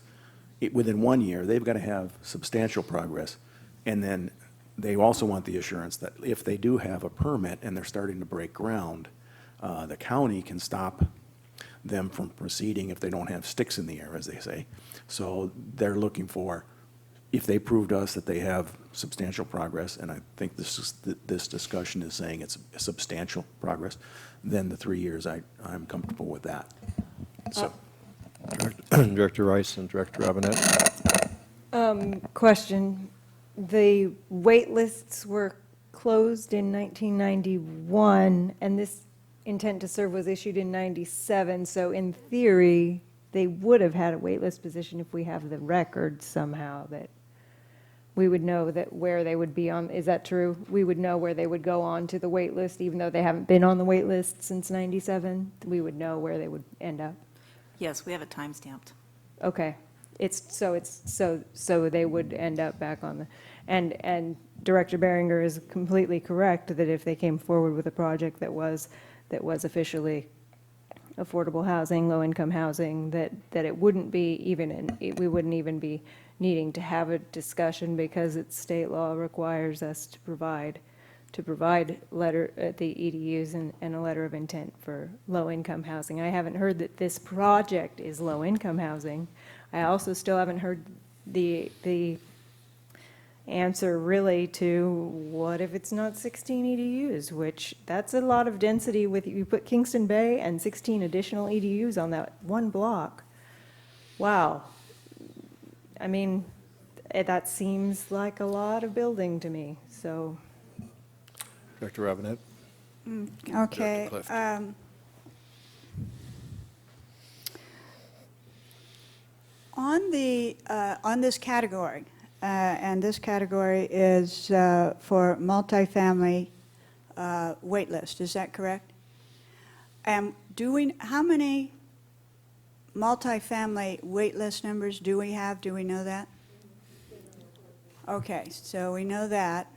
within 1 year, they've got to have substantial progress. And then they also want the assurance that if they do have a permit and they're starting to break ground, the county can stop them from proceeding if they don't have sticks in the air, as they say. So they're looking for, if they prove to us that they have substantial progress, and I think this discussion is saying it's substantial progress, then the 3 years, I'm comfortable with that. So, Director Rice and Director Robinette. Question. The wait lists were closed in 1991, and this intent to serve was issued in 97, so in theory, they would have had a waitlist position if we have the record somehow that we would know that where they would be on, is that true? We would know where they would go on to the wait list, even though they haven't been on the wait list since 97? We would know where they would end up? Yes, we have it time-stamped. Okay. So they would end up back on the, and Director Behringer is completely correct that if they came forward with a project that was officially affordable housing, low-income housing, that it wouldn't be even, we wouldn't even be needing to have a discussion because it's state law requires us to provide letter at the EDUs and a letter of intent for low-income housing. I haven't heard that this project is low-income housing. I also still haven't heard the answer really to what if it's not 16 EDUs, which that's a lot of density with, you put Kingston Bay and 16 additional EDUs on that one block. Wow. I mean, that seems like a lot of building to me, so. Director Robinette? Okay. On this category, and this category is for multifamily wait list, is that correct? How many multifamily wait list numbers do we have? Do we know that? Okay, so we know that.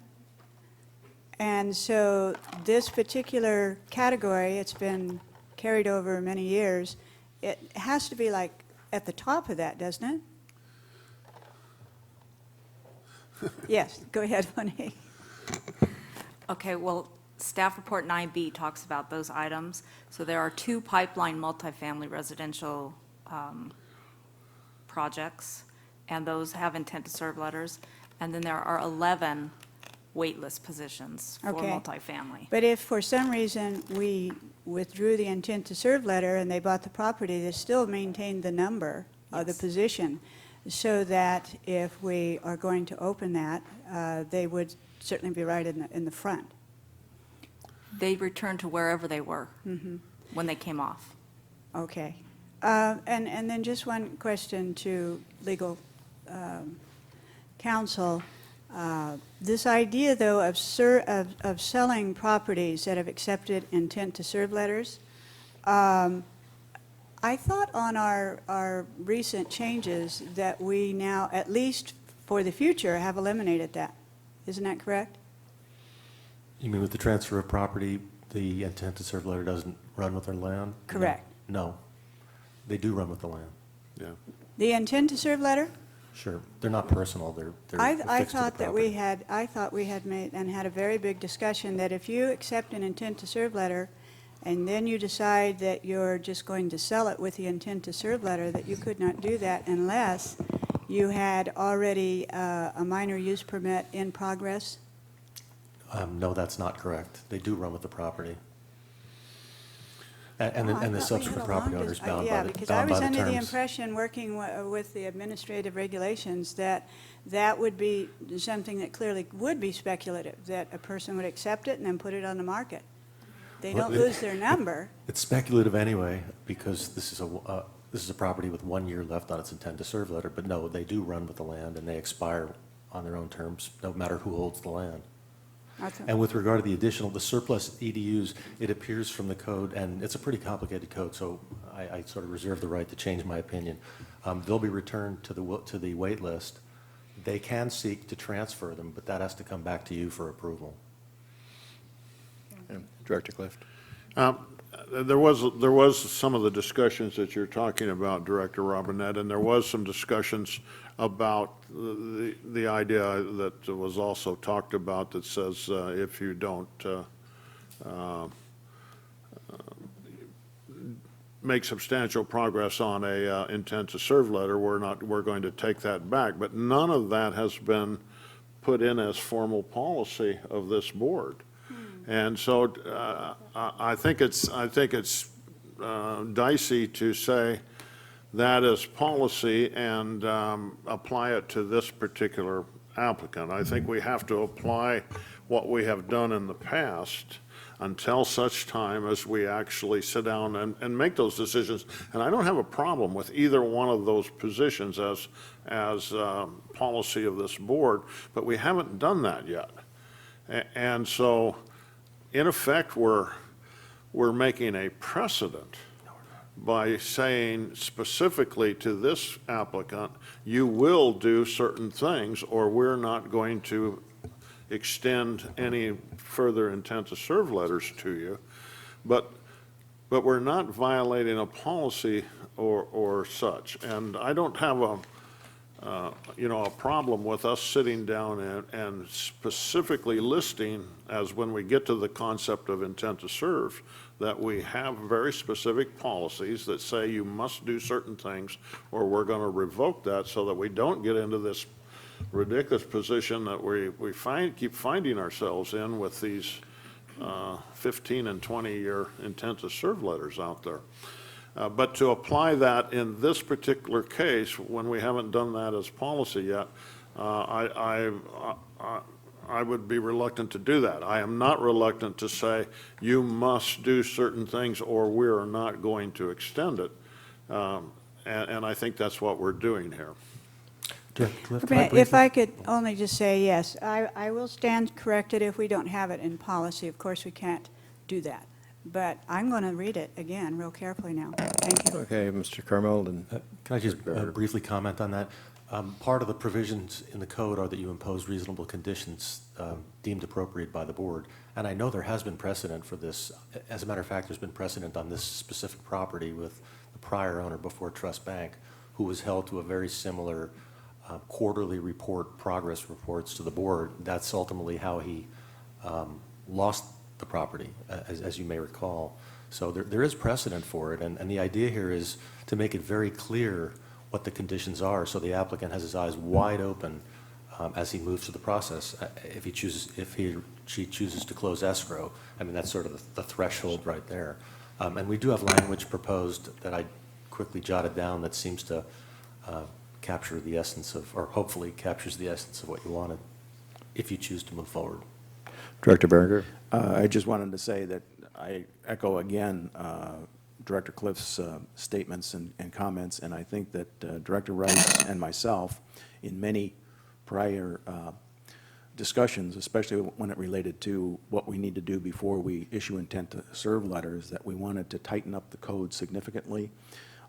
And so this particular category, it's been carried over many years. It has to be like at the top of that, doesn't it? Yes, go ahead, Monique. Okay, well, staff report 9B talks about those items. So there are 2 pipeline multifamily residential projects, and those have intent to serve letters. And then there are 11 waitlist positions for Okay. multifamily. But if for some reason we withdrew the intent to serve letter and they bought the property, they still maintained the number of the position, so that if we are going to open that, they would certainly be right in the front. They returned to wherever they were when they came off. Okay. And then just one question to legal counsel. This idea, though, of selling properties that have accepted intent to serve letters, I thought on our recent changes that we now, at least for the future, have eliminated that. Isn't that correct? You mean with the transfer of property, the intent to serve letter doesn't run with their land? Correct. No. They do run with the land. Yeah. The intent to serve letter? Sure. They're not personal. They're I affixed to the thought that property. I thought we had made and had a very big discussion that if you accept an intent to serve letter and then you decide that you're just going to sell it with the intent to serve letter, that you could not do that unless you had already a minor use permit in progress. No, that's not correct. They do run with the property. And Oh, I the thought we subsequent had a property long owner's dis- bound yeah, by the because I was under the terms. impression, working with the administrative regulations, that that would be something that clearly would be speculative, that a person would accept it and then put it on the market. They Well, don't lose their number. It's speculative anyway, because this is a property with 1 year left on its intent to serve letter, but no, they do run with the land and they expire on their own terms, no matter who holds the land. And with regard to the surplus EDUs, it appears from the code, and it's a pretty complicated code, so I sort of reserve the right to change my opinion. They'll be returned to the wait list. They can seek to transfer them, but that has to come back to you for approval. Director Clift. There was some of the discussions that you're talking about, Director Robinette, and there was some discussions about the idea that was also talked about that says if you don't make substantial progress on a intent to serve letter, we're going to take that back. But none of that has been put in as formal policy of this board. And so I think it's dicey to say that is policy and apply it to this particular applicant. I think we have to apply what we have done in the past. until such time as we actually sit down and make those decisions. And I don't have a problem with either one of those positions as policy of this board, but we haven't done that yet. And so, in effect, we're making a precedent by saying specifically to this applicant, you will do certain things, or we're not going to extend any further intent to serve letters to you. But we're not violating a policy or such. And I don't have a problem with us sitting down and specifically listing, as when we get to the concept of intent to serve, that we have very specific policies that say you must do certain things, or we're going to revoke that, so that we don't get into this ridiculous position that we keep finding ourselves in with these 15 and 20-year intent to serve letters out there. But to apply that in this particular case, when we haven't done that as policy yet, I would be reluctant to do that. I am not reluctant to say you must do certain things, or we're not going to extend it. And I think that's what we're doing here. If I could only just say, yes, I will stand corrected if we don't have it in policy. Of course, we can't do that. But I'm going to read it again real carefully now. Thank you. Okay, Mr. Carmel, and Can I just briefly comment on that? Part of the provisions in the code are that you impose reasonable conditions deemed appropriate by the board. And I know there has been precedent for this. As a matter of fact, there's been precedent on this specific property with the prior owner before Trust Bank, who was held to a very similar quarterly progress reports to the board. That's ultimately how he lost the property, as you may recall. So there is precedent for it, and the idea here is to make it very clear what the conditions are, so the applicant has his eyes wide open as he moves through the process. If he or she chooses to close escrow, I mean, that's sort of the threshold right there. And we do have language proposed that I quickly jotted down that seems to capture the essence of, or hopefully captures the essence of what you wanted, if you choose to move forward. Director Berger. I just wanted to say that I echo again Director Cliff's statements and comments, and I think that Director Rice and myself, in many prior discussions, especially when it related to what we need to do before we issue intent to serve letters, that we wanted to tighten up the code significantly,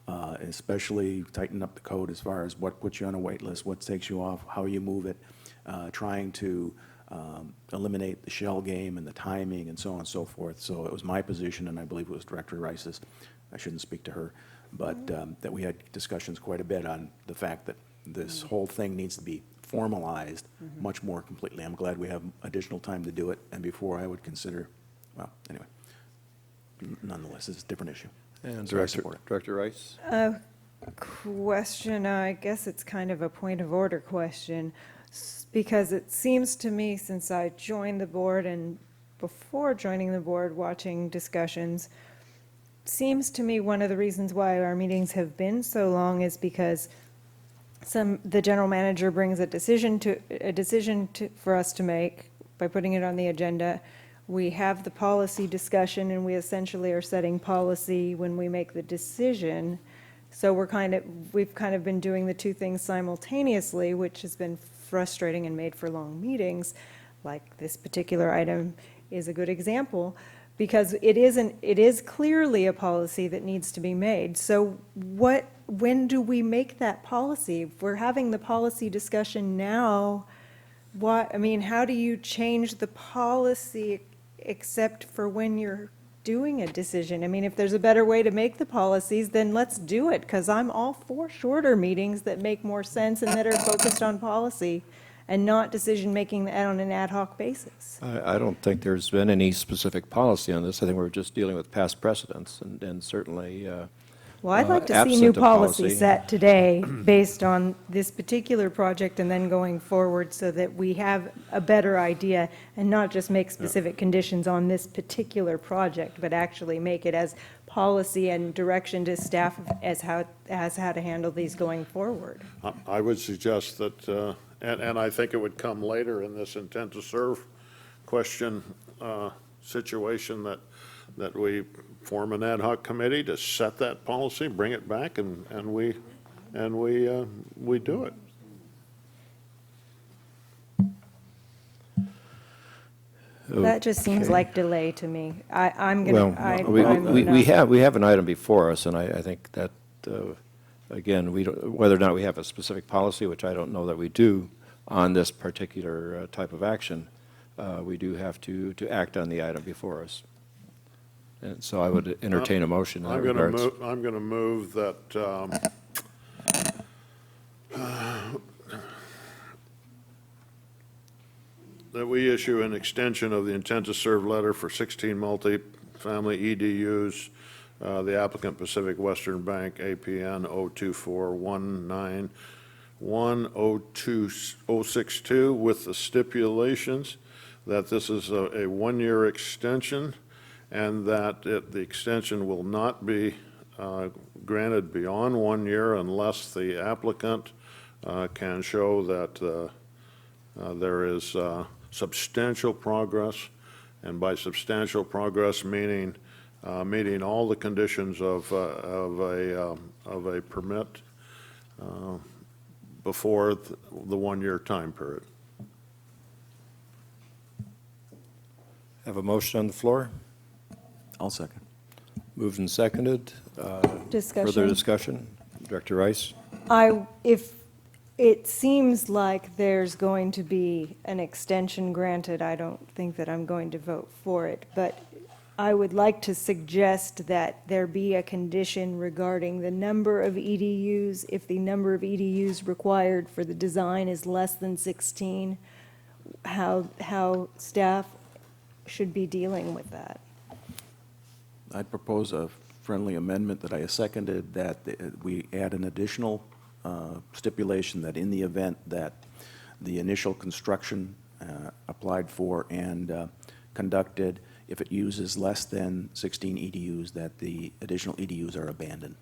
especially tighten up the code as far as what puts you on a wait list, what takes you off, how you move it, trying to eliminate the shell game and the timing and so on and so forth. So it was my position, and I believe it was Director Rice's, I shouldn't speak to her, but that we had discussions quite a bit on the fact that this whole thing needs to be formalized much more completely. I'm glad we have additional time to do it, and before I would consider, well, anyway, nonetheless, it's a different issue. And So I support it. Director Rice. Question, I guess it's kind of a point of order question, because it seems to me, since I joined the board and before joining the board, watching discussions, seems to me one of the reasons why our meetings have been so long is because the general manager brings a decision for us to make by putting it on the agenda. We have the policy discussion, and we essentially are setting policy when we make the decision. So we've kind of been doing the two things simultaneously, which has been frustrating and made for long meetings. Like this particular item is a good example, because it is clearly a policy that needs to be made. So when do we make that policy? If we're having the policy discussion now, how do you change the policy except for when you're doing a decision? I mean, if there's a better way to make the policies, then let's do it, because I'm all for shorter meetings that make more sense and that are focused on policy and not decision-making on an ad hoc basis. I don't think there's been any specific policy on this. I think we're just dealing with past precedents, and certainly Well, I'd like to see absent new a policy set today based on this particular project and then going forward, so that we have a better idea and not just make specific conditions on this particular project, but actually make it as policy and direction to staff as how to handle these going forward. I would suggest that, and I think it would come later in this intent to serve question situation that we form an ad hoc committee to set that policy, bring it back, and we do it. That just seems Okay. like delay to me. I'm Well, gonna, we have an item before us, and I think that, again, whether or not we have a specific policy, which I don't know that we do, on this particular type of action, we do have to act on the item before us. And so I would entertain a motion in that regards. I'm going to move that that we issue an extension of the intent to serve letter for 16 multifamily EDUs. The applicant Pacific Western Bank, APN 02419102062, with the stipulations that this is a one-year extension and that the extension will not be granted beyond 1 year unless the applicant can show that there is substantial progress, and by substantial progress meaning meeting all the conditions of a permit before the 1 year time period. Have a motion on the floor? I'll second. Moved and seconded. Discussion. Further discussion? Director Rice? if it seems like there's going to be an extension granted, I don't think that I'm going to vote for it, but I would like to suggest that there be a condition regarding the number of EDUs. If the number of EDUs required for the design is less than 16, how staff should be dealing with that. I'd propose a friendly amendment that I seconded, that we add an additional stipulation that in the event that the initial construction applied for and conducted, if it uses less than 16 EDUs, that the additional EDUs are abandoned.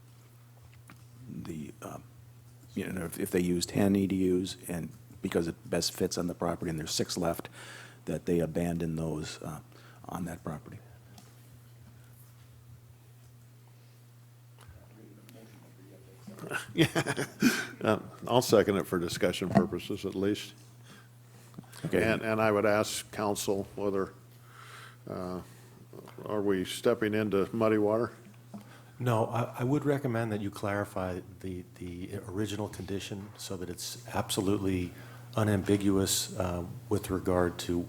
If they use 10 EDUs and because it best fits on the property and there's 6 left, that they abandon those on that property. Yeah, I'll second it for discussion purposes at least. Okay. And I would ask council whether, are we stepping into muddy water? No, I would recommend that you clarify the original condition so that it's absolutely unambiguous with regard to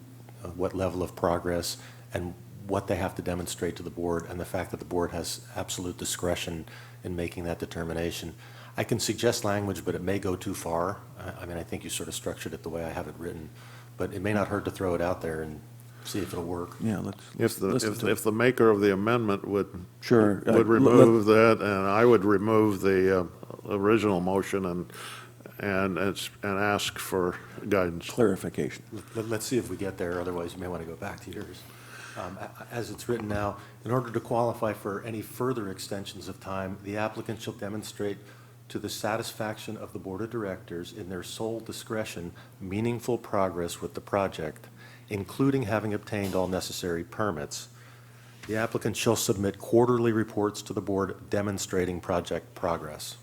what level of progress and what they have to demonstrate to the board, and the fact that the board has absolute discretion in making that determination. I can suggest language, but it may go too far. I mean, I think you sort of structured it the way I have it written, but it may not hurt to throw it out there and see if it'll work. Yeah, If the maker of the amendment would Sure. would remove that, and I would remove the original motion and ask for guidance. Clarification. Let's see if we get there, otherwise you may want to go back to yours. As it's written now, in order to qualify for any further extensions of time, the applicant shall demonstrate to the satisfaction of the Board of Directors in their sole discretion meaningful progress with the project, including having obtained all necessary permits. The applicant shall submit quarterly reports to the board demonstrating project progress.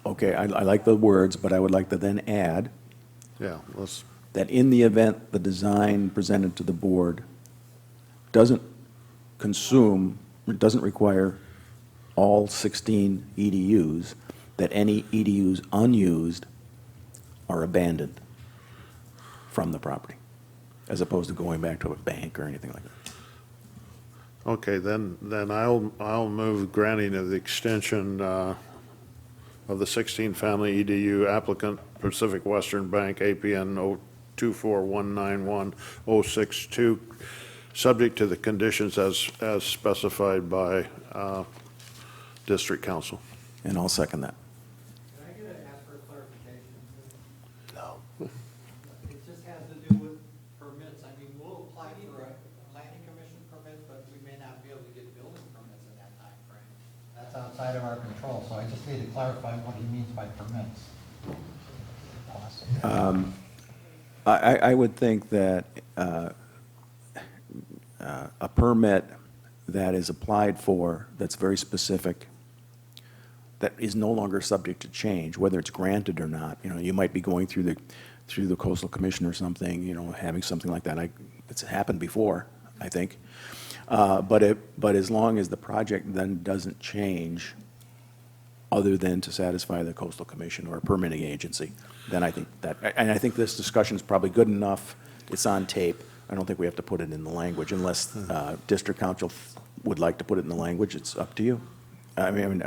Okay, I like the words, but I would like to then add Yeah, let's, that in the event the design presented to the board doesn't consume, it doesn't require all 16 EDUs, that any EDUs unused are abandoned from the property, as opposed to going back to a bank or anything like that. okay, then I'll move granting of the extension of the 16-family EDU applicant, Pacific Western Bank, APN 024191062, subject to the conditions as specified by District Council. And I'll second that. Can I ask for clarification? No. It just has to do with permits. I mean, we'll apply for a planning commission permit, but we may not be able to get building permits in that time frame. That's outside of our control, so I just need to clarify what he means by permits. I would think that a permit that is applied for, that's very specific, that is no longer subject to change, whether it's granted or not. You know, you might be going through the coastal commission or something, you know, having something like that. It's happened before, I think. But as long as the project then doesn't change, other than to satisfy the coastal commission or a permitting agency, then I think that, and I think this discussion is probably good enough. It's on tape. I don't think we have to put it in the language unless district council would like to put it in the language. It's up to you. I mean,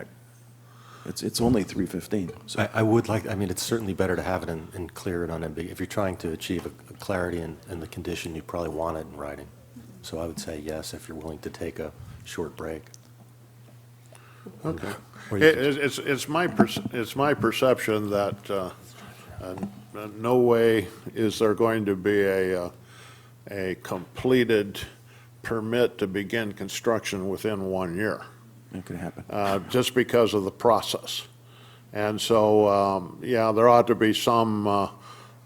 it's only 3:15. So. I would like, I mean, it's certainly better to have it in clear and unambiguous. If you're trying to achieve a clarity in the condition, you probably want it in writing. So I would say yes, if you're willing to take a short break. Okay. It's my perception that no way is there going to be a completed permit to begin construction within 1 year. It could happen. Just because of the process. And so, yeah, there ought to be some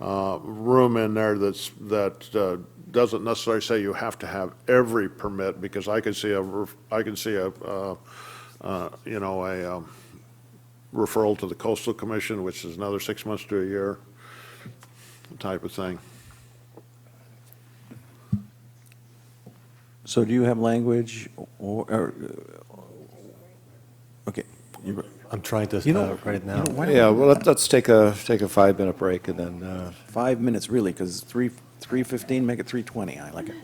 room in there that doesn't necessarily say you have to have every permit, because I can see a referral to the coastal commission, which is another 6 months to a year type of thing. So do you have language or okay. I'm trying to write it now. Yeah, well, let's take a 5-minute break and then. 5 minutes, really, because 3:15, make it 3:20. I like it.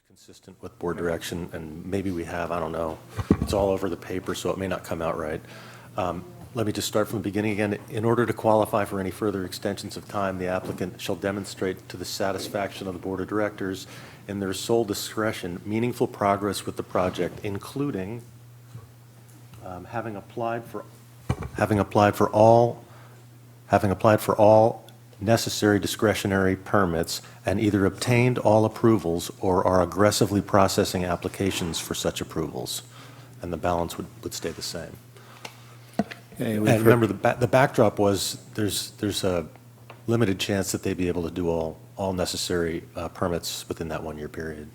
Consistent with board direction, and maybe we have, I don't know. It's all over the paper, so it may not come out right. Let me just start from the beginning again. In order to qualify for any further extensions of time, the applicant shall demonstrate to the satisfaction of the board of directors in their sole discretion meaningful progress with the project, including having applied for all necessary discretionary permits and either obtained all approvals or are aggressively processing applications for such approvals. And the balance would stay the same. And remember, the backdrop was there's a limited chance that they'd be able to do all necessary permits within that 1 year period.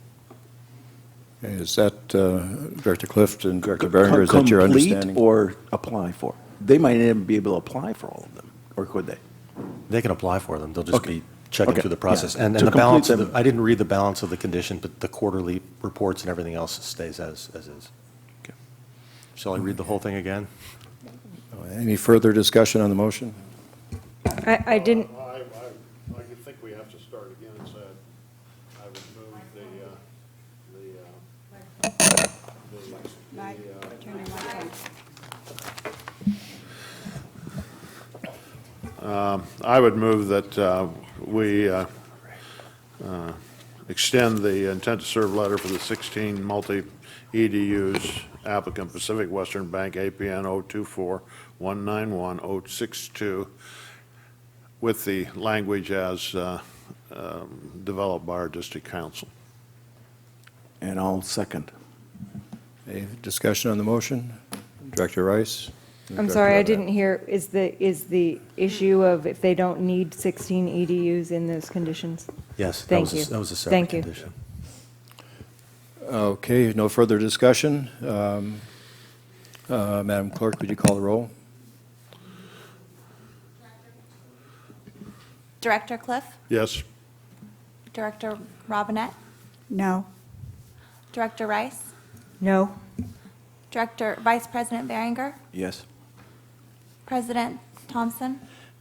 Okay, is that, Director Clift and Director Behringer, is that your understanding? Complete or apply for? They might not even be able to apply for all of them, or could they? They can apply for them. They'll just be checking through the process. Yeah. And the balance, I didn't read the balance of the condition, but the quarterly reports and everything else stays as is. Okay. Shall I read the whole thing again? Any further discussion on the motion? I didn't, I think we have to start again and say, I would move Mike, turn your mic on. I would move that we extend the intent to serve letter for the 16 multi-EDUs applicant Pacific Western Bank APN 024-191-062 with the language as developed by our district council. And I'll second. Any discussion on the motion? Director Rice? I'm sorry, I didn't hear, is the issue of if they don't need 16 EDUs in those conditions? Yes, Thank you. that was a separate Thank you. condition. Okay, no further discussion. Madam Clerk, would you call the roll? Director Cliff? Yes. Director Robinette? No. Director Rice? No. Director Vice President Behringer? Yes. President Thompson?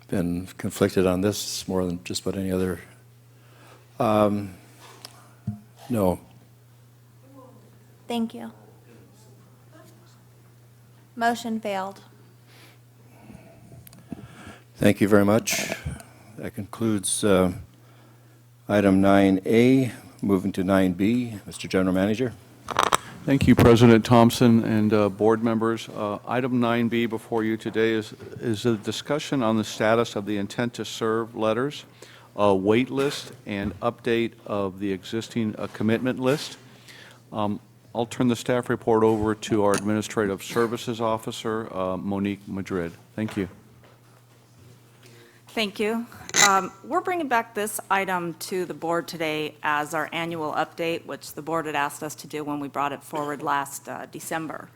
Been conflicted on this more than just about any other. No. Thank you. Thank you very much. That concludes item 9A. Moving to 9B, Mr. General Manager. Thank you, President Thompson and board members. Item 9B before you today is a discussion on the status of the intent to serve letters, a wait list, and update of the existing commitment list. I'll turn the staff report over to our Administrative Services Officer, Monique Madrid. Thank you. Thank you. We're bringing back this item to the board today as our annual update, which the board had asked us to do when we brought it forward last December.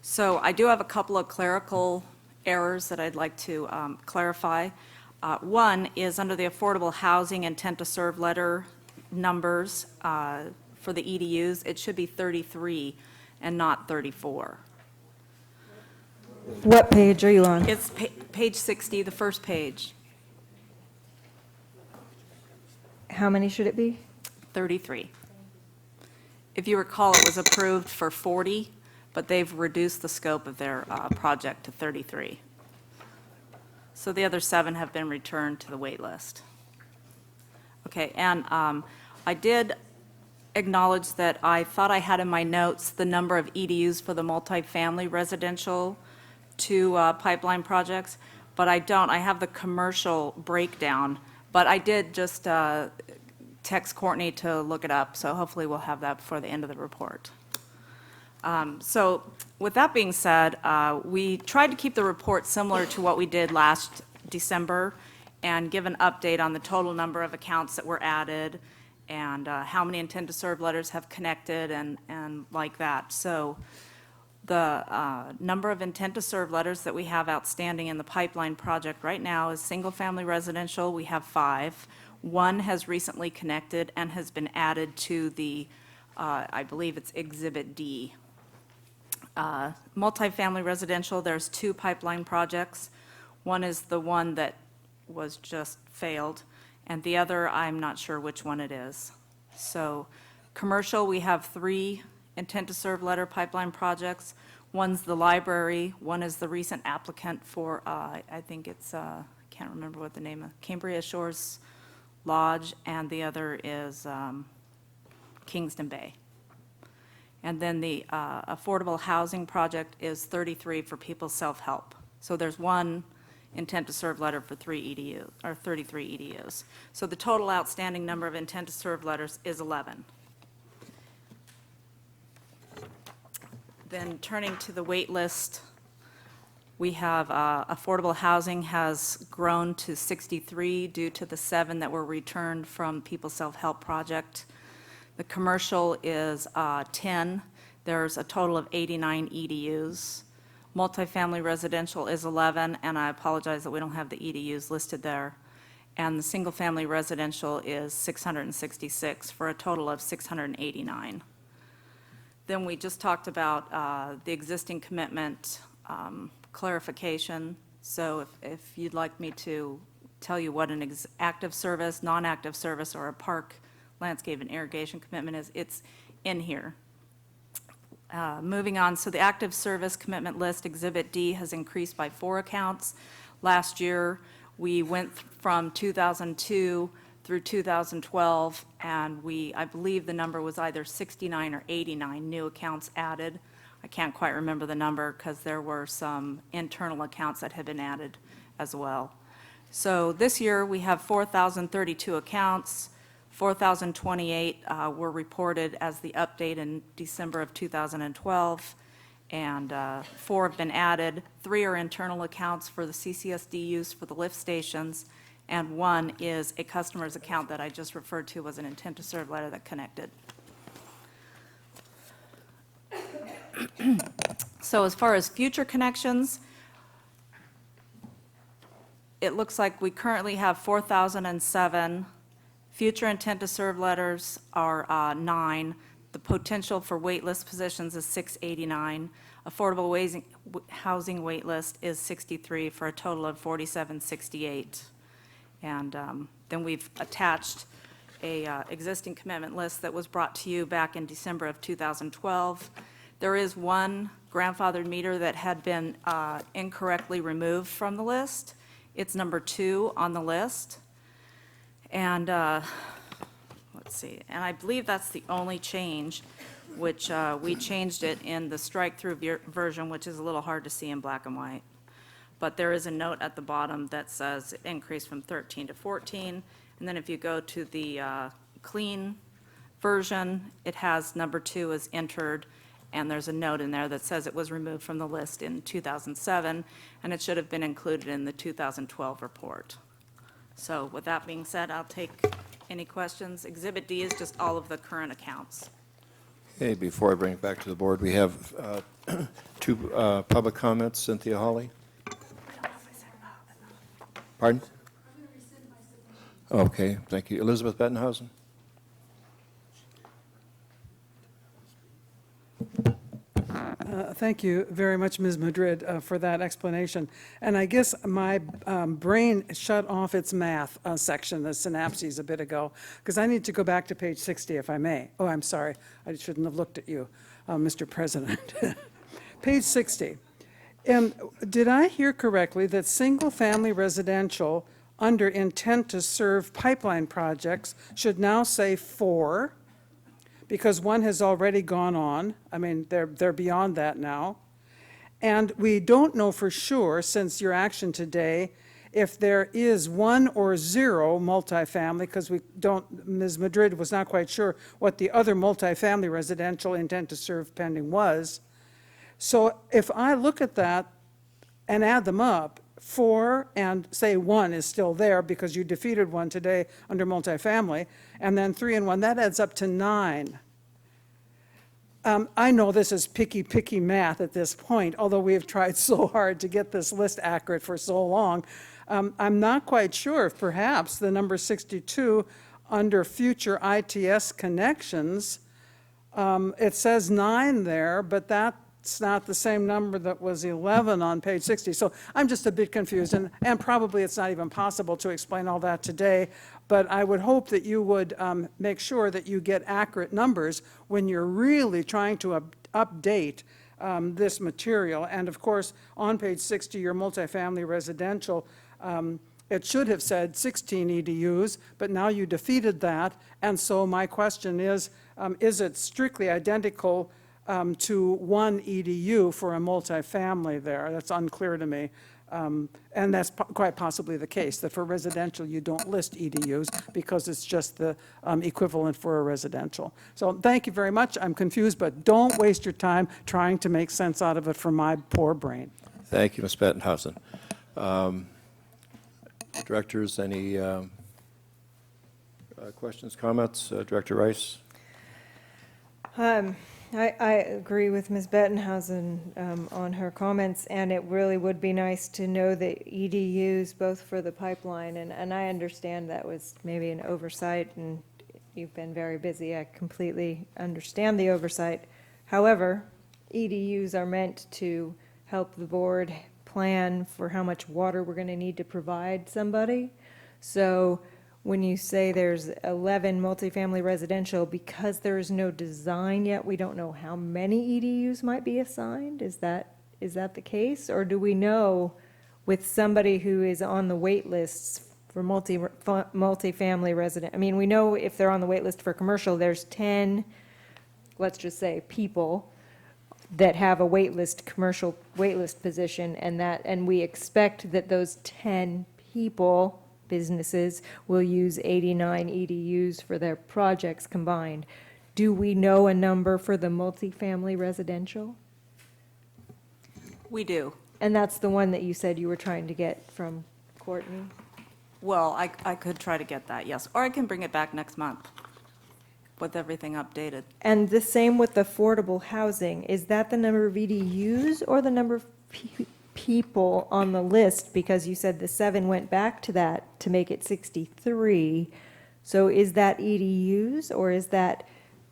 So I do have a couple of clerical errors that I'd like to clarify. One is under the affordable housing intent to serve letter numbers for the EDUs, it should be 33 and not 34. What page are you on? It's page 60, the first page. How many should it be? 33. If you recall, it was approved for 40, but they've reduced the scope of their project to 33. So the other 7 have been returned to the wait list. Okay, and I did acknowledge that I thought I had in my notes the number of EDUs for the multifamily residential 2 pipeline projects, but I don't. I have the commercial breakdown, but I did just text Courtney to look it up, so hopefully we'll have that before the end of the report. So with that being said, we tried to keep the report similar to what we did last December and give an update on the total number of accounts that were added and how many intent to serve letters have connected and like that. So the number of intent to serve letters that we have outstanding in the pipeline project right now is single-family residential. We have 5. 1 has recently connected and has been added to the, I believe it's Exhibit D. Multifamily residential, there's 2 pipeline projects. One is the one that was just failed, and the other, I'm not sure which one it is. So commercial, we have 3 intent to serve letter pipeline projects. One's the library, one is the recent applicant for, I think it's, can't remember what the name of, Cambria Shores Lodge, and the other is Kingston Bay. And then the affordable housing project is 33 for people's self-help. So there's 1 intent to serve letter for 33 EDUs. So the total outstanding number of intent to serve letters is 11. Then turning to the wait list, we have affordable housing has grown to 63 due to the 7 that were returned from People's Self-Help Project. The commercial is 10. There's a total of 89 EDUs. Multifamily residential is 11, and I apologize that we don't have the EDUs listed there. And the single-family residential is 666 for a total of 689. Then we just talked about the existing commitment clarification. So if you'd like me to tell you what an active service, non-active service, or a park, landscape, and irrigation commitment is, it's in here. Moving on, so the active service commitment list, Exhibit D, has increased by 4 accounts. Last year, we went from 2002 through 2012, and I believe the number was either 69 or 89 new accounts added. I can't quite remember the number because there were some internal accounts that had been added as well. So this year, we have 4,032 accounts. 4,028 were reported as the update in December of 2012, and 4 have been added. 3 are internal accounts for the CCSD use for the lift stations, and 1 is a customer's account that I just referred to as an intent to serve letter that connected. So as far as future connections, it looks like we currently have 4,007. Future intent to serve letters are 9. The potential for waitlist positions is 689. Affordable housing waitlist is 63 for a total of 4768. And then we've attached a existing commitment list that was brought to you back in December of 2012. There is 1 grandfathered meter that had been incorrectly removed from the list, It's number 2 on the list. And, let's see, and I believe that's the only change, which we changed it in the strike-through version, which is a little hard to see in black and white. But there is a note at the bottom that says it increased from 13 to 14. And then if you go to the clean version, it has number 2 is entered, and there's a note in there that says it was removed from the list in 2007, and it should have been included in the 2012 report. So with that being said, I'll take any questions. Exhibit D is just all of the current accounts. Okay, before I bring it back to the board, we have 2 public comments. Cynthia Hawley? Pardon? Okay, thank you. Elizabeth Bettenhausen? Thank you very much, Ms. Madrid, for that explanation. And I guess my brain shut off its math section, the synapses, a bit ago, because I need to go back to page 60, if I may. Oh, I'm sorry. I shouldn't have looked at you, Mr. President. Page 60. Did I hear correctly that single-family residential under intent to serve pipeline projects should now say 4? Because 1 has already gone on. I mean, they're beyond that now. And we don't know for sure, since your action today, if there is 1 or 0 multifamily, because we don't, Ms. Madrid was not quite sure what the other multifamily residential intent to serve pending was. So if I look at that and add them up, 4 and say 1 is still there because you defeated 1 today under multifamily, and then 3 and 1, that adds up to 9. I know this is picky math at this point, although we have tried so hard to get this list accurate for so long. I'm not quite sure if perhaps the number 62 under future ITS connections, it says 9 there, but that's not the same number that was 11 on page 60. So I'm just a bit confused, and probably it's not even possible to explain all that today, but I would hope that you would make sure that you get accurate numbers when you're really trying to update this material. And of course, on page 60, your multifamily residential, it should have said 16 EDUs, but now you defeated that. And so my question is it strictly identical to 1 EDU for a multifamily there? That's unclear to me. And that's quite possibly the case, that for residential, you don't list EDUs because it's just the equivalent for a residential. So thank you very much. I'm confused, but don't waste your time trying to make sense out of it from my poor brain. Thank you, Ms. Bettenhausen. Directors, any questions, comments? Director Rice? I agree with Ms. Bettenhausen on her comments, and it really would be nice to know the EDUs both for the pipeline, and I understand that was maybe an oversight, and you've been very busy. I completely understand the oversight. However, EDUs are meant to help the board plan for how much water we're going to need to provide somebody. So when you say there's 11 multifamily residential, because there is no design yet, we don't know how many EDUs might be assigned? Is that the case? Or do we know with somebody who is on the wait lists for multifamily resident? I mean, we know if they're on the wait list for commercial, there's 10, let's just say, people that have a commercial wait list position, and we expect that those 10 people, businesses, will use 89 EDUs for their projects combined. Do we know a number for the multifamily residential? We do. And that's the one that you said you were trying to get from Courtney? Well, I could try to get that, yes. Or I can bring it back next month with everything updated. And the same with affordable housing. Is that the number of EDUs or the number of people on the list? Because you said the 7 went back to that to make it 63. So is that EDUs or is that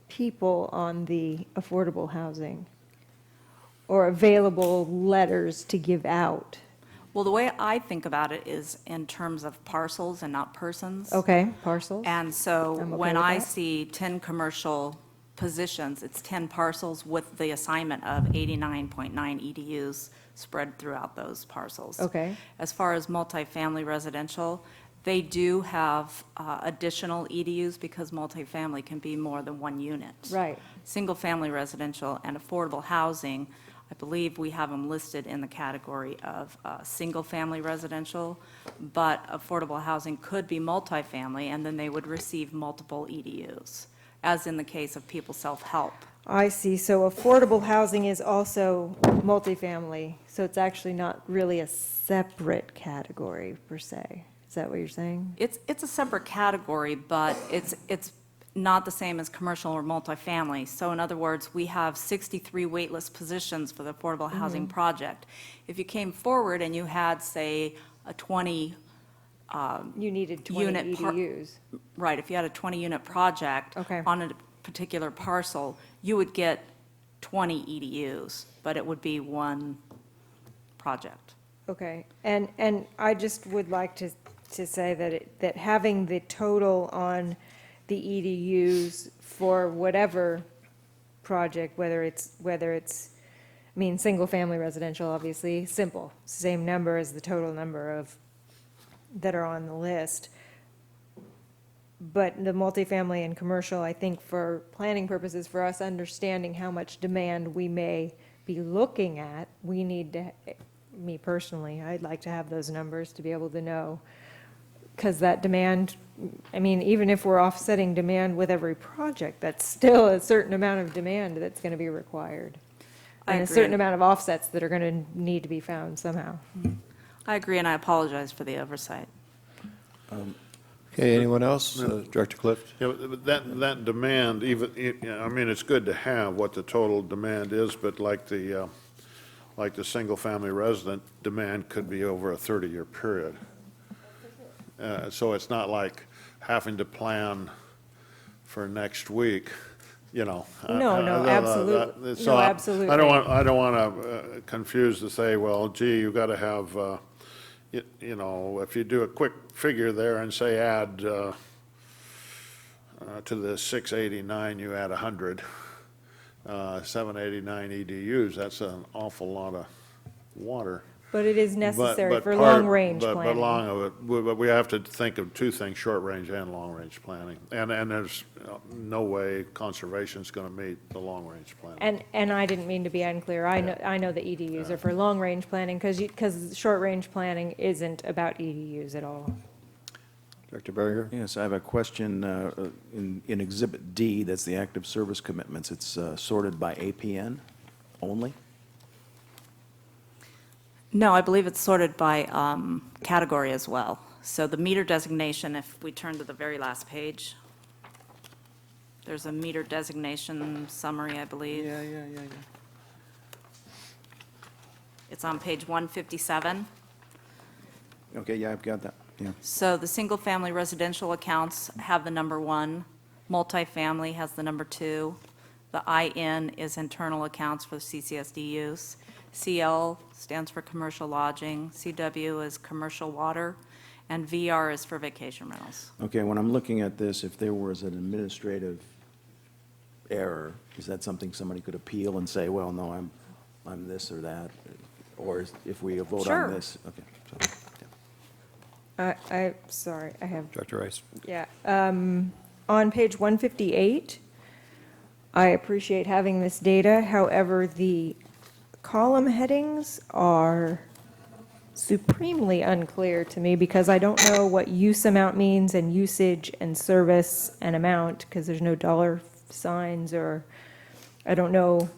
people on the affordable housing? Or available letters to give out? Well, the way I think about it is in terms of parcels and not persons. Okay, parcels. And so I'm okay when with I that. see 10 commercial positions. It's 10 parcels with the assignment of 89.9 EDUs spread throughout those parcels. Okay. As far as multifamily residential, they do have additional EDUs because multifamily can be more than one unit. Right. Single-family residential and affordable housing, I believe we have them listed in the category of single-family residential, but affordable housing could be multifamily, and then they would receive multiple EDUs, as in the case of people self-help. I see. So affordable housing is also multifamily, so it's actually not really a separate category per se. Is that what you're saying? It's a separate category, but it's not the same as commercial or multifamily. So in other words, we have 63 waitlist positions for the affordable housing project. If you came forward and you had, say, a 20 You needed 20 unit EDUs. Right, if you had a 20-unit project Okay. on a particular parcel, you would get 20 EDUs, but it would be one project. Okay, and I just would like to say that having the total on the EDUs for whatever project, whether it's, I mean, single-family residential, obviously, simple, same number as the total number of, that are on the list. But the multifamily and commercial, I think for planning purposes, for us understanding how much demand we may be looking at, we need to, me personally, I'd like to have those numbers to be able to know. Because that demand, I mean, even if we're offsetting demand with every project, that's still a certain amount of demand that's going to be required. I And a agree. certain amount of offsets that are going to need to be found somehow. I agree, and I apologize for the oversight. Okay, anyone else? Director Clift? Yeah, but that demand, I mean, it's good to have what the total demand is, but like the single-family resident demand could be over a 30-year period. So it's not like having to plan for next week, you know. No, absolutely. So No, absolutely. I don't want to confuse to say, well, gee, you got to have, you know, if you do a quick figure there and say add to the 689, you add 100, 789 EDUs, that's an awful lot of water. But it is necessary But for part- long-range but planning. long of it, but we have to think of two things, short-range and long-range planning. And there's no way conservation's going to meet the long-range planning. And I didn't mean to be unclear. I know the EDUs are for long-range planning, because short-range planning isn't about EDUs at all. Director Berger? Yes, I have a question in Exhibit D, that's the active service commitments. It's sorted by APN only? No, I believe it's sorted by category as well. So the meter designation, if we turn to the very last page, there's a meter designation summary, I believe. Yeah. It's on page 157. Okay, yeah, I've got that, yeah. So the single-family residential accounts have the number 1, multifamily has the number 2, the IN is internal accounts for CCSD use, CL stands for commercial lodging, CW is commercial water, and VR is for vacation rentals. Okay, when I'm looking at this, if there was an administrative error, is that something somebody could appeal and say, well, no, I'm this or that? Or if we vote Sure. on this? Okay, so, Sorry, I have. Director Rice? Yeah. On page 158, I appreciate having this data. However, the column headings are supremely unclear to me because I don't know what use amount means and usage and service and amount because there's no dollar signs or I don't know.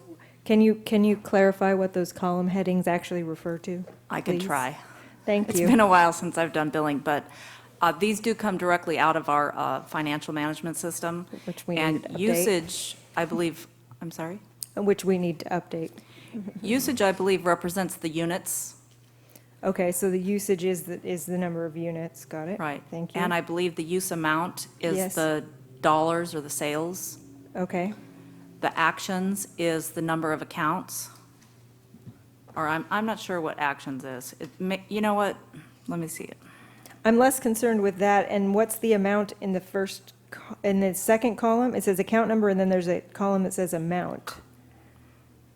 Can you clarify what those column headings actually refer to? I can please? try. Thank you. It's been a while since I've done billing, but these do come directly out of our financial management system. Which we need And to update. usage, I believe, I'm sorry? Which we need to update. Usage, I believe, represents the units. Okay, so the usage is the number of units, got it? Right. Thank you. And I believe the use amount is Yes. the dollars or the sales. Okay, The actions is the number of accounts. Or I'm not sure what actions is. You know what? Let me see it. I'm less concerned with that, and what's the amount in the first in the second column, it says account number, and then there's a column that says amount.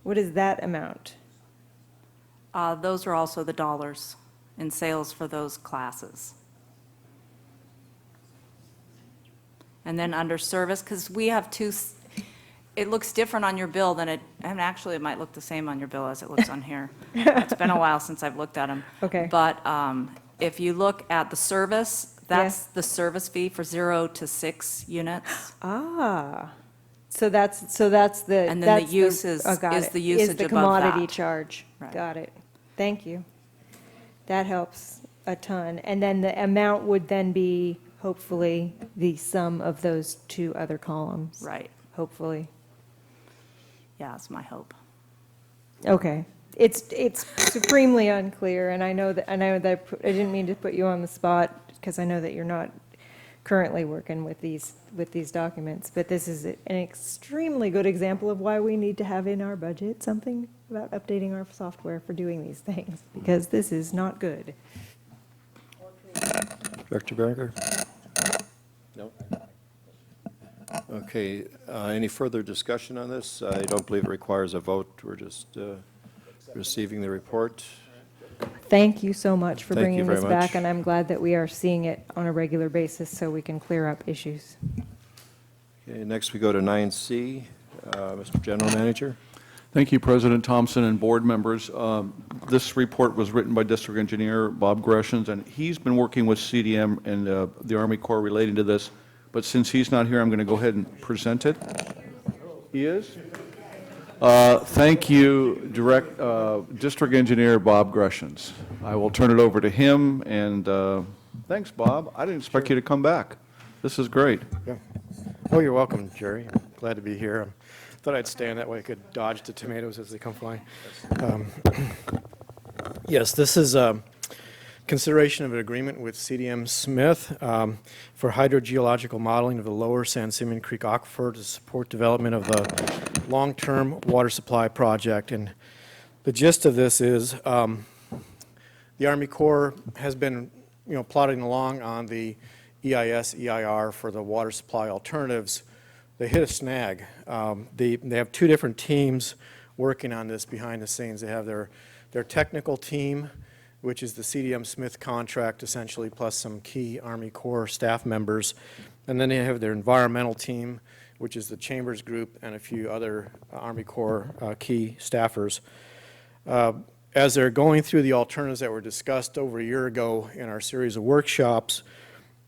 What is that amount? Those are also the dollars in sales for those classes. And then under service, because we have two, it looks different on your bill than it, and actually it might look the same on your bill as it looks on here. It's been a while since I've looked at them. Okay. But if you look at the service, that's Yes. the service fee for 0 to 6 units. Ah, so that's the. And then the that's use is- oh, got is it. the usage Is the above commodity that. charge. Right. Got it. Thank you. That helps a ton. And then the amount would then be hopefully the sum of those two other columns. Right. Hopefully. Yeah, that's my hope. Okay. It's supremely unclear, and I know that I didn't mean to put you on the spot, because I know that you're not currently working with these documents, but this is an extremely good example of why we need to have in our budget something about updating our software for doing these things, because this is not good. Director Berenger? No? Okay, any further discussion on this? I don't believe it requires a vote. We're just receiving the report. Thank you so much for Thank you bringing very this much. back, and I'm glad that we are seeing it on a regular basis so we can clear up issues. Okay, next we go to 9C. Mr. General Manager? Thank you, President Thompson and board members. This report was written by District Engineer Bob Greshams, and he's been working with CDM and the Army Corps relating to this. But since he's not here, I'm going to go ahead and present it. He is? Thank you, District Engineer Bob Greshams. I will turn it over to him, and thanks, Bob. I didn't expect you to come back. This is great. Yeah. Oh, you're welcome, Jerry. I'm glad to be here. Thought I'd stand that way. I could dodge the tomatoes as they come flying. Yes, this is consideration of an agreement with CDM Smith for hydrogeological modeling of the lower San Simeon Creek aquifer to support development of the long-term water supply project. And the gist of this is the Army Corps has been, plodding along on the EIS, EIR for the water supply alternatives. They hit a snag. They have two different teams working on this behind the scenes. They have their technical team, which is the CDM Smith contract essentially, plus some key Army Corps staff members. And then they have their environmental team, which is the Chambers Group and a few other Army Corps key staffers. As they're going through the alternatives that were discussed over a year ago in our series of workshops,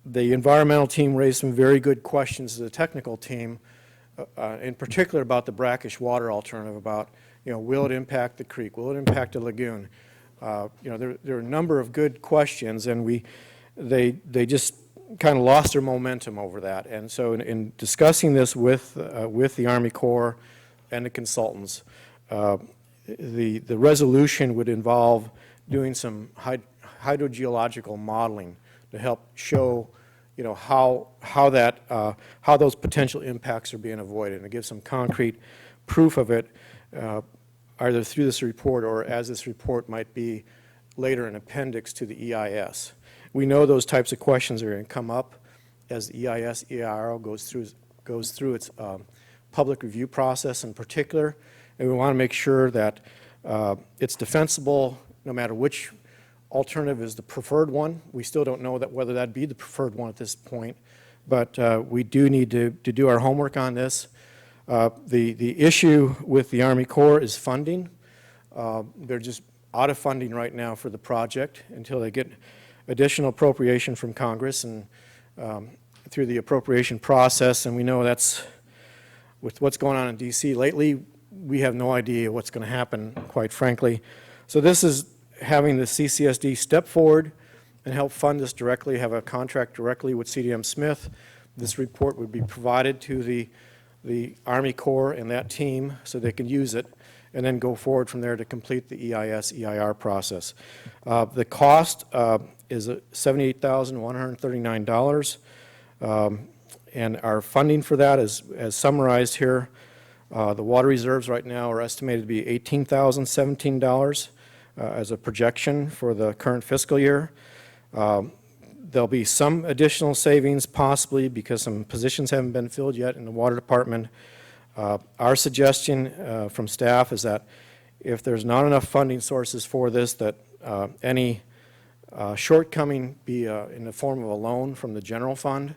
the environmental team raised some very good questions to the technical team, in particular about the brackish water alternative, about, will it impact the creek? Will it impact the lagoon? There are a number of good questions, and they just kind of lost their momentum over that. And so in discussing this with the Army Corps and the consultants, the resolution would involve doing some hydrogeological modeling to help show, how those potential impacts are being avoided, and to give some concrete proof of it, either through this report or as this report might be later an appendix to the EIS. We know those types of questions are going to come up as the EIS, EIR goes through its public review process in particular, and we want to make sure that it's defensible no matter which alternative is the preferred one. We still don't know whether that'd be the preferred one at this point, but we do need to do our homework on this. The issue with the Army Corps is funding. They're just out of funding right now for the project until they get additional appropriation from Congress and through the appropriation process, and we know that's, with what's going on in DC lately, we have no idea what's going to happen, quite frankly. So this is having the CCSD step forward and help fund this directly, have a contract directly with CDM Smith. This report would be provided to the Army Corps and that team so they can use it, and then go forward from there to complete the EIS, EIR process. The cost is $78,139, and our funding for that is as summarized here. The water reserves right now are estimated to be $18,017 as a projection for the current fiscal year. There'll be some additional savings possibly because some positions haven't been filled yet in the water department. Our suggestion from staff is that if there's not enough funding sources for this, that any shortcoming be in the form of a loan from the general fund,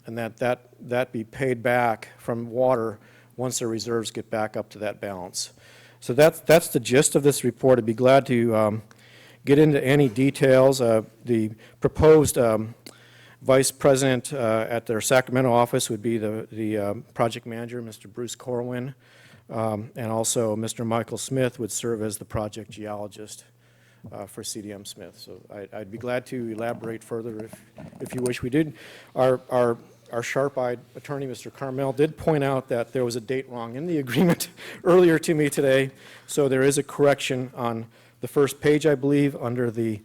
and that be paid back from water once the reserves get back up to that balance. So that's the gist of this report. I'd be glad to get into any details. The proposed vice president at their Sacramento office would be the project manager, Mr. Bruce Corwin, and also Mr. Michael Smith would serve as the project geologist for CDM Smith. So I'd be glad to elaborate further if you wish. We did, our sharp-eyed attorney, Mr. Carmel, did point out that there was a date wrong in the agreement earlier to me today. So there is a correction on the first page, I believe, under the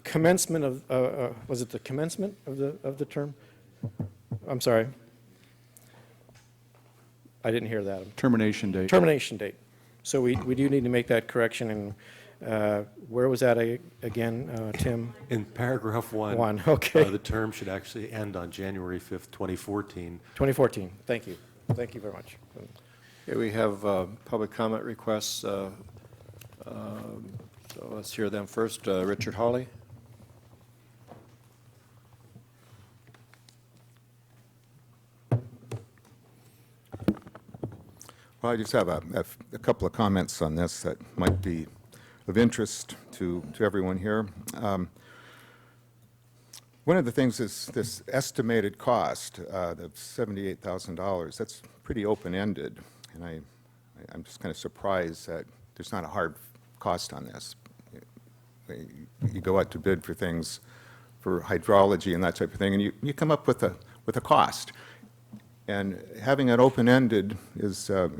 commencement of, was it the commencement of the term? I'm sorry. I didn't hear that. Termination date. Termination date. So we do need to make that correction, and where was that again, Tim? In paragraph 1. 1, okay. The term should actually end on January 5th, 2014. 2014, thank you. Thank you very much. Okay, we have public comment requests. So let's hear them first. Richard Hawley. Well, I just have a couple of comments on this that might be of interest to everyone here. One of the things is this estimated cost, the $78,000. That's pretty open-ended, and I'm just kind of surprised that there's not a hard cost on this. You go out to bid for things, for hydrology and that type of thing, and you come up with a cost. And having it open-ended is a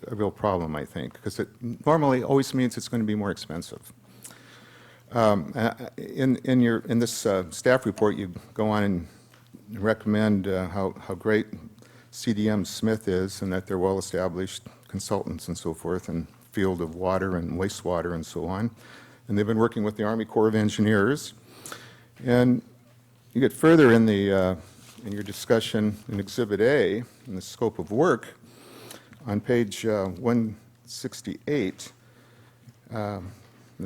real problem, I think, because it normally always means it's going to be more expensive. In this staff report, you go on and recommend how great CDM Smith is and that they're well-established consultants and so forth in field of water and wastewater and so on. And they've been working with the Army Corps of Engineers. And you get further in your discussion in Exhibit A, in the scope of work, on page 168, the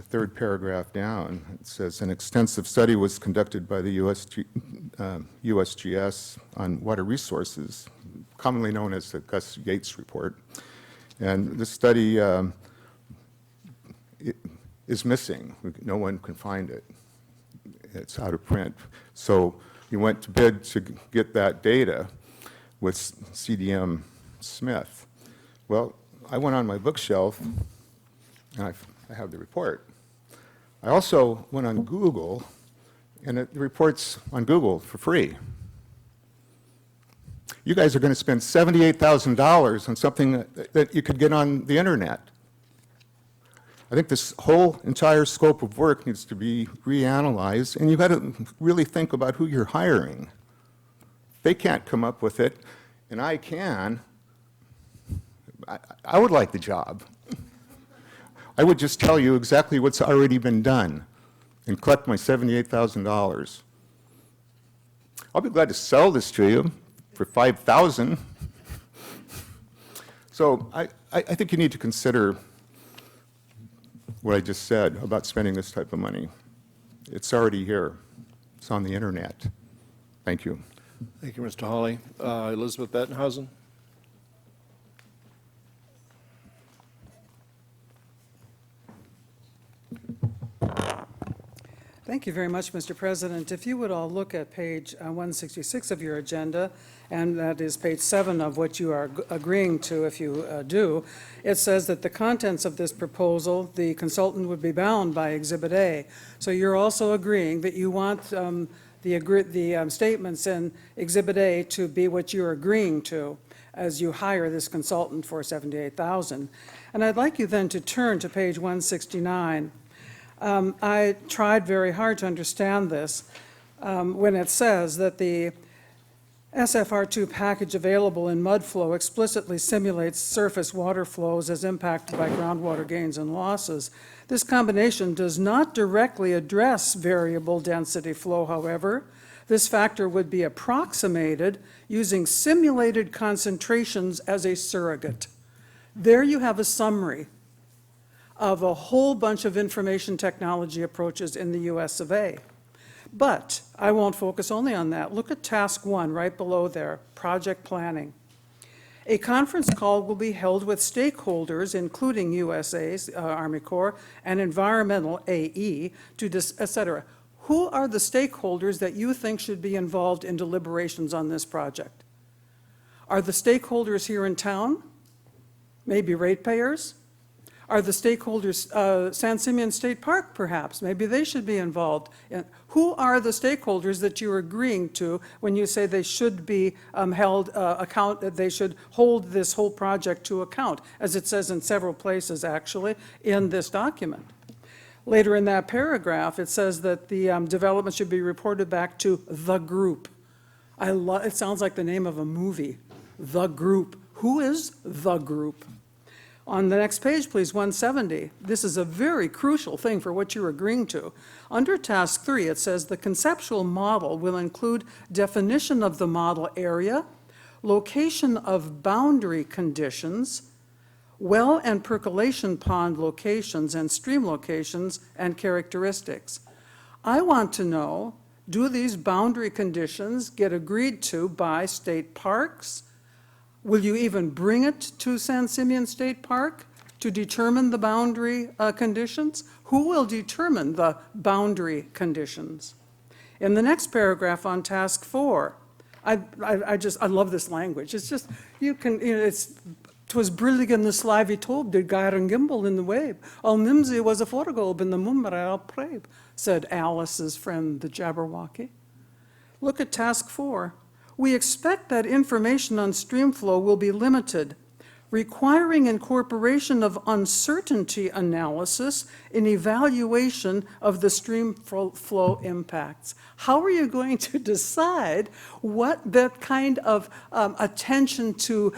third paragraph down, it says, an extensive study was conducted by the USGS on water resources, commonly known as the Gus Yates Report. And this study is missing. No one can find it. It's out of print. So you went to bid to get that data with CDM Smith. Well, I went on my bookshelf, and I have the report. I also went on Google, and the report's on Google for free. You guys are going to spend $78,000 on something that you could get on the internet. I think this whole entire scope of work needs to be reanalyzed, and you've got to really think about who you're hiring. They can't come up with it, and I can. I would like the job. I would just tell you exactly what's already been done and collect my $78,000. I'll be glad to sell this to you for $5,000. So I think you need to consider what I just said about spending this type of money. It's already here. It's on the internet. Thank you. Thank you, Mr. Hawley. Elizabeth Bettenhausen. Thank you very much, Mr. President. If you would all look at page 166 of your agenda, and that is page 7 of what you are agreeing to if you do, it says that the contents of this proposal, the consultant would be bound by Exhibit A. So you're also agreeing that you want the statements in Exhibit A to be what you're agreeing to as you hire this consultant for $78,000. And I'd like you then to turn to page 169. I tried very hard to understand this when it says that the SFR2 package available in mud flow explicitly simulates surface water flows as impacted by groundwater gains and losses. This combination does not directly address variable density flow, however. This factor would be approximated using simulated concentrations as a surrogate. There you have a summary of a whole bunch of information technology approaches in the US of A. But I won't focus only on that. Look at task 1 right below there, project planning. A conference call will be held with stakeholders, including USA's, Army Corps, and environmental AE, et cetera. Who are the stakeholders that you think should be involved in deliberations on this project? Are the stakeholders here in town? Maybe ratepayers? Are the stakeholders, San Simeon State Park perhaps? Maybe they should be involved. Who are the stakeholders that you're agreeing to when you say they should be they should hold this whole project to account, as it says in several places actually in this document? Later in that paragraph, it says that the development should be reported back to the group. It sounds like the name of a movie, the group. Who is the group? On the next page, please, 170. This is a very crucial thing for what you're agreeing to. Under task 3, it says the conceptual model will include definition of the model area, location of boundary conditions, well and percolation pond locations and stream locations and characteristics. I want to know, do these boundary conditions get agreed to by state parks? Will you even bring it to San Simeon State Park to determine the boundary conditions? Who will determine the boundary conditions? In the next paragraph on task 4, I love this language. It's just, "'Twas brillig in the slavey tobe, did gyre and gimble in the wave. All mimsy was a forgob in the mummer al prabe," said Alice's friend, the Jabberwocky. Look at task 4. We expect that information on stream flow will be limited, requiring incorporation of uncertainty analysis in evaluation of the stream flow impacts. How are you going to decide what that kind of attention to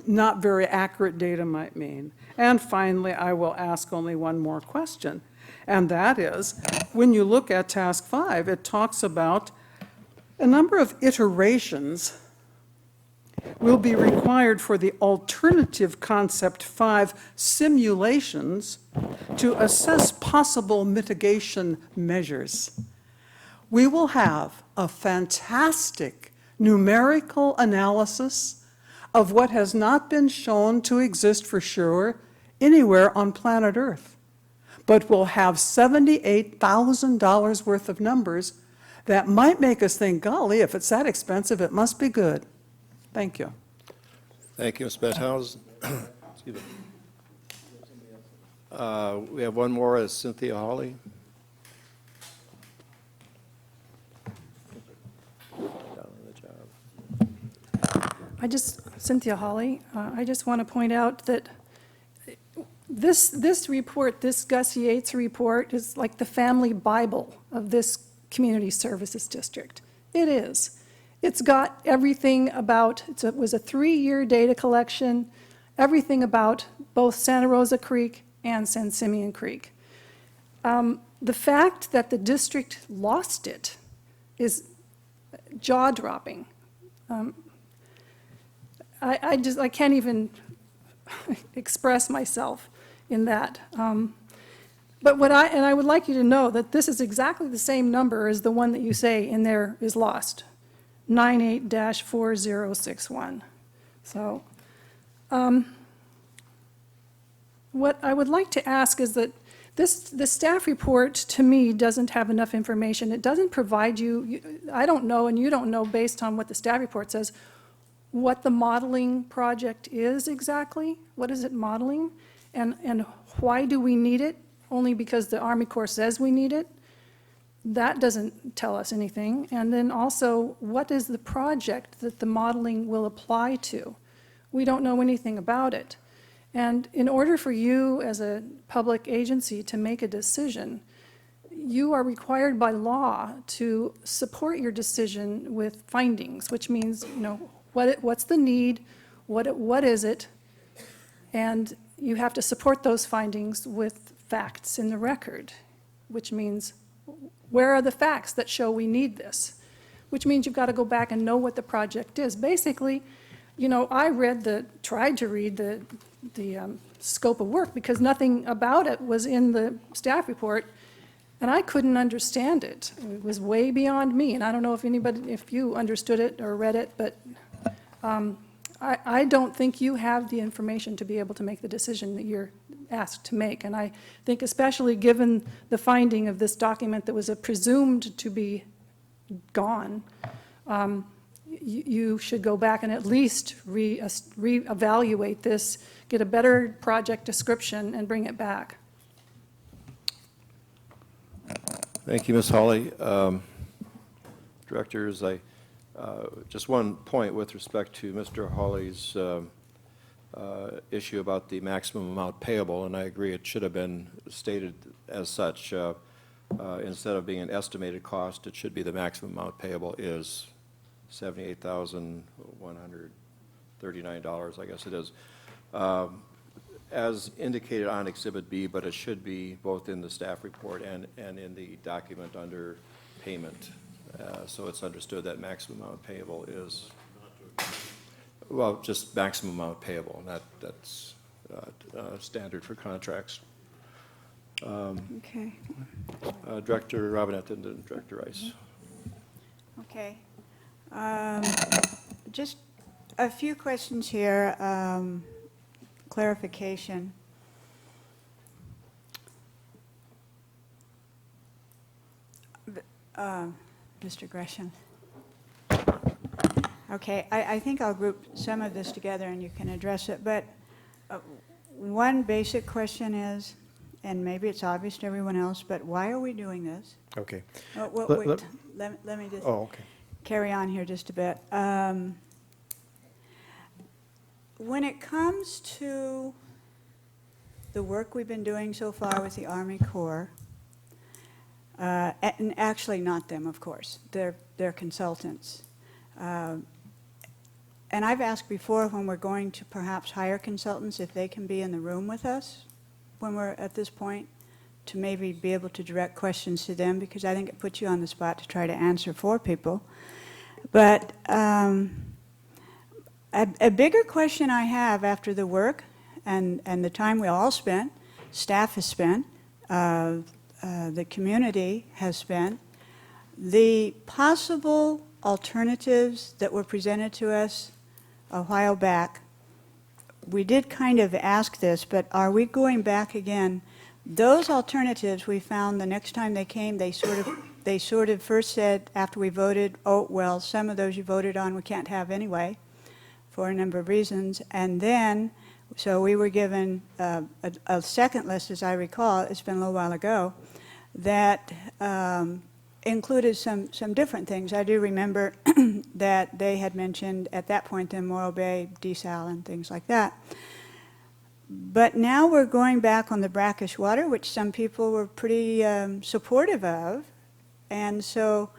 not very accurate data might mean? And finally, I will ask only one more question, and that is, when you look at task 5, it talks about a number of iterations will be required for the alternative concept 5 simulations to assess possible mitigation measures. We will have a fantastic numerical analysis of what has not been shown to exist for sure anywhere on planet Earth, but we'll have $78,000 worth of numbers that might make us think, golly, if it's that expensive, it must be good. Thank you. Thank you, Ms. Betthausen. We have one more, is Cynthia Hawley. Cynthia Hawley, I just want to point out that this report, this Gus Yates report, is like the family Bible of this community services district. It is. It's got everything about, it was a 3-year data collection, everything about both Santa Rosa Creek and San Simeon Creek. The fact that the district lost it is jaw-dropping. I can't even express myself in that. But I would like you to know that this is exactly the same number as the one that you say in there is lost, 98-4061. So what I would like to ask is that the staff report, to me, doesn't have enough information. It doesn't provide you, I don't know, and you don't know, based on what the staff report says, what the modeling project is exactly. What is it modeling? And why do we need it? Only because the Army Corps says we need it? That doesn't tell us anything. And then also, what is the project that the modeling will apply to? We don't know anything about it. And in order for you as a public agency to make a decision, you are required by law to support your decision with findings, which means, what's the need, what is it, and you have to support those findings with facts in the record, which means, where are the facts that show we need this? Which means you've got to go back and know what the project is. Basically, I tried to read the scope of work because nothing about it was in the staff report, and I couldn't understand it. It was way beyond me, and I don't know if you understood it or read it, but I don't think you have the information to be able to make the decision that you're asked to make. And I think especially given the finding of this document that was presumed to be gone, you should go back and at least reevaluate this, get a better project description, and bring it back. Thank you, Ms. Hawley. Directors, just one point with respect to Mr. Hawley's issue about the maximum amount payable, and I agree it should have been stated as such. Instead of being an estimated cost, it should be the maximum amount payable is $78,139, I guess it is, as indicated on Exhibit B, but it should be both in the staff report and in the document under payment. So it's understood that maximum amount payable is, well, just maximum amount payable, and that's standard for contracts. Okay. Director Robinette and then Director Rice. Okay. Just a few questions here, clarification. Mr. Gresham. Okay, I think I'll group some of this together and you can address it, but one basic question is, and maybe it's obvious to everyone else, but why are we doing this? Okay. Wait, let me just carry on here just a bit. When it comes to the work we've been doing so far with the Army Corps, and actually not them, of course, they're consultants. And I've asked before when we're going to perhaps hire consultants if they can be in the room with us when we're at this point, to maybe be able to direct questions to them, because I think it puts you on the spot to try to answer for people. But a bigger question I have after the work and the time we all spent, staff has spent, the community has spent, the possible alternatives that were presented to us a while back. We did kind of ask this, but are we going back again? Those alternatives we found the next time they came, they sort of first said after we voted, oh, well, some of those you voted on we can't have anyway for a number of reasons. And then, so we were given a second list, as I recall, it's been a little while ago, that included some different things. I do remember that they had mentioned at that point in Morro Bay, desal and things like that. But now we're going back on the brackish water, which some people were pretty supportive of. And so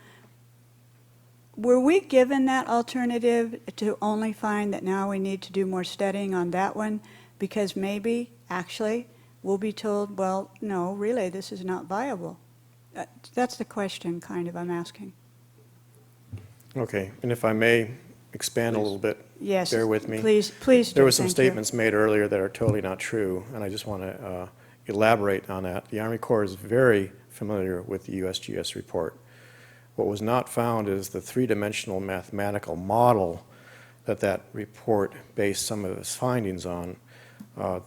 were we given that alternative to only find that now we need to do more studying on that one? Because maybe, actually, we'll be told, well, no, really, this is not viable. That's the question, kind of, I'm asking. Okay, and if I may expand a little bit, yes, bear with me. Please do. There were some Thank statements made earlier that are totally not true, and I just want to elaborate on that. The Army Corps is very familiar with the USGS report. What was not found is the three-dimensional mathematical model that report based some of its findings on.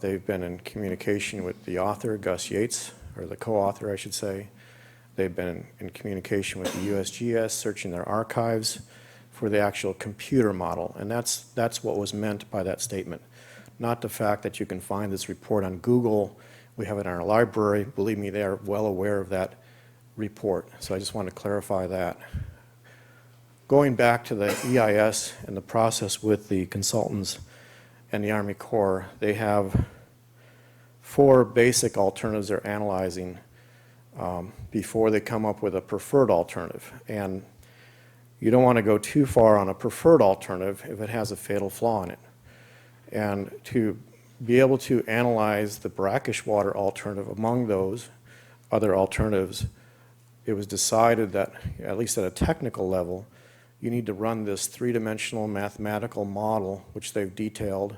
They've been in communication with the author, Gus Yates, or the co-author, I should say. They've been in communication with the USGS, searching their archives for the actual computer model, and that's what was meant by that statement. Not the fact that you can find this report on Google. We have it in our library. Believe me, they are well aware of that report, so I just want to clarify that. Going back to the EIS and the process with the consultants and the Army Corps, they have 4 basic alternatives they're analyzing before they come up with a preferred alternative. And you don't want to go too far on a preferred alternative if it has a fatal flaw in it. And to be able to analyze the brackish water alternative among those other alternatives, it was decided that, at least at a technical level, you need to run this three-dimensional mathematical model, which they've detailed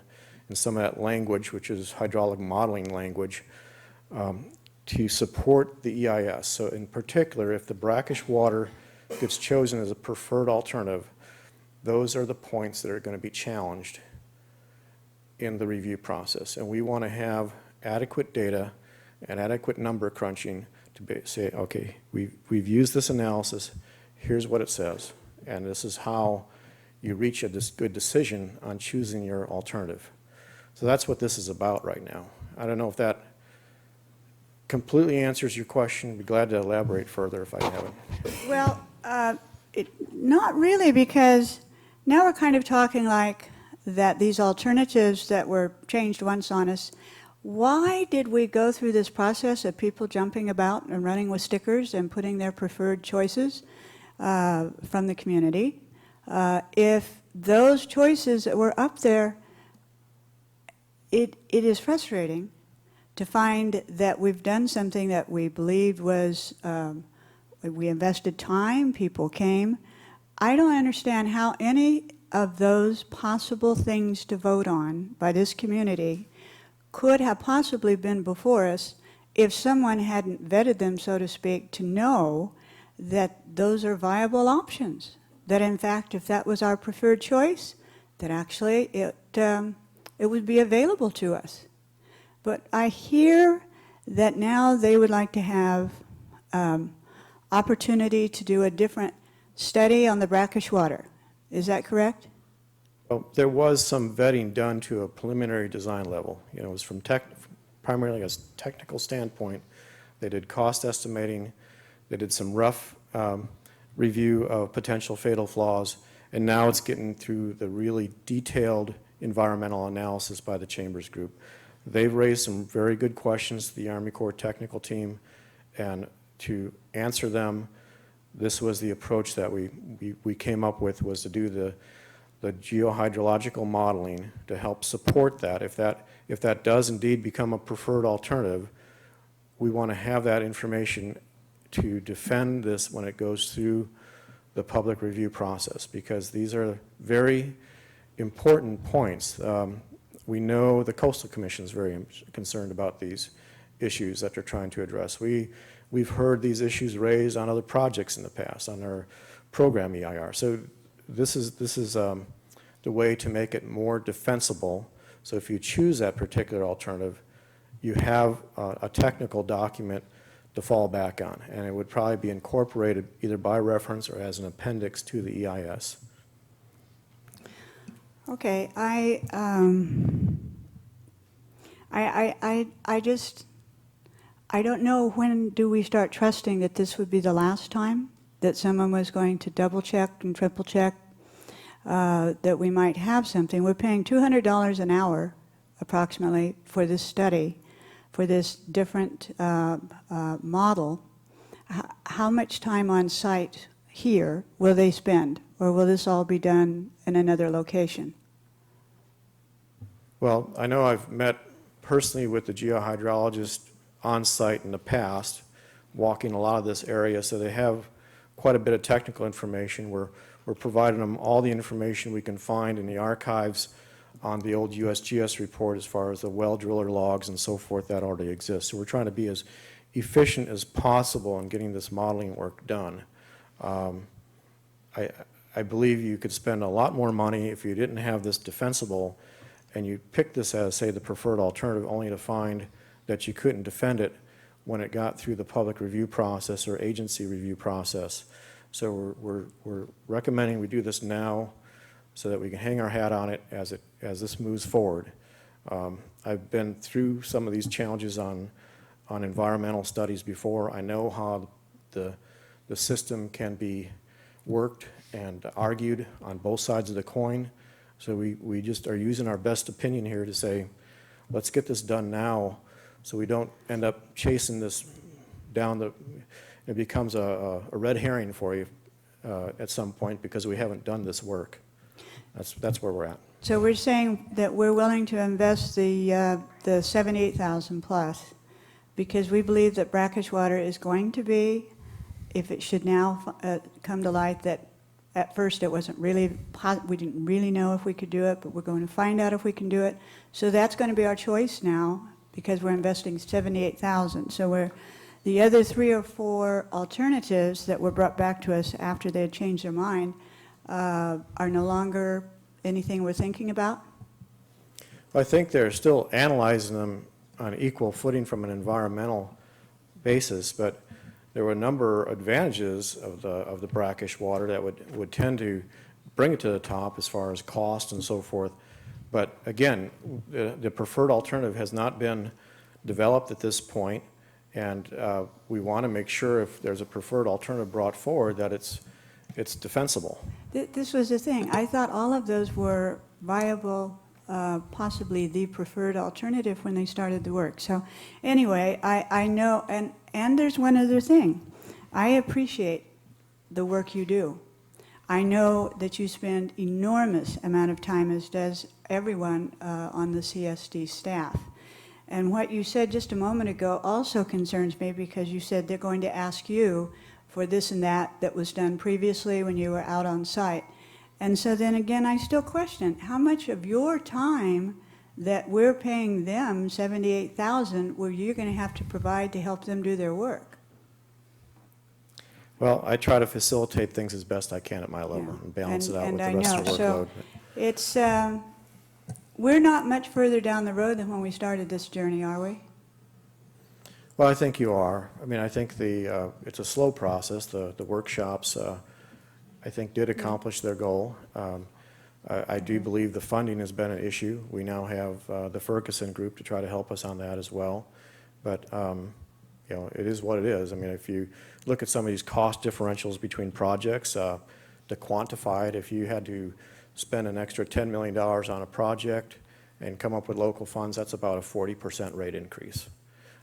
in some of that language, which is hydraulic modeling language, to support the EIS. So in particular, if the brackish water gets chosen as a preferred alternative, those are the points that are going to be challenged in the review process. And we want to have adequate data and adequate number crunching to say, okay, we've used this analysis, here's what it says, and this is how you reach a good decision on choosing your alternative. So that's what this is about right now. I don't know if that completely answers your question. I'd be glad to elaborate further if I haven't. Well, not really, because now we're kind of talking like that these alternatives that were changed once on us, why did we go through this process of people jumping about and running with stickers and putting their preferred choices from the community if those choices that were up there, it is frustrating to find that we've done something that we believed was, we invested time, people came. I don't understand how any of those possible things to vote on by this community could have possibly been before us if someone hadn't vetted them, so to speak, to know that those are viable options. That in fact, if that was our preferred choice, that actually it would be available to us. But I hear that now they would like to have opportunity to do a different study on the brackish water. Is that correct? Well, there was some vetting done to a preliminary design level. You know, it was from primarily a technical standpoint. They did cost estimating. They did some rough review of potential fatal flaws. And now it's getting through the really detailed environmental analysis by the Chambers Group. They've raised some very good questions to the Army Corps technical team, and to answer them, this was the approach that we came up with, was to do the geohydrological modeling to help support that. If that does indeed become a preferred alternative, we want to have that information to defend this when it goes through the public review process, because these are very important points. We know the Coastal Commission is very concerned about these issues that they're trying to address. We've heard these issues raised on other projects in the past, on our program EIR. So this is the way to make it more defensible. So if you choose that particular alternative, you have a technical document to fall back on, and it would probably be incorporated either by reference or as an appendix to the EIS. Okay, I don't know, when do we start trusting that this would be the last time that someone was going to double check and triple check that we might have something. We're paying $200 an hour approximately for this study, for this different model. How much time on site here will they spend, or will this all be done in another location? Well, I know I've met personally with the geohydrologist on site in the past, walking a lot of this area, so they have quite a bit of technical information. We're providing them all the information we can find in the archives on the old USGS report as far as the well driller logs and so forth that already exist. So we're trying to be as efficient as possible in getting this modeling work done. I believe you could spend a lot more money if you didn't have this defensible and you picked this as, say, the preferred alternative, only to find that you couldn't defend it when it got through the public review process or agency review process. So we're recommending we do this now so that we can hang our hat on it as this moves forward. I've been through some of these challenges on environmental studies before. I know how the system can be worked and argued on both sides of the coin. So we just are using our best opinion here to say, let's get this done now so we don't end up chasing this it becomes a red herring for you at some point because we haven't done this work. That's where we're at. So we're saying that we're willing to invest the 78,000 plus because we believe that brackish water is going to be, if it should now come to light that at first it wasn't really, we didn't really know if we could do it, but we're going to find out if we can do it. So that's going to be our choice now because we're investing 78,000. So the other 3 or 4 alternatives that were brought back to us after they had changed their mind are no longer anything we're thinking about? Well, I think they're still analyzing them on equal footing from an environmental basis, but there were a number of advantages of the brackish water that would tend to bring it to the top as far as cost and so forth. But again, the preferred alternative has not been developed at this point, and we want to make sure if there's a preferred alternative brought forward that it's defensible. This was the thing. I thought all of those were viable, possibly the preferred alternative when they started the work. So anyway, I know, and there's one other thing. I appreciate the work you do. I know that you spend enormous amount of time, as does everyone on the CSD staff. And what you said just a moment ago also concerns me because you said they're going to ask you for this and that was done previously when you were out on site. And so then again, I still question how much of your time that we're paying them, 78,000, were you going to have to provide to help them do their work? Well, I try to facilitate things as best I can at my level and balance it out with the rest of the workload. So it's, we're not much further down the road than when we started this journey, are we? Well, I think you are. I mean, I think it's a slow process. The workshops, I think, did accomplish their goal. I do believe the funding has been an issue. We now have the Ferguson group to try to help us on that as well. But, you know, it is what it is. I mean, if you look at some of these cost differentials between projects, to quantify it, if you had to spend an extra $10 million on a project and come up with local funds, that's about a 40% rate increase.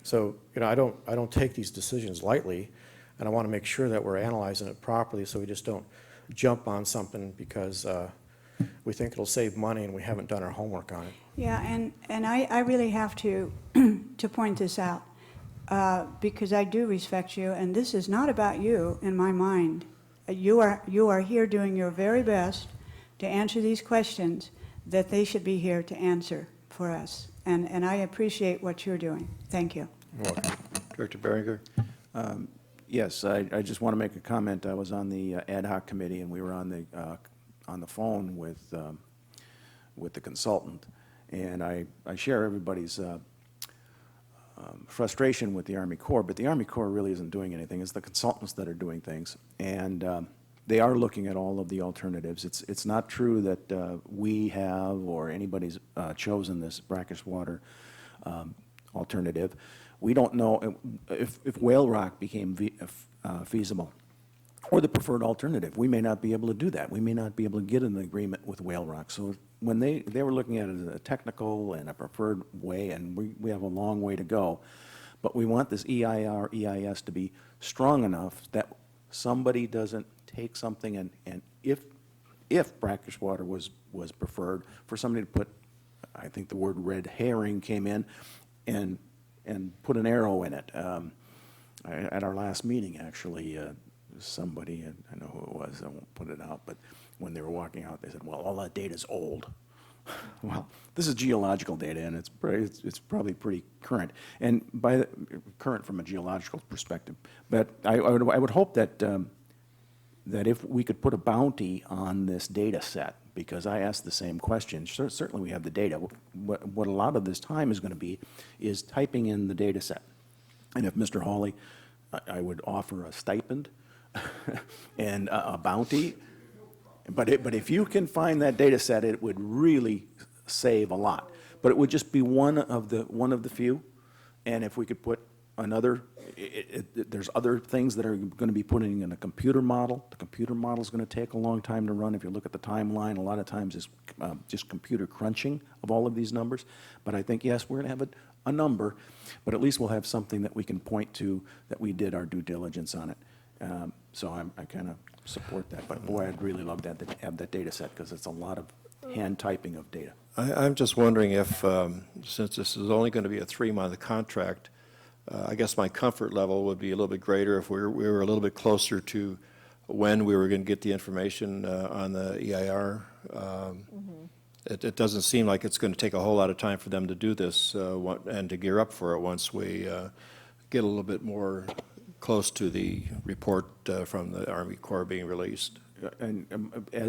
So, you know, I don't take these decisions lightly, and I want to make sure that we're analyzing it properly so we just don't jump on something because we think it'll save money and we haven't done our homework on it. Yeah, and I really have to to point this out because I do respect you, and this is not about you in my mind. You are here doing your very best to answer these questions that they should be here to answer for us. And I appreciate what you're doing. Thank you. You're welcome. Director Berringer? Yes, I just want to make a comment. I was on the ad hoc committee, and we were on the phone with the consultant, and I share everybody's frustration with the Army Corps, but the Army Corps really isn't doing anything. It's the consultants that are doing things, and they are looking at all of the alternatives. It's not true that we have or anybody's chosen this brackish water alternative. We don't know if whale rock became feasible or the preferred alternative. We may not be able to do that. We may not be able to get an agreement with whale rock. So when they were looking at it as a technical and a preferred way, and we have a long way to go, but we want this EIR, EIS to be strong enough that somebody doesn't take something and if brackish water was preferred, for somebody to put, I think the word red herring came in, and put an arrow in it. At our last meeting, actually, somebody, I know who it was, I won't put it out, but when they were walking out, they said, well, all that data's old. Well, this is geological data, and it's probably pretty current, and current from a geological perspective. But I would hope that that if we could put a bounty on this data set, because I asked the same question. Certainly we have the data. What a lot of this time is going to be is typing in the data set. And if Mr. Hawley, I would offer a stipend and a bounty. But if you can find that data set, it would really save a lot. But it would just be one of the few. And if we could put another, there's other things that are going to be putting in a computer model. The computer model is going to take a long time to run. If you look at the timeline, a lot of times it's just computer crunching of all of these numbers. But I think, yes, we're going to have a number, but at least we'll have something that we can point to that we did our due diligence on it. So I kind of support that, but boy, I'd really love to have that data set, because it's a lot of hand typing of data. I'm just wondering if, since this is only going to be a 3-month contract, I guess my comfort level would be a little bit greater if we were a little bit closer to when we were going to get the information on the EIR. It doesn't seem like it's going to take a whole lot of time for them to do this and to gear up for it once we get a little bit more close to the report from the Army Corps being released. And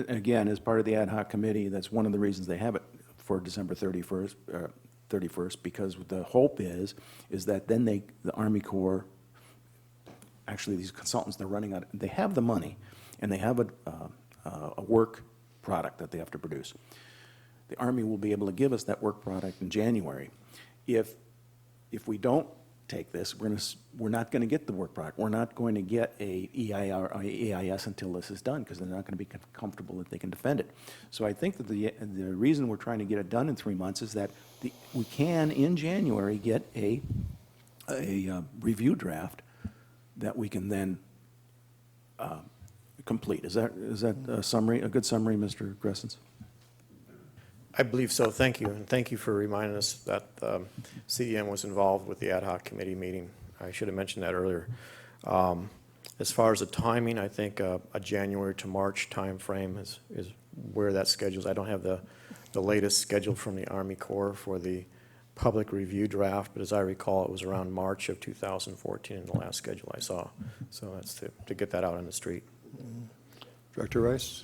again, as part of the ad hoc committee, that's one of the reasons they have it for December 31st, because the hope is that then the Army Corps, actually these consultants, they're running out, they have the money, and they have a work product that they have to produce. The Army will be able to give us that work product in January. If we don't take this, we're not going to get the work product. We're not going to get a EIR or EIS until this is done, because they're not going to be comfortable that they can defend it. So I think that the reason we're trying to get it done in 3 months is that we can, in January, get a review draft that we can then complete. Is that a summary, a good summary, Mr. Gressens? I believe so, thank you, and thank you for reminding us that CDM was involved with the ad hoc committee meeting. I should have mentioned that earlier. As far as the timing, I think a January to March timeframe is where that schedules. I don't have the latest schedule from the Army Corps for the public review draft, but as I recall, it was around March of 2014 in the last schedule I saw. So that's to get that out on the street. Director Rice?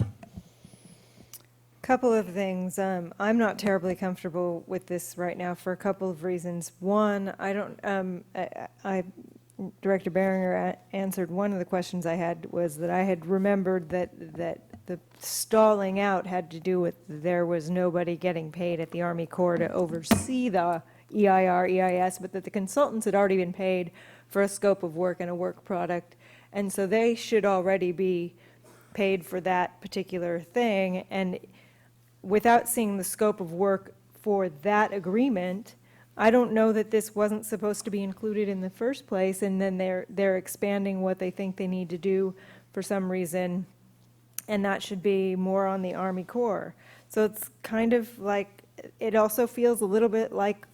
Couple of things. I'm not terribly comfortable with this right now for a couple of reasons. One, Director Behringer answered one of the questions I had, was that I had remembered that the stalling out had to do with there was nobody getting paid at the Army Corps to oversee the EIR, EIS, but that the consultants had already been paid for a scope of work and a work product. And so they should already be paid for that particular thing. And without seeing the scope of work for that agreement, I don't know that this wasn't supposed to be included in the first place, and then they're expanding what they think they need to do for some reason, and that should be more on the Army Corps. So it's kind of like, it also feels a little bit like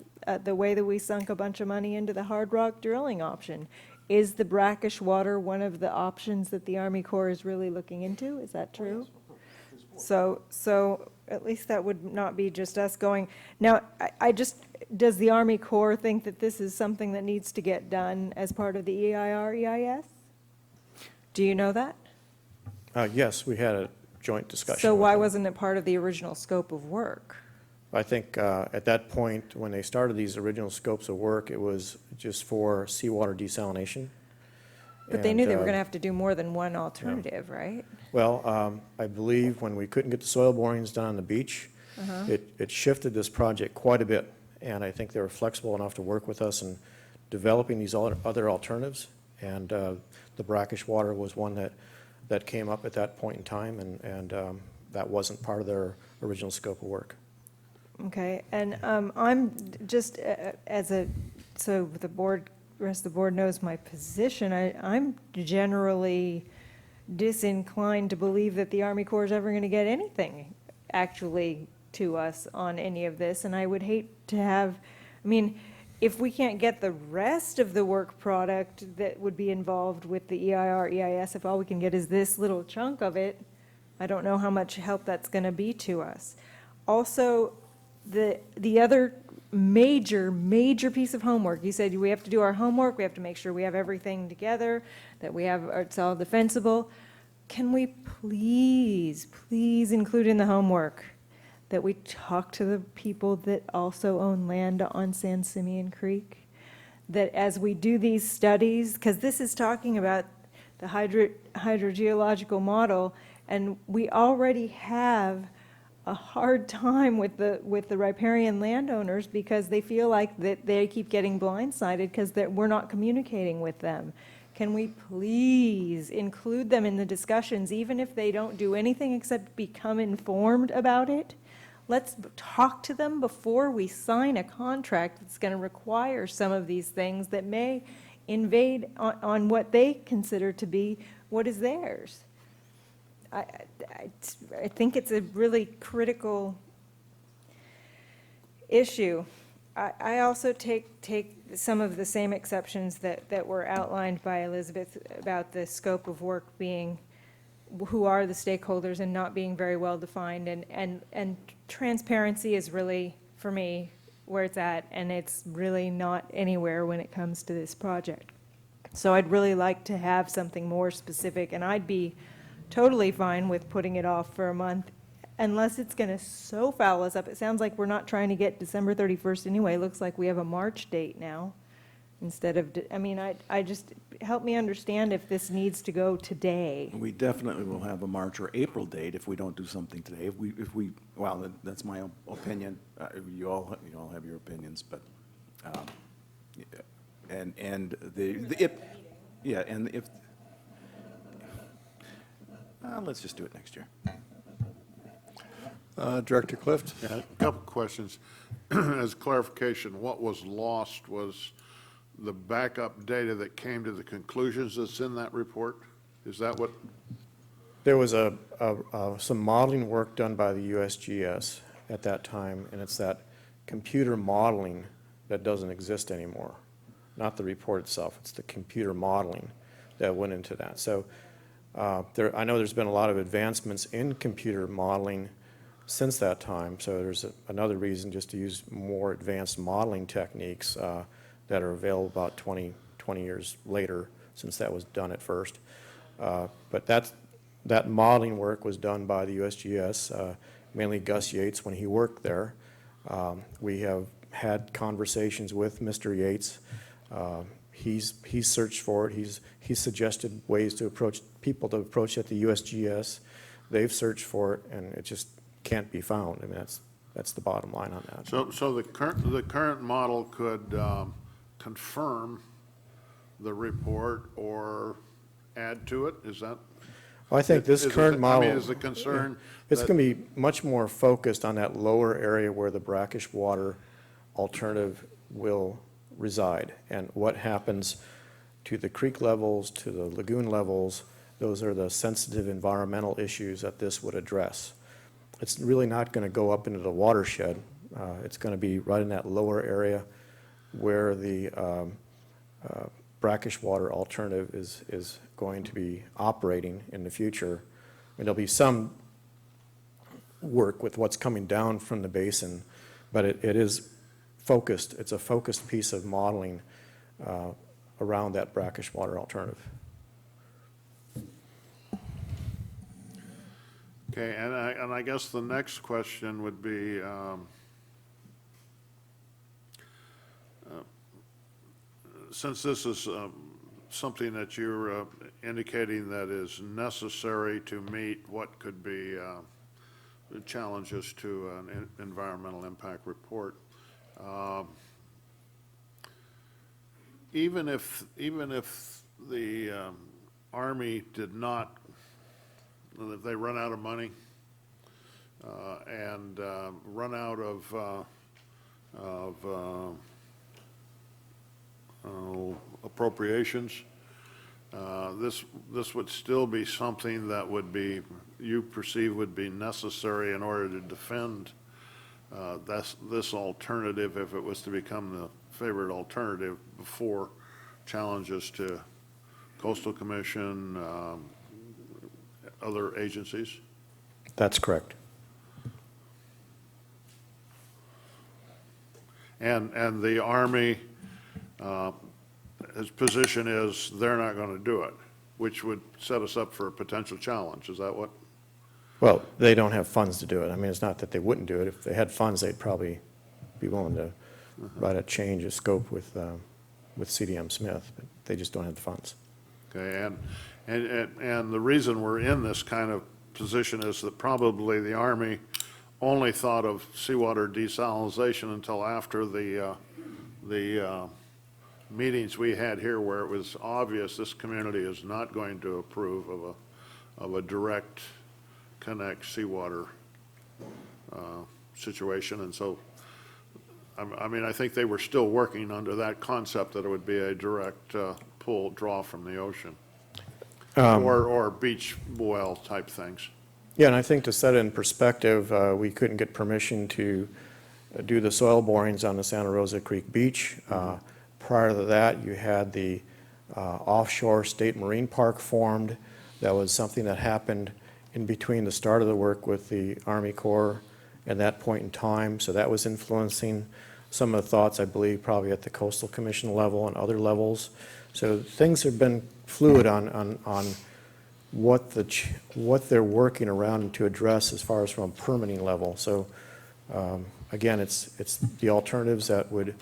the way that we sunk a bunch of money into the hard rock drilling option. Is the brackish water one of the options that the Army Corps is really looking into? Is that true? So at least that would not be just us going. Now, does the Army Corps think that this is something that needs to get done as part of the EIR, EIS? Do you know that? Yes, we had a joint discussion. So why wasn't it part of the original scope of work? I think at that point, when they started these original scopes of work, it was just for seawater desalination. But they knew they were going to have to do more than one alternative, right? Well, I believe when we couldn't get the soil borings done on the beach, it shifted this project quite a bit. And I think they were flexible enough to work with us in developing these other alternatives. And the brackish water was one that came up at that point in time, and that wasn't part of their original scope of work. Okay, and I'm just, so the rest of the board knows my position, I'm generally disinclined to believe that the Army Corps is ever going to get anything actually to us on any of this, and I would hate to have, I mean, if we can't get the rest of the work product that would be involved with the EIR, EIS, if all we can get is this little chunk of it, I don't know how much help that's going to be to us. Also, the other major piece of homework, you said we have to do our homework, we have to make sure we have everything together, that it's all defensible. Can we please include in the homework that we talk to the people that also own land on San Simeon Creek? That as we do these studies, because this is talking about the hydrogeological model, and we already have a hard time with the riparian landowners because they feel like that they keep getting blindsided because we're not communicating with them. Can we please include them in the discussions, even if they don't do anything except become informed about it? let's talk to them before we sign a contract that's going to require some of these things that may invade on what they consider to be what is theirs. I think it's a really critical issue. I also take some of the same exceptions that were outlined by Elizabeth about the scope of work being, who are the stakeholders and not being very well defined, and transparency is really, for me, where it's at, and it's really not anywhere when it comes to this project. So I'd really like to have something more specific, and I'd be totally fine with putting it off for a month, unless it's going to so foul us up. It sounds like we're not trying to get December 31st anyway. It looks like we have a March date now instead of, I mean, I just, help me understand if this needs to go today. We definitely will have a March or April date if we don't do something today. If we, well, that's my opinion. You all have your opinions, but, let's just do it next year. Director Clift? Yeah, a couple questions. As clarification, what was lost was the backup data that came to the conclusions that's in that report? Is that what? There was some modeling work done by the USGS at that time, and it's that computer modeling that doesn't exist anymore. Not the report itself, it's the computer modeling that went into that. So I know there's been a lot of advancements in computer modeling since that time, so there's another reason just to use more advanced modeling techniques that are available about 20 years later, since that was done at first. But that modeling work was done by the USGS, mainly Gus Yates when he worked there. We have had conversations with Mr. Yates. He's searched for it. He's suggested ways to approach people to approach at the USGS. They've searched for it, and it just can't be found. I mean, that's the bottom line on that. So the current model could confirm the report or add to it? Is that? Well, I think this current model. I mean, is the concern? It's going to be much more focused on that lower area where the brackish water alternative will reside, and what happens to the creek levels, to the lagoon levels. Those are the sensitive environmental issues that this would address. It's really not going to go up into the watershed. It's going to be right in that lower area where the brackish water alternative is going to be operating in the future. And there'll be some work with what's coming down from the basin, but it is focused. It's a focused piece of modeling around that brackish water alternative. Okay, and I guess the next question would be, since this is something that you're indicating that is necessary to meet what could be challenges to an environmental impact report, even if the Army did not, if they run out of money and run out of appropriations, this would still be something that would be, you perceive would be necessary in order to defend this alternative if it was to become the favored alternative before challenges to Coastal Commission, other agencies? That's correct. And the Army, his position is they're not going to do it, which would set us up for a potential challenge. Is that what? Well, they don't have funds to do it. I mean, it's not that they wouldn't do it. If they had funds, they'd probably be willing to write a change of scope with CDM Smith, but they just don't have the funds. Okay, and the reason we're in this kind of position is that probably the Army only thought of seawater desalination until after the meetings we had here, where it was obvious this community is not going to approve of a direct connect seawater situation, and so, I mean, I think they were still working under that concept that it would be a direct pull, draw from the ocean, or beach well type things. Yeah, and I think to set it in perspective, we couldn't get permission to do the soil borings on the Santa Rosa Creek Beach. Prior to that, you had the offshore state marine park formed. That was something that happened in between the start of the work with the Army Corps at that point in time. So that was influencing some of the thoughts, I believe, probably at the Coastal Commission level and other levels. So things have been fluid on what they're working around to address as far as from a permitting level. So again, it's the alternatives that would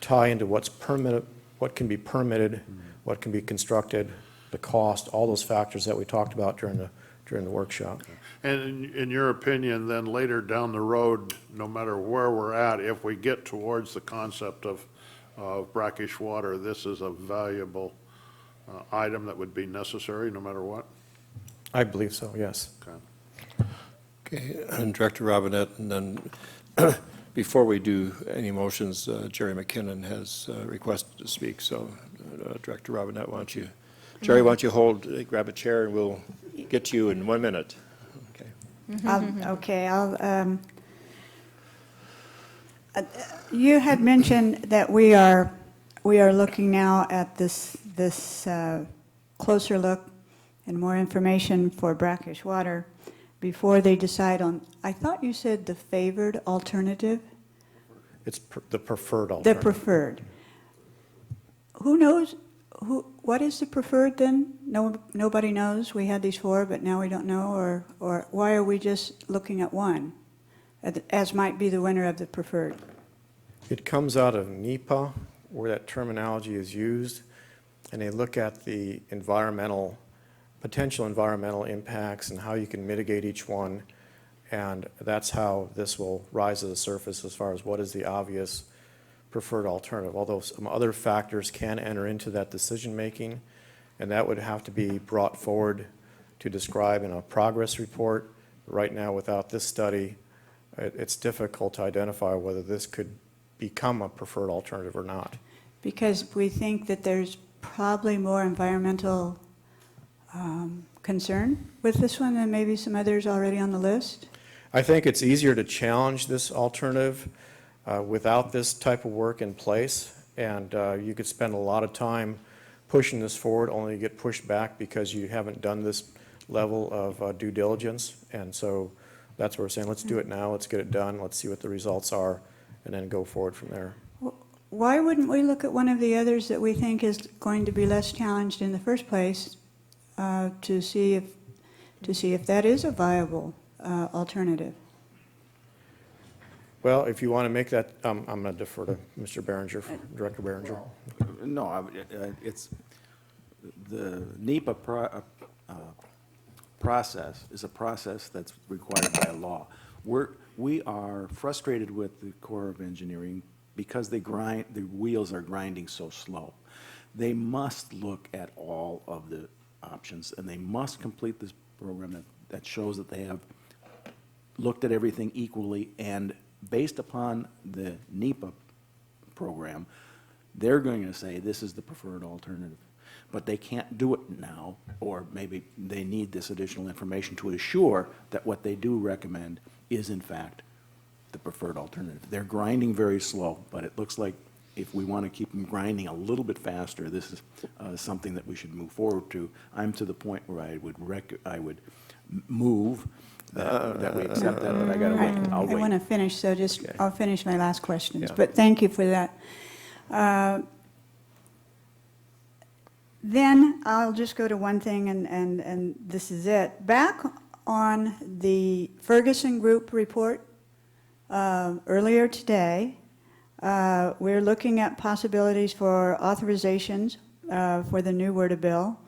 tie into what's permitted, what can be permitted, what can be constructed, the cost, all those factors that we talked about during the workshop. And in your opinion, then later down the road, no matter where we're at, if we get towards the concept of brackish water, this is a valuable item that would be necessary no matter what? I believe so, yes. Okay. Okay, and Director Robinette, and then before we do any motions, Jerry McKinnon has requested to speak. So, Director Robinette, why don't you, Jerry, why don't you grab a chair, and we'll get to you in 1 minute. Okay. You had mentioned that we are looking now at this closer look and more information for brackish water before they decide on, I thought you said the favored alternative? It's the preferred alternative. The preferred. Who knows, what is the preferred then? Nobody knows. We had these four, but now we don't know, or why are we just looking at one as might be the winner of the preferred? It comes out of NEPA, where that terminology is used, and they look at the potential environmental impacts and how you can mitigate each one, and that's how this will rise to the surface as far as what is the obvious preferred alternative, although some other factors can enter into that decision-making, and that would have to be brought forward to describe in a progress report. Right now, without this study, it's difficult to identify whether this could become a preferred alternative or not. Because we think that there's probably more environmental concern with this one than maybe some others already on the list? I think it's easier to challenge this alternative without this type of work in place, and you could spend a lot of time pushing this forward, only to get pushed back because you haven't done this level of due diligence. And so that's what we're saying, let's do it now, let's get it done, let's see what the results are, and then go forward from there. Why wouldn't we look at one of the others that we think is going to be less challenged in the first place to see if that is a viable alternative? Well, if you want to make that, I'm going to defer to Mr. Behringer, Director Behringer. No, it's the NEPA process is a process that's required by law. We are frustrated with the Corps of Engineering because the wheels are grinding so slow. They must look at all of the options, and they must complete this program that shows that they have looked at everything equally, and based upon the NEPA program, they're going to say this is the preferred alternative. But they can't do it now, or maybe they need this additional information to assure that what they do recommend is in fact the preferred alternative. They're grinding very slow, but it looks like if we want to keep them grinding a little bit faster, this is something that we should move forward to. I'm to the point where I would move that we accept that, but I got to wait. I'll wait. I want to finish, so just, Okay. I'll finish my last questions, Yeah. but thank you for that. Then I'll just go to one thing, and this is it. Back on the Ferguson Group report earlier today, we're looking at possibilities for authorizations for the new WRDA bill.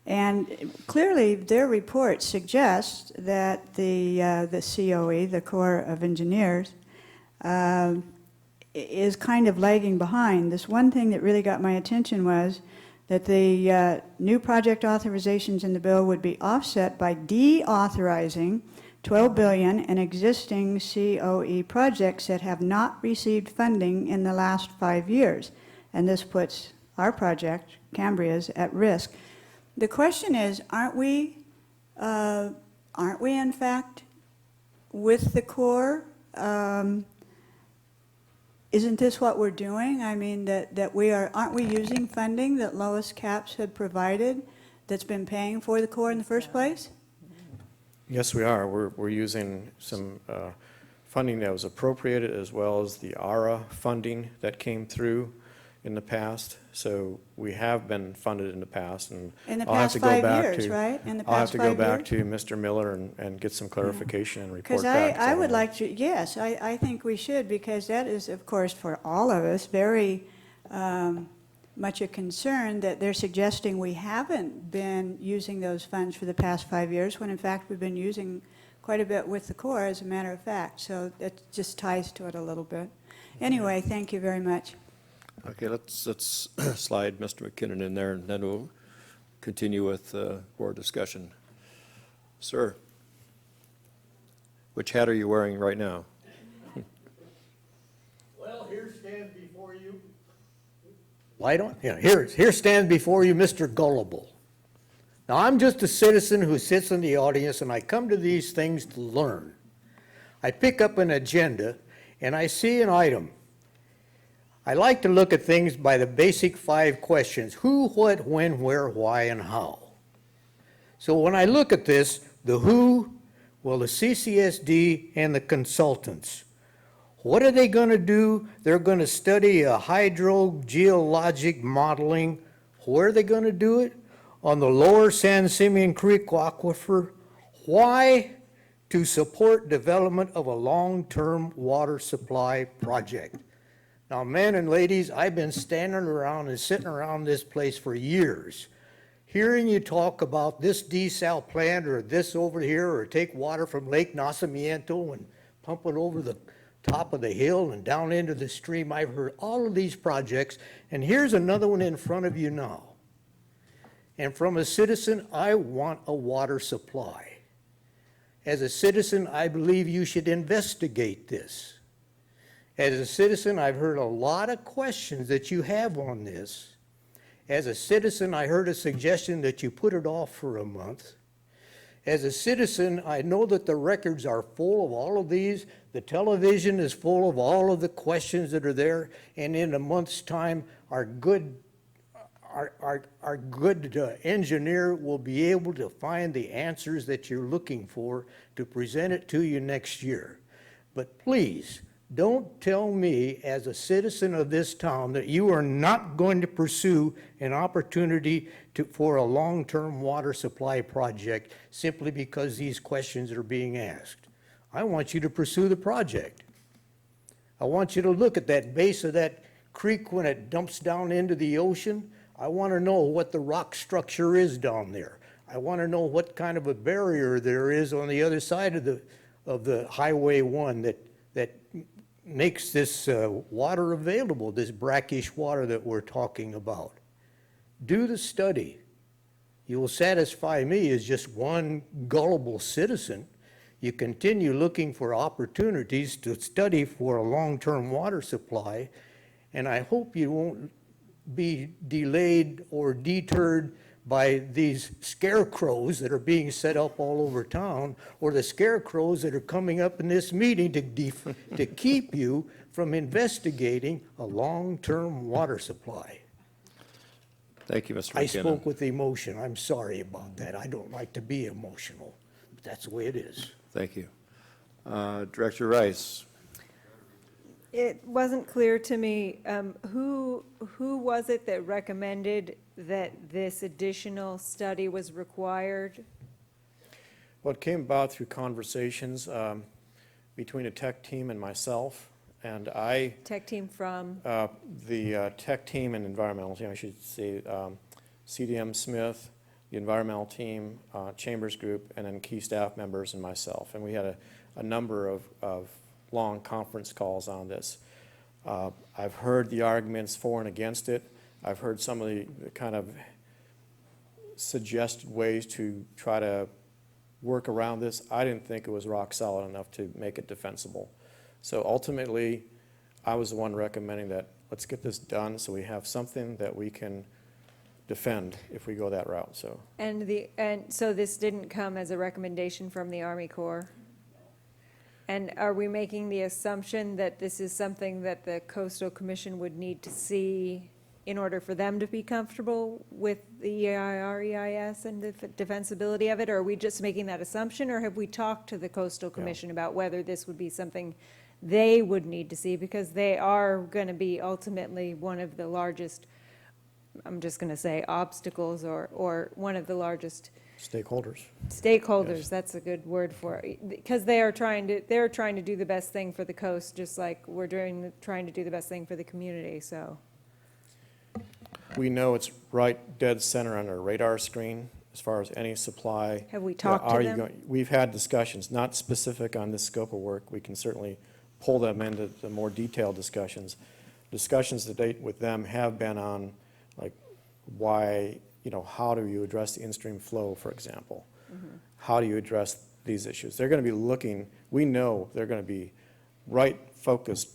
And clearly, their report suggests that the COE, the Corps of Engineers, is kind of lagging behind. This one thing that really got my attention was that the new project authorizations in the bill would be offset by deauthorizing $12 billion in existing COE projects that have not received funding in the last 5 years. And this puts our project, Cambria's, at risk. The question is, aren't we in fact with the Corps? Isn't this what we're doing? I mean, aren't we using funding that Lois Capps had provided that's been paying for the Corps in the first place? Yes, we are. We're using some funding that was appropriated, as well as the ARA funding that came through in the past. So we have been funded in the past, and In the I'll have past to go 5 back years, to, right? In the I'll have past to 5 go years? back to Mr. Miller and get some clarification and report Because back. I would like to, yes, I think we should, because that is, of course, for all of us, very much a concern that they're suggesting we haven't been using those funds for the past 5 years, when in fact we've been using quite a bit with the Corps, as a matter of fact. So that just ties to it a little bit. Anyway, thank you very much. Okay, let's slide Mr. McKinnon in there, and then we'll continue with board discussion. Sir, which hat are you wearing right now? Well, here stands before you. Why don't, yeah, here stands before you Mr. Gullible. Now, I'm just a citizen who sits in the audience, and I come to these things to learn. I pick up an agenda, and I see an item. I like to look at things by the basic 5 questions: who, what, when, where, why, and how. So when I look at this, the who, well, the CCSD and the consultants. What are they going to do? They're going to study a hydrogeologic modeling. Where are they going to do it? On the lower San Simeon Creek aquifer. Why? To support development of a long-term water supply project. Now, men and ladies, I've been standing around and sitting around this place for years, hearing you talk about this desal plant or this over here, or take water from Lake Nacimiento and pump it over the top of the hill and down into the stream. I've heard all of these projects, and here's another one in front of you now. And from a citizen, I want a water supply. As a citizen, I believe you should investigate this. As a citizen, I've heard a lot of questions that you have on this. As a citizen, I heard a suggestion that you put it off for a month. As a citizen, I know that the records are full of all of these. The television is full of all of the questions that are there. And in a month's time, our good engineer will be able to find the answers that you're looking for to present it to you next year. But please, don't tell me as a citizen of this town that you are not going to pursue an opportunity for a long-term water supply project simply because these questions are being asked. I want you to pursue the project. I want you to look at that base of that creek when it dumps down into the ocean. I want to know what the rock structure is down there. I want to know what kind of a barrier there is on the other side of the Highway 1 that makes this water available, this brackish water that we're talking about. Do the study. You will satisfy me as just one gullible citizen. You continue looking for opportunities to study for a long-term water supply, and I hope you won't be delayed or deterred by these scarecrows that are being set up all over town, or the scarecrows that are coming up in this meeting to keep you from investigating a long-term water supply. Thank you, Mr. McKinnon. I spoke with emotion. I'm sorry about that. I don't like to be emotional, but that's the way it is. Thank you. Director Rice. It wasn't clear to me, who was it that recommended that this additional study was required? Well, it came about through conversations between a tech team and myself, and I... Tech team from? The tech team and environmental team, I should say, CDM Smith, the environmental team, Chambers Group, and then key staff members and myself. And we had a number of long conference calls on this. I've heard the arguments for and against it. I've heard some of the kind of suggested ways to try to work around this. I didn't think it was rock solid enough to make it defensible. So ultimately, I was the one recommending that let's get this done so we have something that we can defend if we go that route, so. And so this didn't come as a recommendation from the Army Corps? And are we making the assumption that this is something that the Coastal Commission would need to see in order for them to be comfortable with the EIR, EIS, and the defensibility of it? Or are we just making that assumption, or have we talked to the Coastal Commission about whether this would be something they would need to see? Because they are going to be ultimately one of the largest, I'm just going to say obstacles, or one of the largest Stakeholders. stakeholders, Yes. that's a good word for it, because they're trying to do the best thing for the coast, just like we're trying to do the best thing for the community, so. We know it's right dead center on our radar screen as far as any supply. Have we talked to them? We've had discussions, not specific on this scope of work. We can certainly pull them into the more detailed discussions. Discussions to date with them have been on, like, why, how do you address the in-stream flow, for example? How do you address these issues? They're going to be looking, we know they're going to be right focused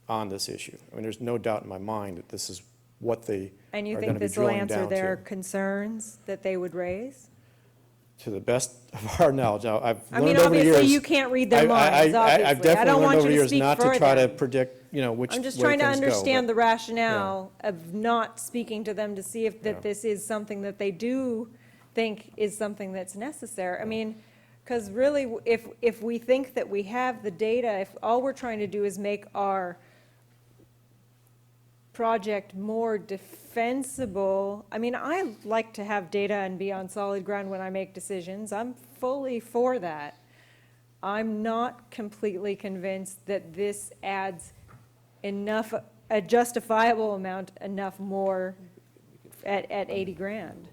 on this issue. I mean, there's no doubt in my mind that this is what they And you are think going to be this will drilling answer down their to. concerns that they would raise? To the best of our knowledge. Now, I've I mean, learned over the years. obviously, you can't read their minds, I've obviously. I definitely don't learned want over you the to years speak not for to try to them. predict, which I'm just way trying to things go, understand but- the rationale of not speaking to them to see if that this is something that they do think is something that's necessary. I mean, because really, if we think that we have the data, if all we're trying to do is make our project more defensible, I mean, I like to have data and be on solid ground when I make decisions. I'm fully for that. I'm not completely convinced that this adds enough, a justifiable amount, enough more at 80 grand.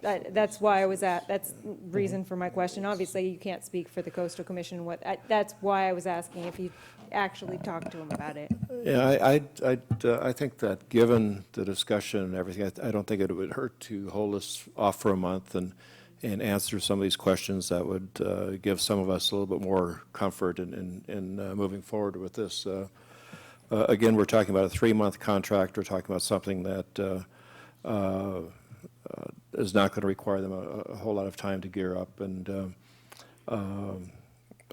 That's why I was that's reason for my question. Obviously, you can't speak for the Coastal Commission. That's why I was asking if you actually talked to them about it. Yeah, I think that given the discussion and everything, I don't think it would hurt to hold us off for a month and answer some of these questions that would give some of us a little bit more comfort in moving forward with this. Again, we're talking about a 3-month contract. We're talking about something that is not going to require them a whole lot of time to gear up, and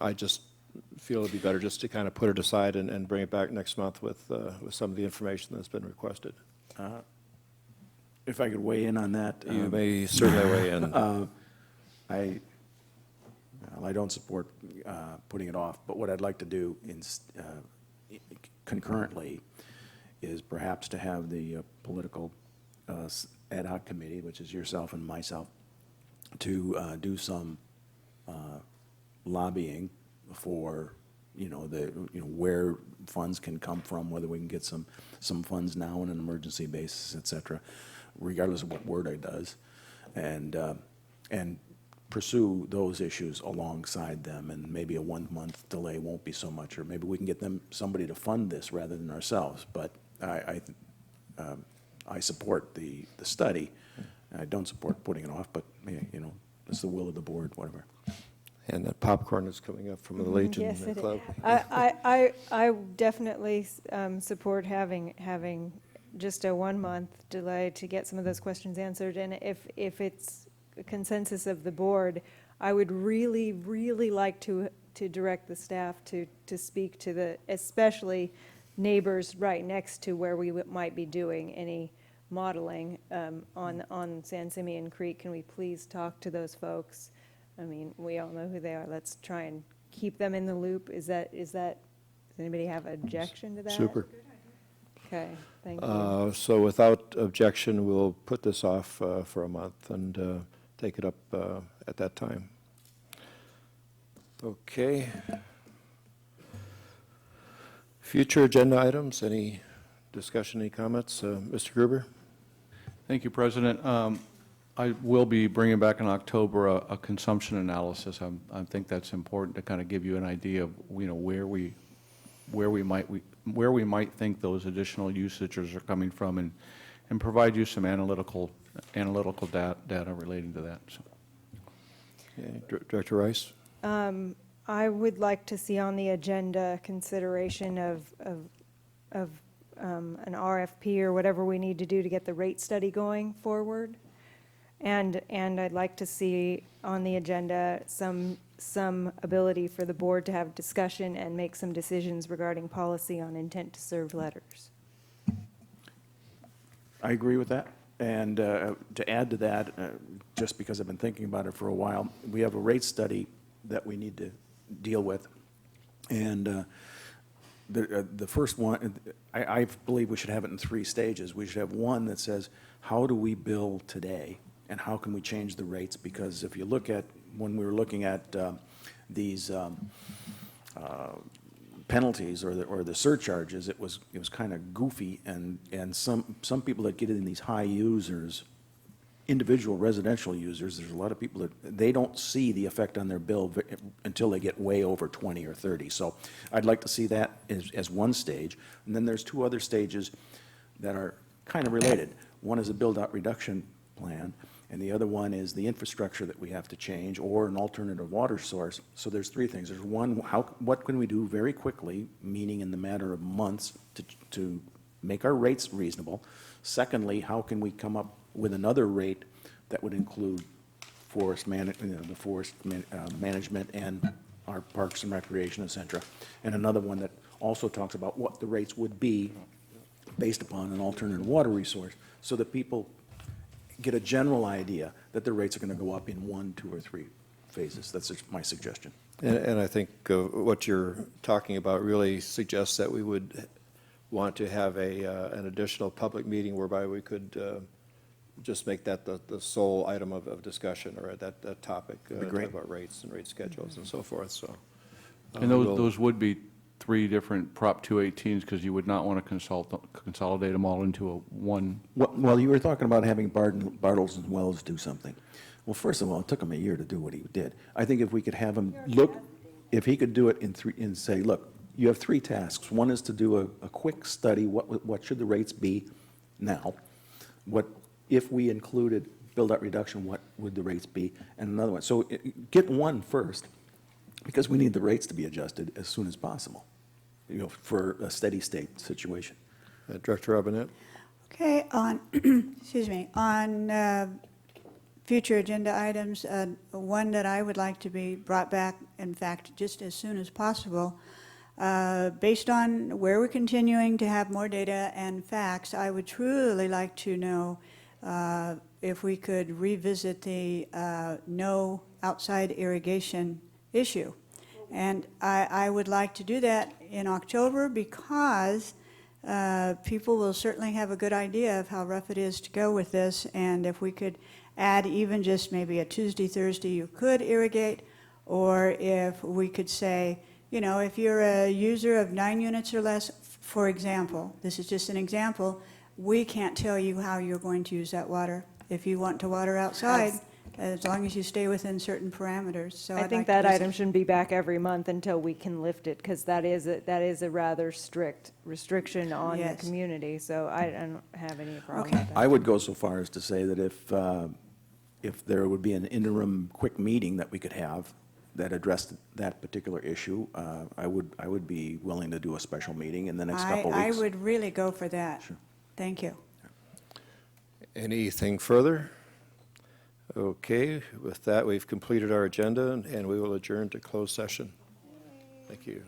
I just feel it'd be better just to kind of put it aside and bring it back next month with some of the information that's been requested. If I could weigh in on that. You may certainly weigh in. I don't support putting it off, but what I'd like to do concurrently is perhaps to have the political ad hoc committee, which is yourself and myself, to do some lobbying for, where funds can come from, whether we can get some funds now on an emergency basis, et cetera, regardless of what WRDA does, and pursue those issues alongside them, and maybe a 1-month delay won't be so much, or maybe we can get somebody to fund this rather than ourselves. But I support the study. I don't support putting it off, but it's the will of the board, whatever. And that popcorn is coming up from the Legion Yes, it Club. I definitely support having just a 1-month delay to get some of those questions answered. And if it's a consensus of the board, I would really, really like to direct the staff to speak to especially neighbors right next to where we might be doing any modeling on San Simeon Creek. Can we please talk to those folks? I mean, we all know who they are. Let's try and keep them in the loop. Does anybody have an objection to that? Super. Okay, thank you. So without objection, we'll put this off for a month and take it up at that time. Okay. Future agenda items, any discussion, any comments? Mr. Gruber? Thank you, President. I will be bringing back in October a consumption analysis. I think that's important to kind of give you an idea of where we might think those additional usages are coming from, and provide you some analytical data relating to that. So. Okay, Director Rice? I would like to see on the agenda consideration of an RFP or whatever we need to do to get the rate study going forward. And I'd like to see on the agenda some ability for the board to have discussion and make some decisions regarding policy on intent to serve letters. I agree with that. And to add to that, just because I've been thinking about it for a while, we have a rate study that we need to deal with. And the first one, I believe we should have it in 3 stages. We should have one that says, how do we bill today? And how can we change the rates? Because if you look at, when we were looking at these penalties or the surcharges, it was kind of goofy, and some people that get in these high users, individual residential users, there's a lot of people that they don't see the effect on their bill until they get way over 20 or 30. So I'd like to see that as one stage. And then there's 2 other stages that are kind of related. One is a build-out reduction plan, and the other one is the infrastructure that we have to change, or an alternative water source. So there's 3 things. There's one, what can we do very quickly, meaning in the matter of months, to make our rates reasonable? Secondly, how can we come up with another rate that would include forest management and our parks and recreation, et cetera? And another one that also talks about what the rates would be based upon an alternative water resource, so that people get a general idea that the rates are going to go up in 1, 2, or 3 phases. That's just my suggestion. And I think what you're talking about really suggests that we would want to have an additional public meeting whereby we could just make that the sole item of discussion, or that topic, great. about rates and rate schedules and so forth, so. And those would be 3 different Prop 218s, because you would not want to consolidate them all into one. Well, you were talking about having Bartles and Wells do something. Well, first of all, it took him a year to do what he did. I think if we could have him look, if he could do it and say, look, you have 3 tasks. One is to do a quick study, what should the rates be now? What, if we included build-out reduction, what would the rates be? And another one. So get one first, because we need the rates to be adjusted as soon as possible, for a steady state situation. Director Robinette? Okay, on, excuse me, on future agenda items, one that I would like to be brought back, in fact, just as soon as possible, based on where we're continuing to have more data and facts, I would truly like to know if we could revisit the no outside irrigation issue. And I would like to do that in October, because people will certainly have a good idea of how rough it is to go with this. And if we could add even just maybe a Tuesday, Thursday, you could irrigate, or if we could say, if you're a user of 9 units or less, for example, this is just an example, we can't tell you how you're going to use that water. If you want to water outside, as long as you stay within certain parameters. So I think that item shouldn't be back every month until we can lift it, because that is a rather strict restriction on the community, so I don't have any problem with that. I would go so far as to say that if there would be an interim quick meeting that we could have that addressed that particular issue, I would be willing to do a special meeting in the next couple of weeks. I would really go for that. Sure. Thank you. Anything further? Okay, with that, we've completed our agenda, and we will adjourn to closed session. Thank you.